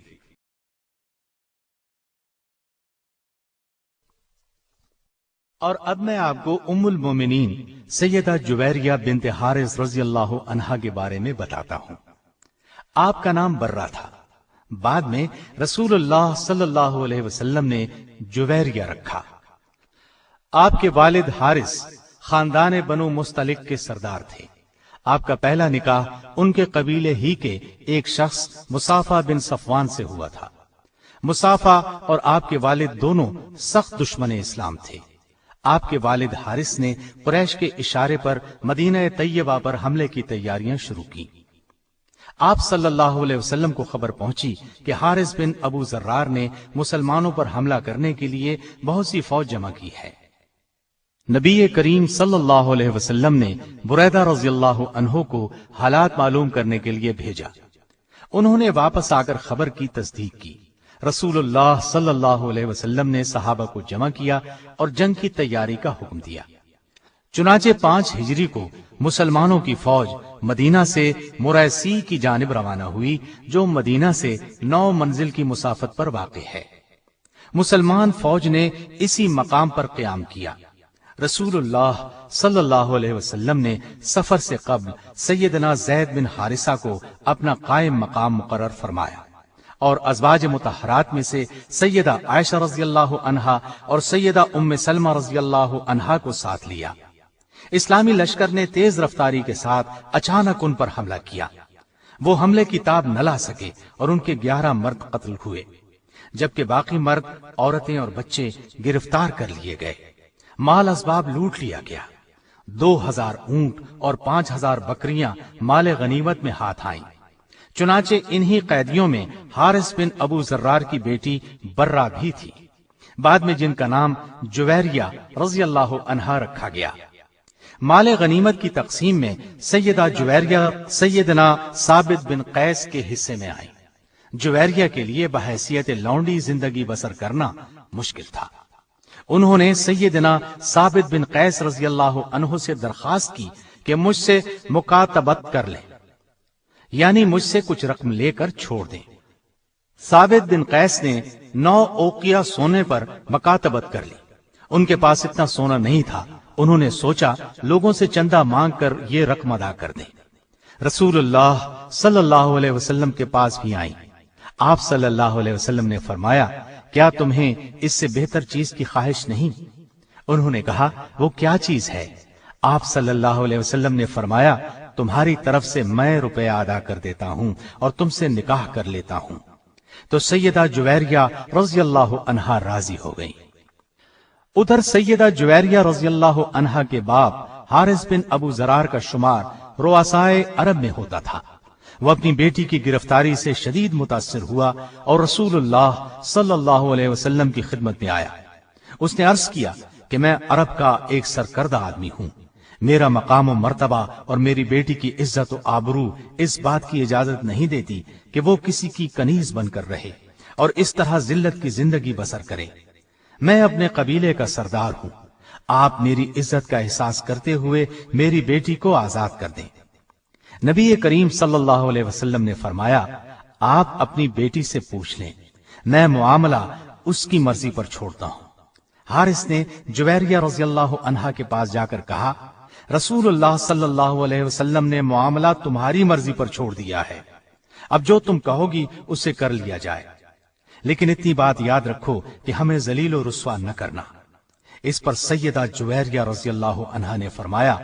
S5: اور اب میں آپ کو ام المومنین سیدہ جویریہ بنت حارث رضی اللہ عنہا کے بارے میں بتاتا ہوں۔ آپ کا نام برہ تھا، بعد میں رسول اللہ صلی اللہ علیہ وسلم نے جویریہ رکھا۔ آپ کے والد حارث خاندان بنو مستلق کے سردار تھے۔ آپ کا پہلا نکاح ان کے قبیلے ہی کے ایک شخص مصافہ بن صفوان سے ہوا تھا۔ مصافہ اور آپ کے والد دونوں سخت دشمن اسلام تھے۔ آپ کے والد حارث نے قریش کے اشارے پر مدینہ طیبہ پر حملے کی تیاریاں شروع کی۔ آپ صلی اللہ علیہ وسلم کو خبر پہنچی کہ حارث بن ابو ذرار نے مسلمانوں پر حملہ کرنے کے لیے بہت سی فوج جمع کی ہے۔ نبی کریم صلی اللہ علیہ وسلم نے بریدہ رضی اللہ عنہ کو حالات معلوم کرنے کے لیے بھیجا۔ انہوں نے واپس آ کر خبر کی تصدیق کی۔ رسول اللہ صلی اللہ علیہ وسلم نے صحابہ کو جمع کیا اور جنگ کی تیاری کا حکم دیا۔ چنانچہ 5 ہجری کو مسلمانوں کی فوج مدینہ سے مریسی کی جانب روانہ ہوئی، جو مدینہ سے 9 منزل کی مسافت پر واقع ہے۔ مسلمان فوج نے اسی مقام پر قیام کیا۔ رسول اللہ صلی اللہ علیہ وسلم نے سفر سے قبل سیدنا زید بن حارثہ کو اپنا قائم مقام مقرر فرمایا، اور ازواج مطہرات میں سے سیدہ عائشہ رضی اللہ عنہا اور سیدہ ام سلمہ رضی اللہ عنہا کو ساتھ لیا۔ اسلامی لشکر نے تیز رفتاری کے ساتھ اچانک ان پر حملہ کیا۔ وہ حملے کی تاب نہ لا سکے اور ان کے 11 مرد قتل ہوئے، جبکہ باقی مرد، عورتیں اور بچے گرفتار کر لیے گئے۔ مال اسباب لوٹ لیا گیا۔ 2000 اونٹ اور 5000 بکریاں مال غنیمت میں ہاتھ آئیں۔ چنانچہ انہی قیدیوں میں حارث بن ابو ذرار کی بیٹی برہ بھی تھی، بعد میں جن کا نام جویریہ رضی اللہ عنہا رکھا گیا۔ مال غنیمت کی تقسیم میں سیدہ جویریہ سیدنا ثابت بن قیس کے حصے میں آئیں۔ جویریہ کے لیے بحیثیت لونڈی زندگی بسر کرنا مشکل تھا۔ انہوں نے سیدنا ثابت بن قیس رضی اللہ عنہ سے درخواست کی کہ مجھ سے مکاتبت کر لیں، یعنی مجھ سے کچھ رقم لے کر چھوڑ دیں۔ ثابت بن قیس نے 9 اوقیہ سونے پر مکاتبت کر لی۔ ان کے پاس اتنا سونا نہیں تھا۔ انہوں نے سوچا لوگوں سے چندہ مانگ کر یہ رقم ادا کر دیں۔ رسول اللہ صلی اللہ علیہ وسلم کے پاس بھی آئیں۔ آپ صلی اللہ علیہ وسلم نے فرمایا کیا تمہیں اس سے بہتر چیز کی خواہش نہیں؟ انہوں نے کہا وہ کیا چیز ہے؟ آپ صلی اللہ علیہ وسلم نے فرمایا تمہاری طرف سے میں روپیہ ادا کر دیتا ہوں اور تم سے نکاح کر لیتا ہوں۔ تو سیدہ جویریہ رضی اللہ عنہا راضی ہو گئی۔ ادھر سیدہ جویریہ رضی اللہ عنہا کے باپ حارث بن ابو ذرار کا شمار رؤسائے عرب میں ہوتا تھا۔ وہ اپنی بیٹی کی گرفتاری سے شدید متاثر ہوا اور رسول اللہ صلی اللہ علیہ وسلم کی خدمت میں آیا۔ اس نے عرض کیا کہ میں عرب کا ایک سرکردہ آدمی ہوں، میرا مقام و مرتبہ اور میری بیٹی کی عزت و آبرو اس بات کی اجازت نہیں دیتی کہ وہ کسی کی کنیز بن کر رہے اور اس طرح ذلت کی زندگی بسر کرے۔ میں اپنے قبیلے کا سردار ہوں، آپ میری عزت کا احساس کرتے ہوئے میری بیٹی کو آزاد کر دیں۔ نبی کریم صلی اللہ علیہ وسلم نے فرمایا، آپ اپنی بیٹی سے پوچھ لیں، میں معاملہ اس کی مرضی پر چھوڑتا ہوں۔ حارث نے جویریہ رضی اللہ عنہا کے پاس جا کر کہا، رسول اللہ صلی اللہ علیہ وسلم نے معاملہ تمہاری مرضی پر چھوڑ دیا ہے، اب جو تم کہو گی اسے کر لیا جائے، لیکن اتنی بات یاد رکھو کہ ہمیں ذلیل و رسوا نہ کرنا۔ اس پر سیدہ جویریہ رضی اللہ عنہا نے فرمایا،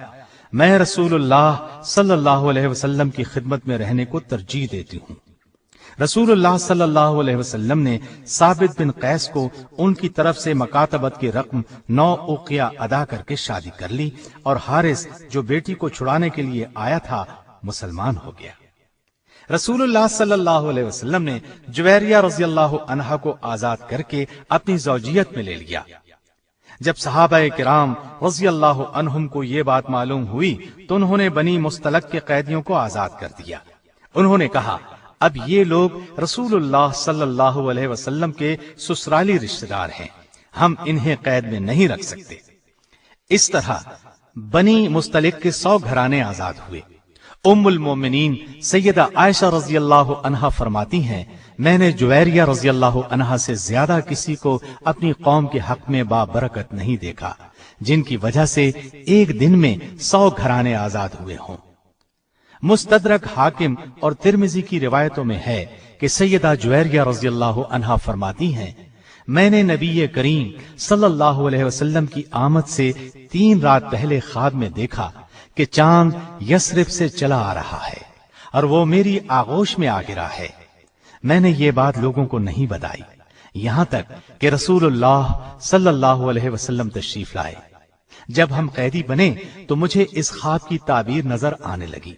S5: میں رسول اللہ صلی اللہ علیہ وسلم کی خدمت میں رہنے کو ترجیح دیتی ہوں۔ رسول اللہ صلی اللہ علیہ وسلم نے ثابت بن قیس کو ان کی طرف سے مکاتبت کی رقم 9 اوقیہ ادا کر کے شادی کر لی، اور حارث جو بیٹی کو چھڑانے کے لیے آیا تھا مسلمان ہو گیا۔ رسول اللہ صلی اللہ علیہ وسلم نے جویریہ رضی اللہ عنہا کو آزاد کر کے اپنی زوجیت میں لے لیا۔ جب صحابہ کرام رضی اللہ عنہم کو یہ بات معلوم ہوئی تو انہوں نے بنی مستلق کے قیدیوں کو آزاد کر دیا۔ انہوں نے کہا، اب یہ لوگ رسول اللہ صلی اللہ علیہ وسلم کے سسرالی رشتہ دار ہیں، ہم انہیں قید میں نہیں رکھ سکتے۔ اس طرح بنی مستلق کے 100 گھرانے آزاد ہوئے۔ ام المومنین سیدہ عائشہ رضی اللہ عنہا فرماتی ہیں، میں نے جویریہ رضی اللہ عنہا سے زیادہ کسی کو اپنی قوم کے حق میں بابرکت نہیں دیکھا جن کی وجہ سے ایک دن میں 100 گھرانے آزاد ہوئے ہوں۔ مستدرک حاکم اور ترمذی کی روایتوں میں ہے کہ سیدہ جویریہ رضی اللہ عنہا فرماتی ہیں، میں نے نبی کریم صلی اللہ علیہ وسلم کی آمد سے 3 رات پہلے خواب میں دیکھا کہ چاند یثرب سے چلا آ رہا ہے اور وہ میری آغوش میں آ گرا ہے۔ میں نے یہ بات لوگوں کو نہیں بتائی یہاں تک کہ رسول اللہ صلی اللہ علیہ وسلم تشریف لائے۔ جب ہم قیدی بنے تو مجھے اس خواب کی تعبیر نظر آنے لگی،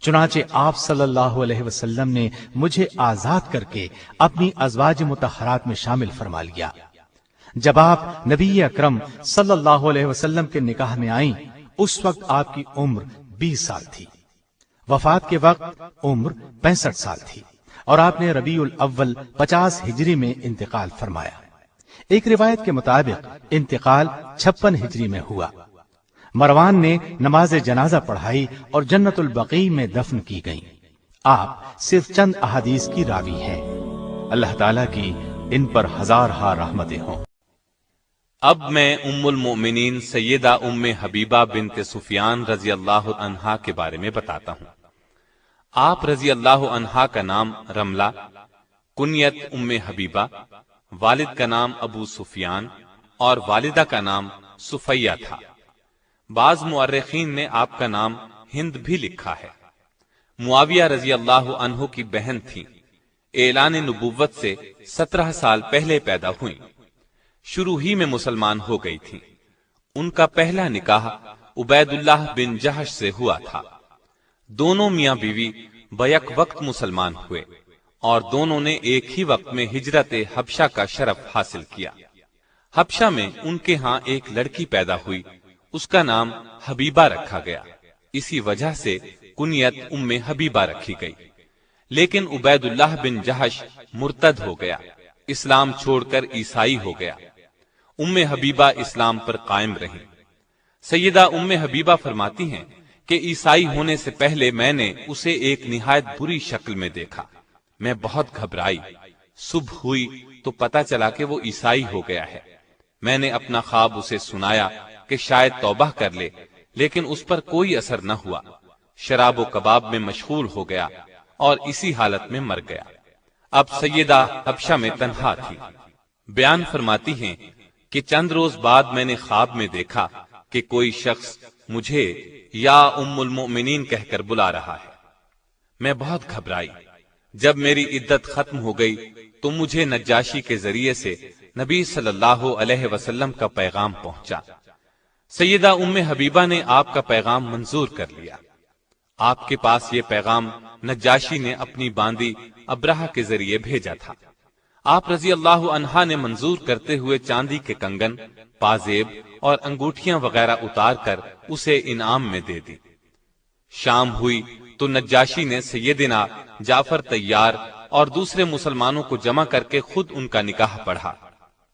S5: چنانچہ آپ صلی اللہ علیہ وسلم نے مجھے آزاد کر کے اپنی ازواج مطہرات میں شامل فرما لیا۔ جب آپ نبی اکرم صلی اللہ علیہ وسلم کے نکاح میں آئیں اس وقت آپ کی عمر 20 سال تھی، وفات کے وقت عمر 65 سال تھی، اور آپ نے ربیع الاول 50 ہجری میں انتقال فرمایا۔ ایک روایت کے مطابق انتقال 56 ہجری میں ہوا۔ مروان نے نماز جنازہ پڑھائی اور جنت البقیع میں دفن کی گئیں۔ آپ صرف چند احادیث کی راوی ہیں۔ اللہ تعالیٰ کی ان پر ہزارہا رحمتیں ہوں۔
S4: اب میں ام المؤمنین سیدہ ام حبیبہ بنت سفیان رضی اللہ عنہا کے بارے میں بتاتا ہوں۔ آپ رضی اللہ عنہا کا نام رملہ، کنیت ام حبیبہ، والد کا نام ابو سفیان اور والدہ کا نام صفیہ تھا۔ بعض مورخین نے آپ کا نام ہند بھی لکھا ہے۔ معاویہ رضی اللہ عنہ کی بہن تھی، اعلان نبوت سے 17 سال پہلے پیدا ہوئی، شروع ہی میں مسلمان ہو گئی تھی۔ ان کا پہلا نکاح عبید اللہ بن جہش سے ہوا تھا۔ دونوں میاں بیوی بیک وقت مسلمان ہوئے اور دونوں نے ایک ہی وقت میں ہجرت حبشہ کا شرف حاصل کیا۔ حبشہ میں ان کے ہاں ایک لڑکی پیدا ہوئی، اس کا نام حبیبہ رکھا گیا، اسی وجہ سے کنیت ام حبیبہ رکھی گئی۔ لیکن عبید اللہ بن جہش مرتد ہو گیا، اسلام چھوڑ کر عیسائی ہو گیا۔ ام حبیبہ اسلام پر قائم رہی۔ سیدہ ام حبیبہ فرماتی ہیں کہ عیسائی ہونے سے پہلے میں نے اسے ایک نہایت بری شکل میں دیکھا، میں بہت گھبرائی۔ صبح ہوئی تو پتہ چلا کہ وہ عیسائی ہو گیا ہے۔ میں نے اپنا خواب اسے سنایا کہ شاید توبہ کر لے، لیکن اس پر کوئی اثر نہ ہوا۔ شراب و کباب میں مشغول ہو گیا اور اسی حالت میں مر گیا۔ اب سیدہ حبشہ میں تنہا تھی۔ بیان فرماتی ہیں کہ چند روز بعد میں نے خواب میں دیکھا کہ کوئی شخص مجھے یا ام المؤمنین کہہ کر بلا رہا ہے۔ میں بہت گھبرائی۔ جب میری عدت ختم ہو گئی تو مجھے نجاشی کے ذریعے سے نبی صلی اللہ علیہ وسلم کا پیغام پہنچا۔ سیدہ ام حبیبہ نے آپ کا پیغام منظور کر لیا۔ آپ کے پاس یہ پیغام نجاشی نے اپنی باندی ابرہہ کے ذریعے بھیجا تھا۔ آپ رضی اللہ عنہا نے منظور کرتے ہوئے چاندی کے کنگن، پازیب اور انگوٹھیاں وغیرہ اتار کر اسے انعام میں دے دی۔ شام ہوئی تو نجاشی نے سیدنا جعفر طیار اور دوسرے مسلمانوں کو جمع کر کے خود ان کا نکاح پڑھا۔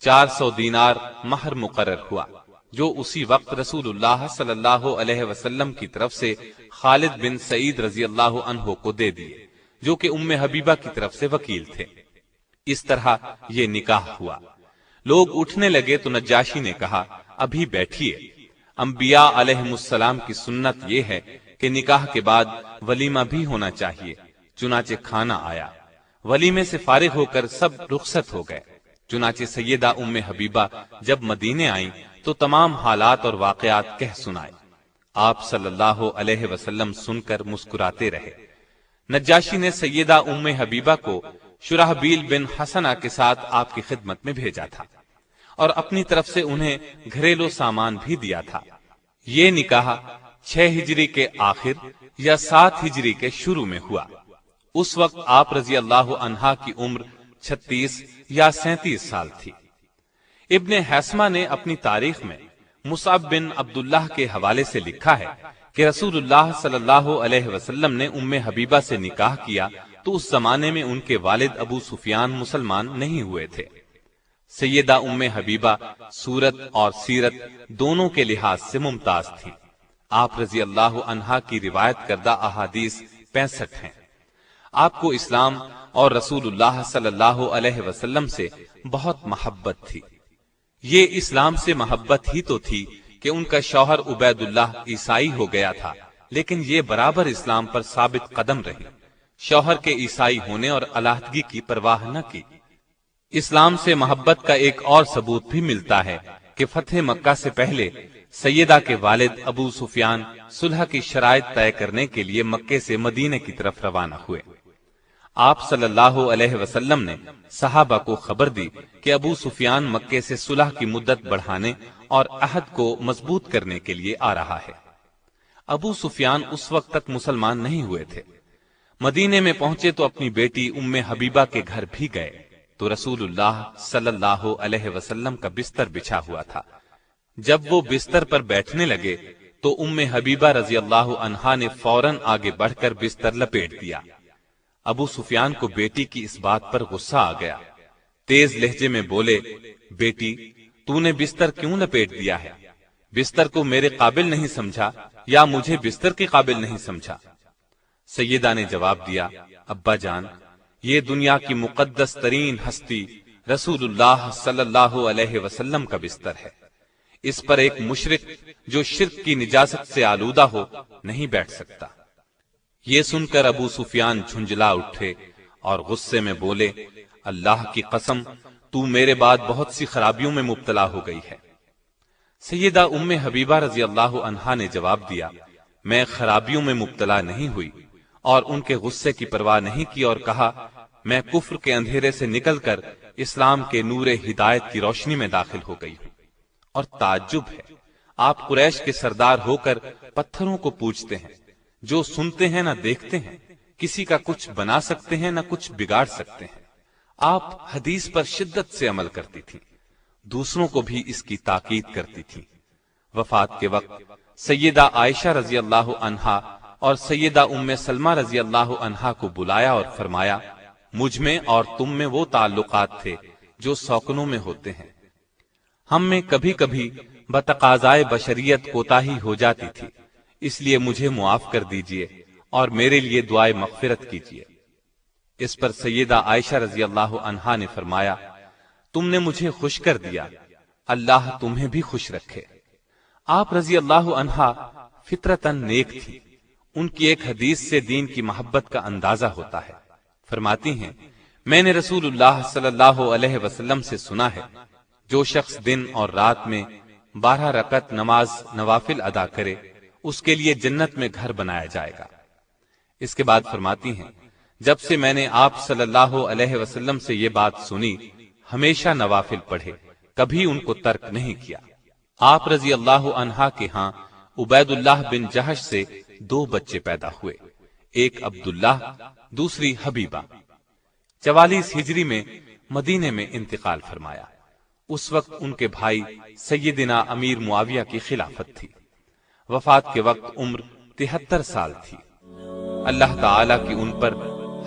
S4: 400 دینار مہر مقرر ہوا، جو اسی وقت رسول اللہ صلی اللہ علیہ وسلم کی طرف سے خالد بن سعید رضی اللہ عنہ کو دے دیے، جو کہ ام حبیبہ کی طرف سے وکیل تھے۔ اس طرح یہ نکاح ہوا۔ لوگ اٹھنے لگے تو نجاشی نے کہا، ابھی بیٹھیے، انبیاء علیہم السلام کی سنت یہ ہے کہ نکاح کے بعد ولیمہ بھی ہونا چاہیے۔ چنانچہ کھانا آیا، ولیمے سے فارغ ہو کر سب رخصت ہو گئے۔ چنانچہ سیدہ ام حبیبہ جب مدینے آئیں تو تمام حالات اور واقعات کہہ سنائے۔ آپ صلی اللہ علیہ وسلم سن کر مسکراتے رہے۔ نجاشی نے سیدہ ام حبیبہ کو شرحبیل بن حسنہ کے ساتھ آپ کی خدمت میں بھیجا تھا اور اپنی طرف سے انہیں گھریلو سامان بھی دیا تھا۔ یہ نکاح 6 ہجری کے آخر یا 7 ہجری کے شروع میں ہوا۔ اس وقت آپ رضی اللہ عنہا کی عمر 36 یا 37 سال تھی۔ ابن حیثمہ نے اپنی تاریخ میں مصعب بن عبداللہ کے حوالے سے لکھا ہے کہ رسول اللہ صلی اللہ علیہ وسلم نے ام حبیبہ سے نکاح کیا تو اس زمانے میں ان کے والد ابو سفیان مسلمان نہیں ہوئے تھے۔ سیدہ ام حبیبہ صورت اور سیرت دونوں کے لحاظ سے ممتاز تھی۔ آپ رضی اللہ عنہا کی روایت کردہ احادیث 65 ہیں۔ آپ کو اسلام اور رسول اللہ صلی اللہ علیہ وسلم سے بہت محبت تھی۔ یہ اسلام سے محبت ہی تو تھی کہ ان کا شوہر عبید اللہ عیسائی ہو گیا تھا، لیکن یہ برابر اسلام پر ثابت قدم رہی، شوہر کے عیسائی ہونے اور علیحدگی کی پرواہ نہ کی۔ اسلام سے محبت کا ایک اور ثبوت بھی ملتا ہے کہ فتح مکہ سے پہلے سیدہ کے والد ابو سفیان صلح کی شرائط طے کرنے کے لیے مکے سے مدینے کی طرف روانہ ہوئے۔ آپ صلی اللہ علیہ وسلم نے صحابہ کو خبر دی کہ ابو سفیان مکے سے صلح کی مدت بڑھانے اور عہد کو مضبوط کرنے کے لیے آ رہا ہے۔ ابو سفیان اس وقت تک مسلمان نہیں ہوئے تھے۔ مدینے میں پہنچے تو اپنی بیٹی ام حبیبہ کے گھر بھی گئے تو رسول اللہ صلی اللہ علیہ وسلم کا بستر بچھا ہوا تھا۔ جب وہ بستر پر بیٹھنے لگے تو ام حبیبہ رضی اللہ عنہا نے فوراً آگے بڑھ کر بستر لپیٹ دیا۔ ابو سفیان کو بیٹی کی اس بات پر غصہ آ گیا۔ تیز لہجے میں بولے، بیٹی تو نے بستر کیوں لپیٹ دیا ہے؟ بستر کو میرے قابل نہیں سمجھا یا مجھے بستر کے قابل نہیں سمجھا؟ سیدہ نے جواب دیا، ابا جان، یہ دنیا کی مقدس ترین ہستی رسول اللہ صلی اللہ علیہ وسلم کا بستر ہے۔ اس پر ایک مشرک جو شرک کی نجاست سے آلودہ ہو نہیں بیٹھ سکتا۔ یہ سن کر ابو سفیان جھنجلا اٹھے اور غصے میں بولے، اللہ کی قسم تو میرے بعد بہت سی خرابیوں میں مبتلا ہو گئی ہے۔ سیدہ ام حبیبہ رضی اللہ عنہا نے جواب دیا، میں خرابیوں میں مبتلا نہیں ہوئی، اور ان کے غصے کی پرواہ نہیں کی اور کہا، میں کفر کے اندھیرے سے نکل کر اسلام کے نور ہدایت کی روشنی میں داخل ہو گئی ہوں۔ اور تعجب ہے، آپ قریش کے سردار ہو کر پتھروں کو پوجتے ہیں، جو سنتے ہیں نہ دیکھتے ہیں، کسی کا کچھ بنا سکتے ہیں نہ کچھ بگاڑ سکتے ہیں۔ آپ حدیث پر شدت سے عمل کرتی تھی، دوسروں کو بھی اس کی تاکید کرتی تھی۔ وفات کے وقت سیدہ عائشہ رضی اللہ عنہا اور سیدہ ام سلمہ رضی اللہ عنہا کو بلایا اور فرمایا، مجھ میں اور تم میں وہ تعلقات تھے جو سوکنوں میں ہوتے ہیں۔ ہم میں کبھی کبھی بتقاضائے بشریت کوتاہی ہو جاتی تھی، اس لیے مجھے معاف کر دیجئے اور میرے لیے دعائے مغفرت کیجئے۔ اس پر سیدہ عائشہ رضی اللہ عنہا نے فرمایا، تم نے مجھے خوش کر دیا، اللہ تمہیں بھی خوش رکھے۔ آپ رضی اللہ عنہا فطرتاً نیک تھی۔ ان کی ایک حدیث سے دین کی محبت کا اندازہ ہوتا ہے۔ فرماتی ہیں، میں نے رسول اللہ صلی اللہ علیہ وسلم سے سنا ہے، جو شخص دن اور رات میں 12 رکعت نماز نوافل ادا کرے، اس کے لیے جنت میں گھر بنایا جائے گا۔ اس کے بعد فرماتی ہیں، جب سے میں نے آپ صلی اللہ علیہ وسلم سے یہ بات سنی، ہمیشہ نوافل پڑھے، کبھی ان کو ترک نہیں کیا۔ آپ رضی اللہ عنہا کے ہاں عبید اللہ بن جہش سے 2 بچے پیدا ہوئے، ایک عبداللہ، دوسری حبیبہ۔ 44 ہجری میں مدینے میں انتقال فرمایا۔ اس وقت ان کے بھائی سیدنا امیر معاویہ کی خلافت تھی۔ وفات کے وقت عمر 73 سال تھی۔ اللہ تعالی کی ان پر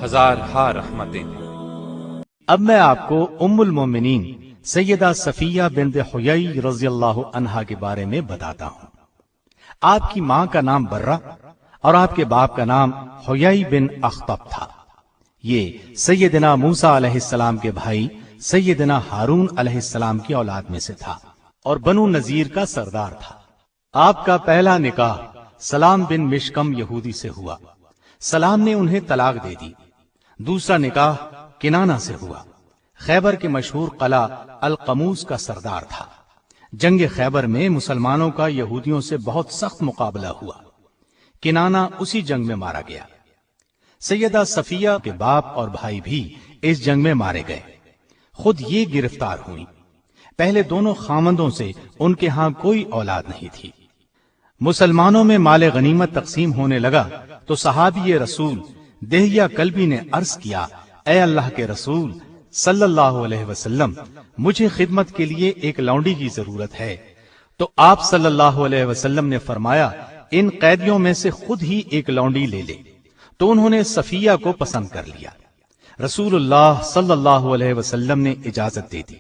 S4: ہزارہا رحمتیں ہیں۔
S5: اب میں آپ کو ام المومنین سیدہ صفیہ بنت حیی رضی اللہ عنہا کے بارے میں بتاتا ہوں۔ آپ کی ماں کا نام برہ اور آپ کے باپ کا نام حیی بن اخطب تھا۔ یہ سیدنا موسیٰ علیہ السلام کے بھائی سیدنا ہارون علیہ السلام کی اولاد میں سے تھا اور بنو نذیر کا سردار تھا۔ آپ کا پہلا نکاح سلام بن مشکم یہودی سے ہوا۔ سلام نے انہیں طلاق دے دی۔ دوسرا نکاح کنانہ سے ہوا۔ خیبر کے مشہور قلعہ القموس کا سردار تھا۔ جنگ خیبر میں مسلمانوں کا یہودیوں سے بہت سخت مقابلہ ہوا۔ کنانہ اسی جنگ میں مارا گیا۔ سیدہ صفیہ کے باپ اور بھائی بھی اس جنگ میں مارے گئے۔ خود یہ گرفتار ہوئی۔ پہلے دونوں خامندوں سے ان کے ہاں کوئی اولاد نہیں تھی۔ مسلمانوں میں مال غنیمت تقسیم ہونے لگا تو صحابی رسول دہیہ کلبی نے عرض کیا، اے اللہ کے رسول صلی اللہ علیہ وسلم، مجھے خدمت کے لیے ایک لونڈی کی ضرورت ہے۔ تو آپ صلی اللہ علیہ وسلم نے فرمایا، ان قیدیوں میں سے خود ہی ایک لونڈی لے لے۔ تو انہوں نے صفیہ کو پسند کر لیا۔ رسول اللہ صلی اللہ علیہ وسلم نے اجازت دے دی۔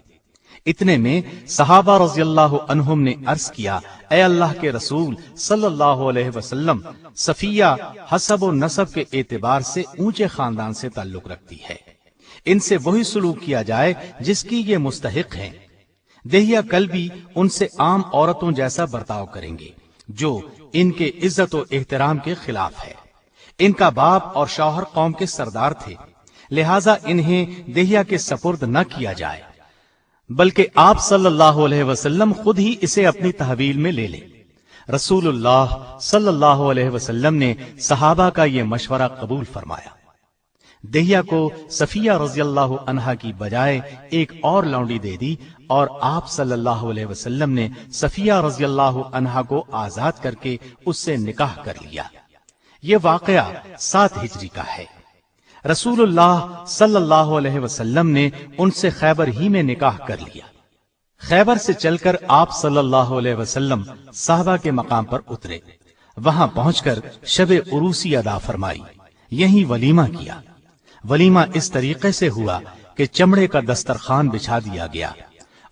S5: اتنے میں صحابہ رضی اللہ عنہم نے عرض کیا، اے اللہ کے رسول صلی اللہ علیہ وسلم، صفیہ حسب و نسب کے اعتبار سے اونچے خاندان سے تعلق رکھتی ہے، ان سے وہی سلوک کیا جائے جس کی یہ مستحق ہیں۔ دہیہ کلبی ان سے عام عورتوں جیسا برتاؤ کریں گے جو ان کے عزت و احترام کے خلاف ہے۔ ان کا باپ اور شوہر قوم کے سردار تھے، لہٰذا انہیں دہیہ کے سپرد نہ کیا جائے، بلکہ آپ صلی اللہ علیہ وسلم خود ہی اسے اپنی تحویل میں لے لیں۔ رسول اللہ صلی اللہ علیہ وسلم نے صحابہ کا یہ مشورہ قبول فرمایا۔ دہیہ کو صفیہ رضی اللہ عنہا کی بجائے ایک اور لونڈی دے دی اور آپ صلی اللہ علیہ وسلم نے صفیہ رضی اللہ عنہا کو آزاد کر کے اس سے نکاح کر لیا۔ یہ واقعہ 7 ہجری کا ہے۔ رسول اللہ صلی اللہ علیہ وسلم نے ان سے خیبر ہی میں نکاح کر لیا۔ خیبر سے چل کر آپ صلی اللہ علیہ وسلم صحابہ کے مقام پر اترے۔ وہاں پہنچ کر شب عروسی ادا فرمائی، یہیں ولیمہ کیا۔ ولیمہ اس طریقے سے ہوا کہ چمڑے کا دسترخوان بچھا دیا گیا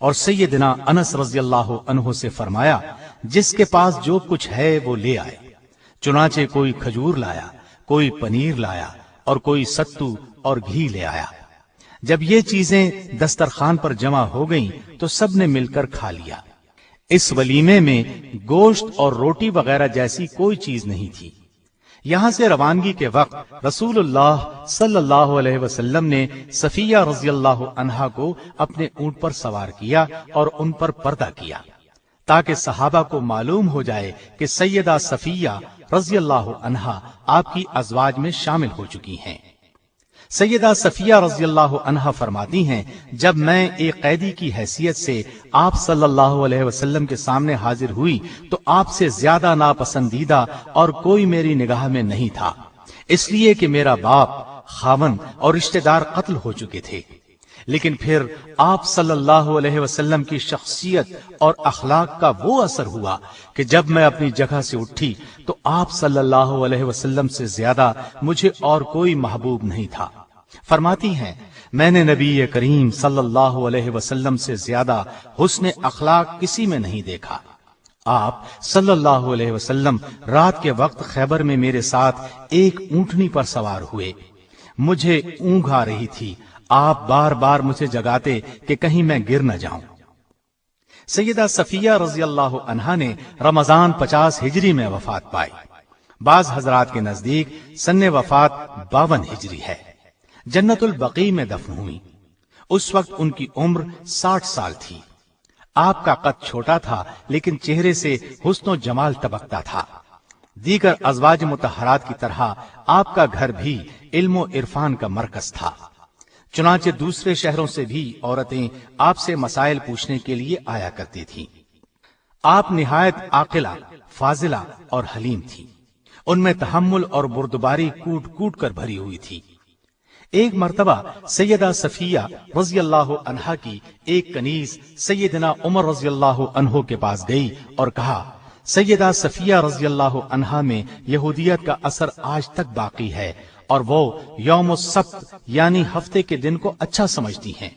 S5: اور سیدنا انس رضی اللہ عنہ سے فرمایا، جس کے پاس جو کچھ ہے وہ لے آئے۔ چنانچہ کوئی کھجور لایا، کوئی پنیر لایا اور کوئی ستو اور گھی لے آیا۔ جب یہ چیزیں دسترخوان پر جمع ہو گئیں تو سب نے مل کر کھا لیا۔ اس ولیمے میں گوشت اور روٹی وغیرہ جیسی کوئی چیز نہیں تھی۔ یہاں سے روانگی کے وقت رسول اللہ صلی اللہ علیہ وسلم نے صفیہ رضی اللہ عنہا کو اپنے اونٹ پر سوار کیا اور ان پر پردہ کیا تاکہ صحابہ کو معلوم ہو جائے کہ سیدہ صفیہ رضی اللہ عنہا آپ کی ازواج میں شامل ہو چکی ہیں۔ سیدہ صفیہ رضی اللہ عنہا فرماتی ہیں، جب میں ایک قیدی کی حیثیت سے آپ صلی اللہ علیہ وسلم کے سامنے حاضر ہوئی تو آپ سے زیادہ ناپسندیدہ اور کوئی میری نگاہ میں نہیں تھا، اس لیے کہ میرا باپ، خاوند اور رشتہ دار قتل ہو چکے تھے۔ لیکن پھر آپ صلی اللہ علیہ وسلم کی شخصیت اور اخلاق کا وہ اثر ہوا کہ جب میں اپنی جگہ سے اٹھی تو آپ صلی اللہ علیہ وسلم سے زیادہ مجھے اور کوئی محبوب نہیں تھا۔ فرماتی ہیں، میں نے نبی کریم صلی اللہ علیہ وسلم سے زیادہ حسن اخلاق کسی میں نہیں دیکھا۔ آپ صلی اللہ علیہ وسلم رات کے وقت خیبر میں میرے ساتھ ایک اونٹنی پر سوار ہوئے۔ مجھے اونگ آ رہی تھی، آپ بار بار مجھے جگاتے کہ کہیں میں گر نہ جاؤں۔ سیدہ صفیہ رضی اللہ عنہا نے رمضان 50 ہجری میں وفات پائی۔ بعض حضرات کے نزدیک سن وفات 52 ہجری ہے۔ جنت البقیع میں دفن ہوئی۔ اس وقت ان کی عمر 60 سال تھی۔ آپ کا قد چھوٹا تھا لیکن چہرے سے حسن و جمال ٹپکتا تھا۔ دیگر ازواج مطہرات کی طرح آپ کا گھر بھی علم و عرفان کا مرکز تھا، چنانچہ دوسرے شہروں سے بھی عورتیں آپ سے مسائل پوچھنے کے لیے آیا کرتی تھیں۔ آپ نہایت عاقلہ، فاضلہ اور حلیم تھی۔ ان میں تحمل اور بردباری کوٹ کوٹ کر بھری ہوئی تھی۔ ایک مرتبہ سیدہ صفیہ رضی اللہ عنہا کی ایک کنیز سیدنا عمر رضی اللہ عنہ کے پاس گئی اور کہا، سیدہ صفیہ رضی اللہ عنہا میں یہودیت کا اثر آج تک باقی ہے اور وہ یوم السبت یعنی ہفتے کے دن کو اچھا سمجھتی ہیں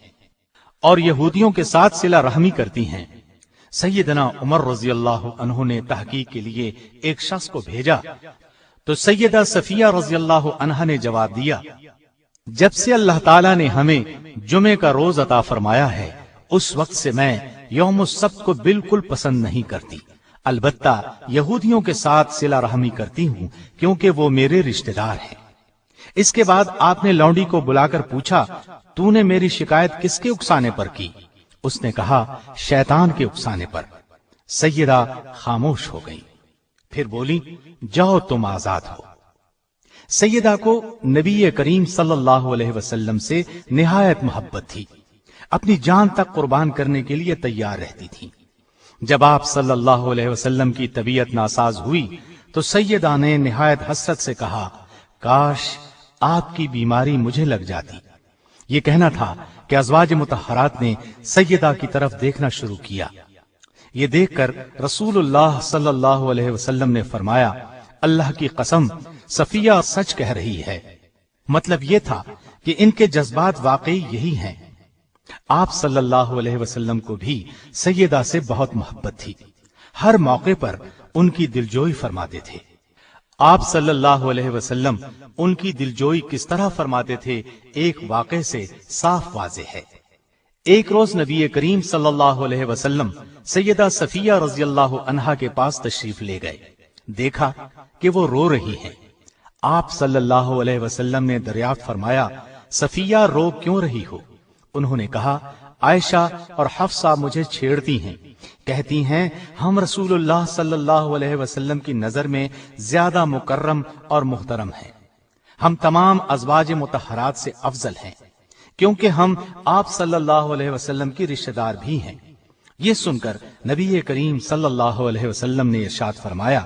S5: اور یہودیوں کے ساتھ صلہ رحمی کرتی ہیں۔ سیدنا عمر رضی اللہ عنہ نے تحقیق کے لیے ایک شخص کو بھیجا تو سیدہ صفیہ رضی اللہ عنہا نے جواب دیا، جب سے اللہ تعالیٰ نے ہمیں جمعے کا روز عطا فرمایا ہے اس وقت سے میں یوم السبت کو بالکل پسند نہیں کرتی، البتہ یہودیوں کے ساتھ صلہ رحمی کرتی ہوں کیونکہ وہ میرے رشتہ دار ہیں۔ اس کے بعد آپ نے لونڈی کو بلا کر پوچھا، تو نے میری شکایت کس کے اکسانے پر کی؟ اس نے کہا، شیطان کے اکسانے پر۔ سیدہ خاموش ہو گئی، پھر بولی، جاؤ تم آزاد ہو۔ سیدہ کو نبی کریم صلی اللہ علیہ وسلم سے نہایت محبت تھی، اپنی جان تک قربان کرنے کے لیے تیار رہتی تھی۔ جب آپ صلی اللہ علیہ وسلم کی طبیعت ناساز ہوئی تو سیدہ نے نہایت حسرت سے کہا، کاش آپ کی بیماری مجھے لگ جاتی۔ یہ کہنا تھا کہ ازواج مطہرات نے سیدہ کی طرف دیکھنا شروع کیا۔ یہ دیکھ کر رسول اللہ صلی اللہ علیہ وسلم نے فرمایا، اللہ کی قسم صفیہ سچ کہہ رہی ہے۔ مطلب یہ تھا کہ ان کے جذبات واقعی یہی ہیں۔ آپ صلی اللہ علیہ وسلم کو بھی سیدہ سے بہت محبت تھی، ہر موقع پر ان کی دلجوئی فرماتے تھے۔ آپ صلی اللہ علیہ وسلم ان کی دلجوئی کس طرح فرماتے تھے، ایک واقعے سے صاف واضح ہے۔ ایک روز نبی کریم صلی اللہ علیہ وسلم سیدہ صفیہ رضی اللہ عنہا کے پاس تشریف لے گئے، دیکھا کہ وہ رو رہی ہیں۔ آپ صلی اللہ علیہ وسلم نے دریافت فرمایا، صفیہ رو کیوں رہی ہو؟ انہوں نے کہا، عائشہ اور حفصہ مجھے چھیڑتی ہیں، کہتی ہیں ہم رسول اللہ صلی اللہ علیہ وسلم کی نظر میں زیادہ مکرم اور محترم ہیں، ہم تمام ازواج مطہرات سے افضل ہیں کیونکہ ہم آپ صلی اللہ علیہ وسلم کی رشتہ دار بھی ہیں۔ یہ سن کر نبی کریم صلی اللہ علیہ وسلم نے ارشاد فرمایا،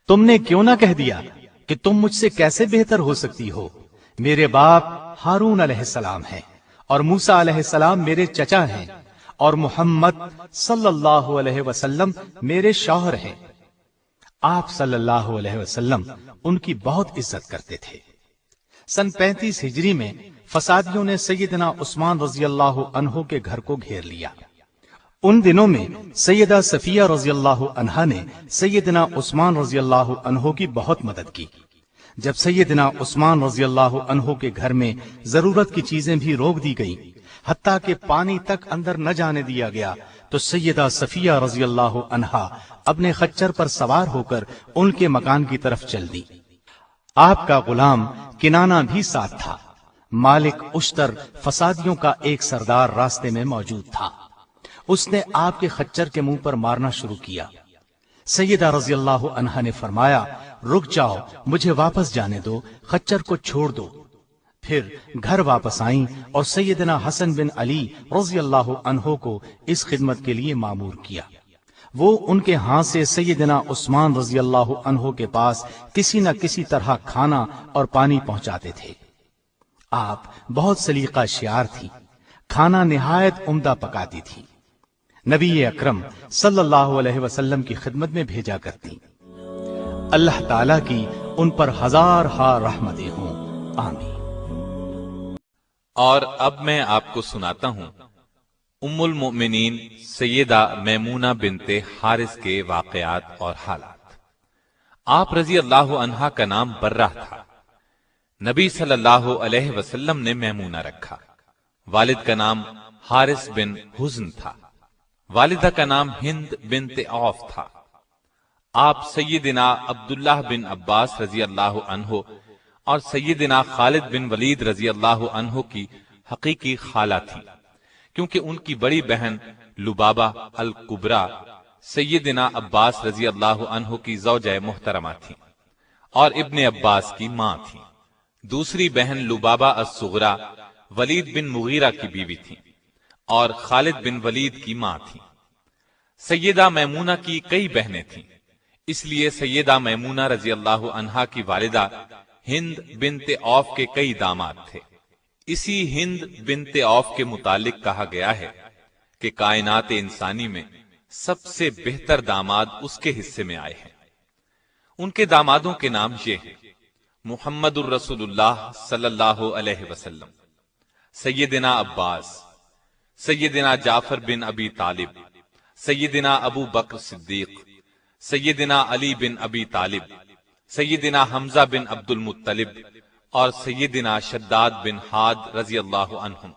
S5: تم نے کیوں نہ کہہ دیا کہ تم مجھ سے کیسے بہتر ہو سکتی ہو؟ میرے باپ ہارون علیہ السلام ہیں اور موسیٰ علیہ السلام میرے چچا ہیں اور محمد صلی اللہ علیہ وسلم میرے شوہر ہیں۔ آپ صلی اللہ علیہ وسلم ان کی بہت عزت کرتے تھے۔ سن 35 ہجری میں فسادیوں نے سیدنا عثمان رضی اللہ عنہ کے گھر کو گھیر لیا۔ ان دنوں میں سیدہ صفیہ رضی اللہ عنہا نے سیدنا عثمان رضی اللہ عنہ کی بہت مدد کی۔ جب سیدنا عثمان رضی اللہ عنہ کے گھر میں ضرورت کی چیزیں بھی روک دی گئیں، حتیٰ کہ پانی تک اندر نہ جانے دیا گیا، تو سیدہ صفیہ رضی اللہ عنہا اپنے خچر پر سوار ہو کر ان کے مکان کی طرف چل دی۔ آپ کا غلام کنانہ بھی ساتھ تھا۔ مالک اشتر فسادیوں کا ایک سردار راستے میں موجود تھا، اس نے آپ کے خچر کے منہ پر مارنا شروع کیا۔ سیدہ رضی اللہ عنہا نے فرمایا، رک جاؤ، مجھے واپس جانے دو، خچر کو چھوڑ دو۔ پھر گھر واپس آئیں اور سیدنا حسن بن علی رضی اللہ عنہ کو اس خدمت کے لیے مامور کیا۔ وہ ان کے ہاں سے سیدنا عثمان رضی اللہ عنہ کے پاس کسی نہ کسی طرح کھانا اور پانی پہنچاتے تھے۔ آپ بہت سلیقہ شیار تھی، کھانا نہایت عمدہ پکاتی تھی، نبی اکرم صلی اللہ علیہ وسلم کی خدمت میں بھیجا کرتی۔ اللہ تعالیٰ کی ان پر ہزار ہا رحمتیں ہوں، آمین۔
S4: اور اب میں آپ کو سناتا ہوں ام المؤمنین سیدہ میمونہ بنت حارث کے واقعات اور حالات۔ آپ رضی اللہ عنہا کا نام برہ تھا۔ نبی صلی اللہ علیہ وسلم نے میمونہ رکھا۔ والد کا نام حارث بن حزن تھا، والدہ کا نام ہند بنت عوف تھا۔ آپ سیدنا عبداللہ بن عباس رضی اللہ عنہ اور سیدنا خالد بن ولید رضی اللہ عنہ کی حقیقی خالہ تھی، کیونکہ ان کی بڑی بہن لبابہ الکبریٰ سیدنا عباس رضی اللہ عنہ کی زوجہ محترمہ تھی اور ابن عباس کی ماں تھی۔ دوسری بہن لبابہ الصغریٰ ولید بن مغیرہ کی بیوی تھی اور خالد بن ولید کی ماں تھی۔ سیدہ میمونہ کی کئی بہنیں تھیں، اس لیے سیدہ میمونہ رضی اللہ عنہا کی والدہ ہند بنت عوف کے کئی داماد تھے۔ اسی ہند بنت عوف کے متعلق کہا گیا ہے کہ کائنات انسانی میں سب سے بہتر داماد اس کے حصے میں آئے ہیں۔ ان کے دامادوں کے نام یہ ہیں: محمد الرسول اللہ صلی اللہ علیہ وسلم، سیدنا عباس، سیدنا جعفر بن ابی طالب، سیدنا ابو بکر صدیق، سیدنا علی بن ابی طالب، سیدنا حمزہ بن عبد المطلب اور سیدنا شداد بن حاد رضی اللہ عنہم۔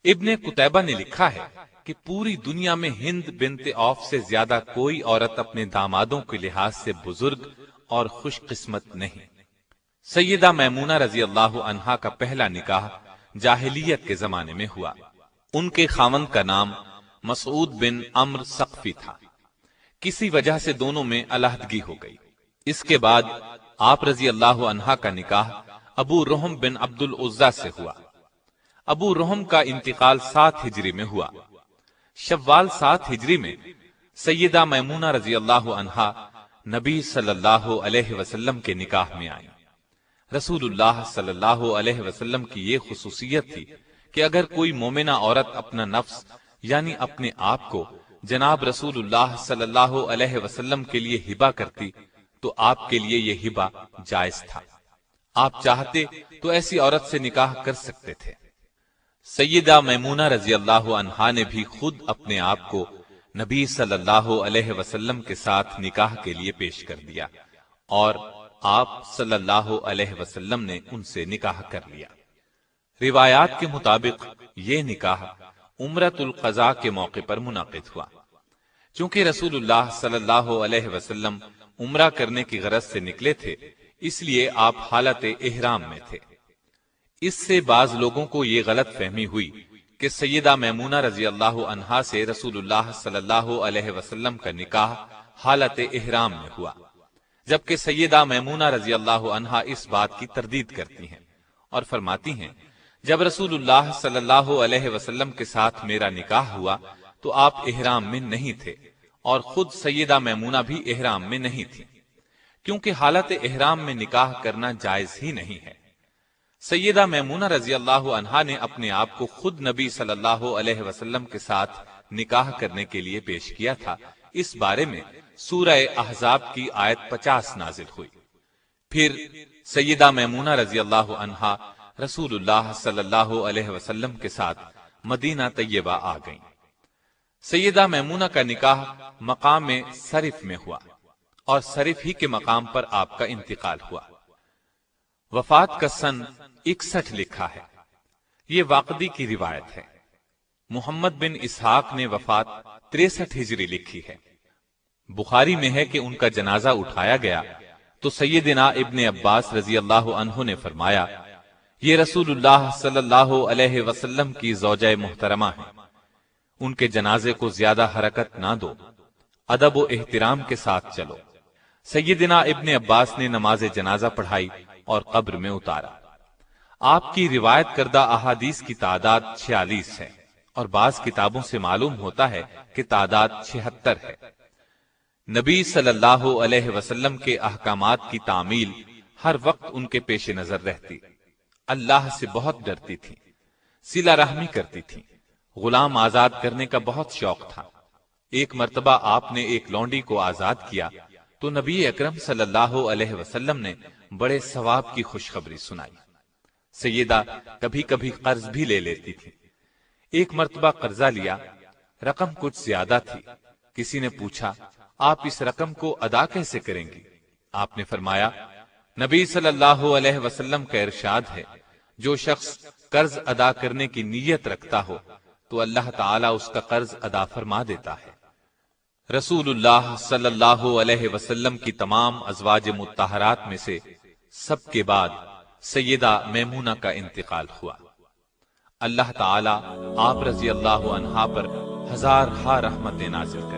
S4: ابن قتیبہ نے لکھا ہے کہ پوری دنیا میں ہند بنت عوف سے زیادہ کوئی عورت اپنے دامادوں کے لحاظ سے بزرگ اور خوش قسمت نہیں۔ سیدہ میمونہ رضی اللہ عنہا کا پہلا نکاح جاہلیت کے زمانے میں ہوا۔ ان کے خاوند کا نام مسعود بن عمرو ثقفی تھا۔ کسی وجہ سے دونوں میں علیحدگی ہو گئی۔ اس کے بعد آپ رضی اللہ عنہا کا نکاح ابو رحم بن عبد العزیٰ سے ہوا۔ ابو رحم کا انتقال 7 ہجری میں ہوا۔ شوال 7 ہجری میں سیدہ میمونہ رضی اللہ عنہا نبی صلی اللہ علیہ وسلم کے نکاح میں آئیں۔ رسول اللہ صلی اللہ علیہ وسلم کی یہ خصوصیت تھی کہ اگر کوئی مومنہ عورت اپنا نفس یعنی اپنے آپ کو جناب رسول اللہ صلی اللہ علیہ وسلم کے لیے ہبہ کرتی تو آپ کے لیے یہ ہبہ جائز تھا۔ آپ چاہتے تو ایسی عورت سے نکاح کر سکتے تھے۔ سیدہ میمونہ رضی اللہ عنہا نے بھی خود اپنے آپ کو نبی صلی اللہ علیہ وسلم کے ساتھ نکاح کے لیے پیش کر دیا اور آپ صلی اللہ علیہ وسلم نے ان سے نکاح کر لیا۔ روایات کے مطابق یہ نکاح عمرۃ القضاء کے موقع پر منعقد ہوا۔ چونکہ رسول اللہ صلی اللہ علیہ وسلم عمرہ کرنے کی غرض سے نکلے تھے، اس لیے آپ حالت احرام میں تھے۔ اس سے بعض لوگوں کو یہ غلط فہمی ہوئی کہ سیدہ میمونہ رضی اللہ عنہا سے رسول اللہ صلی اللہ علیہ وسلم کا نکاح حالت احرام میں ہوا، جبکہ سیدہ میمونہ رضی اللہ عنہا اس بات کی تردید کرتی ہیں اور فرماتی ہیں جب رسول اللہ صلی اللہ علیہ وسلم کے ساتھ میرا نکاح ہوا تو آپ احرام میں نہیں تھے اور خود سیدہ میمونہ بھی احرام میں نہیں تھی، کیونکہ حالت احرام میں نکاح کرنا جائز ہی نہیں ہے۔ سیدہ میمونہ رضی اللہ عنہا نے اپنے آپ کو خود نبی صلی اللہ علیہ وسلم کے ساتھ نکاح کرنے کے لیے پیش کیا تھا۔ اس بارے میں سورہ احزاب کی آیت 50 نازل ہوئی۔ پھر سیدہ میمونہ رضی اللہ عنہا رسول اللہ صلی اللہ علیہ وسلم کے ساتھ مدینہ طیبہ آ گئیں۔ سیدہ میمونہ کا نکاح مقام صرف میں ہوا اور صرف ہی کے مقام پر آپ کا انتقال ہوا۔ وفات کا سن 61 لکھا ہے۔ یہ واقدی کی روایت ہے۔ محمد بن اسحاق نے وفات 63 ہجری لکھی ہے۔ بخاری میں ہے کہ ان کا جنازہ اٹھایا گیا تو سیدنا ابن عباس رضی اللہ عنہ نے فرمایا، یہ رسول اللہ صلی اللہ علیہ وسلم کی زوجہ محترمہ ہیں، ان کے جنازے کو زیادہ حرکت نہ دو، ادب و احترام کے ساتھ چلو۔ سیدنا ابن عباس نے نماز جنازہ پڑھائی اور قبر میں اتارا۔ آپ کی روایت کردہ احادیث کی تعداد 46 ہے اور بعض کتابوں سے معلوم ہوتا ہے کہ تعداد 76 ہے۔ نبی صلی اللہ علیہ وسلم کے احکامات کی تعمیل ہر وقت ان کے پیش نظر رہتی، اللہ سے بہت ڈرتی تھی، صلہ رحمی کرتی تھی، غلام آزاد کرنے کا بہت شوق تھا۔ ایک مرتبہ آپ نے ایک لونڈی کو آزاد کیا تو نبی اکرم صلی اللہ علیہ وسلم نے بڑے ثواب کی خوشخبری سنائی۔ سیدہ کبھی کبھی قرض بھی لے لیتی تھی۔ ایک مرتبہ قرضہ لیا، رقم کچھ زیادہ تھی۔ کسی نے پوچھا، آپ اس رقم کو ادا کیسے کریں گی؟ آپ نے فرمایا، نبی صلی اللہ علیہ وسلم کا ارشاد ہے، جو شخص قرض ادا کرنے کی نیت رکھتا ہو تو اللہ تعالیٰ اس کا قرض ادا فرما دیتا ہے۔ رسول اللہ صلی اللہ علیہ وسلم کی تمام ازواج مطہرات میں سے سب کے بعد سیدہ میمونہ کا انتقال ہوا۔ اللہ تعالیٰ آپ رضی اللہ عنہا پر ہزارہا رحمت نازل کرے۔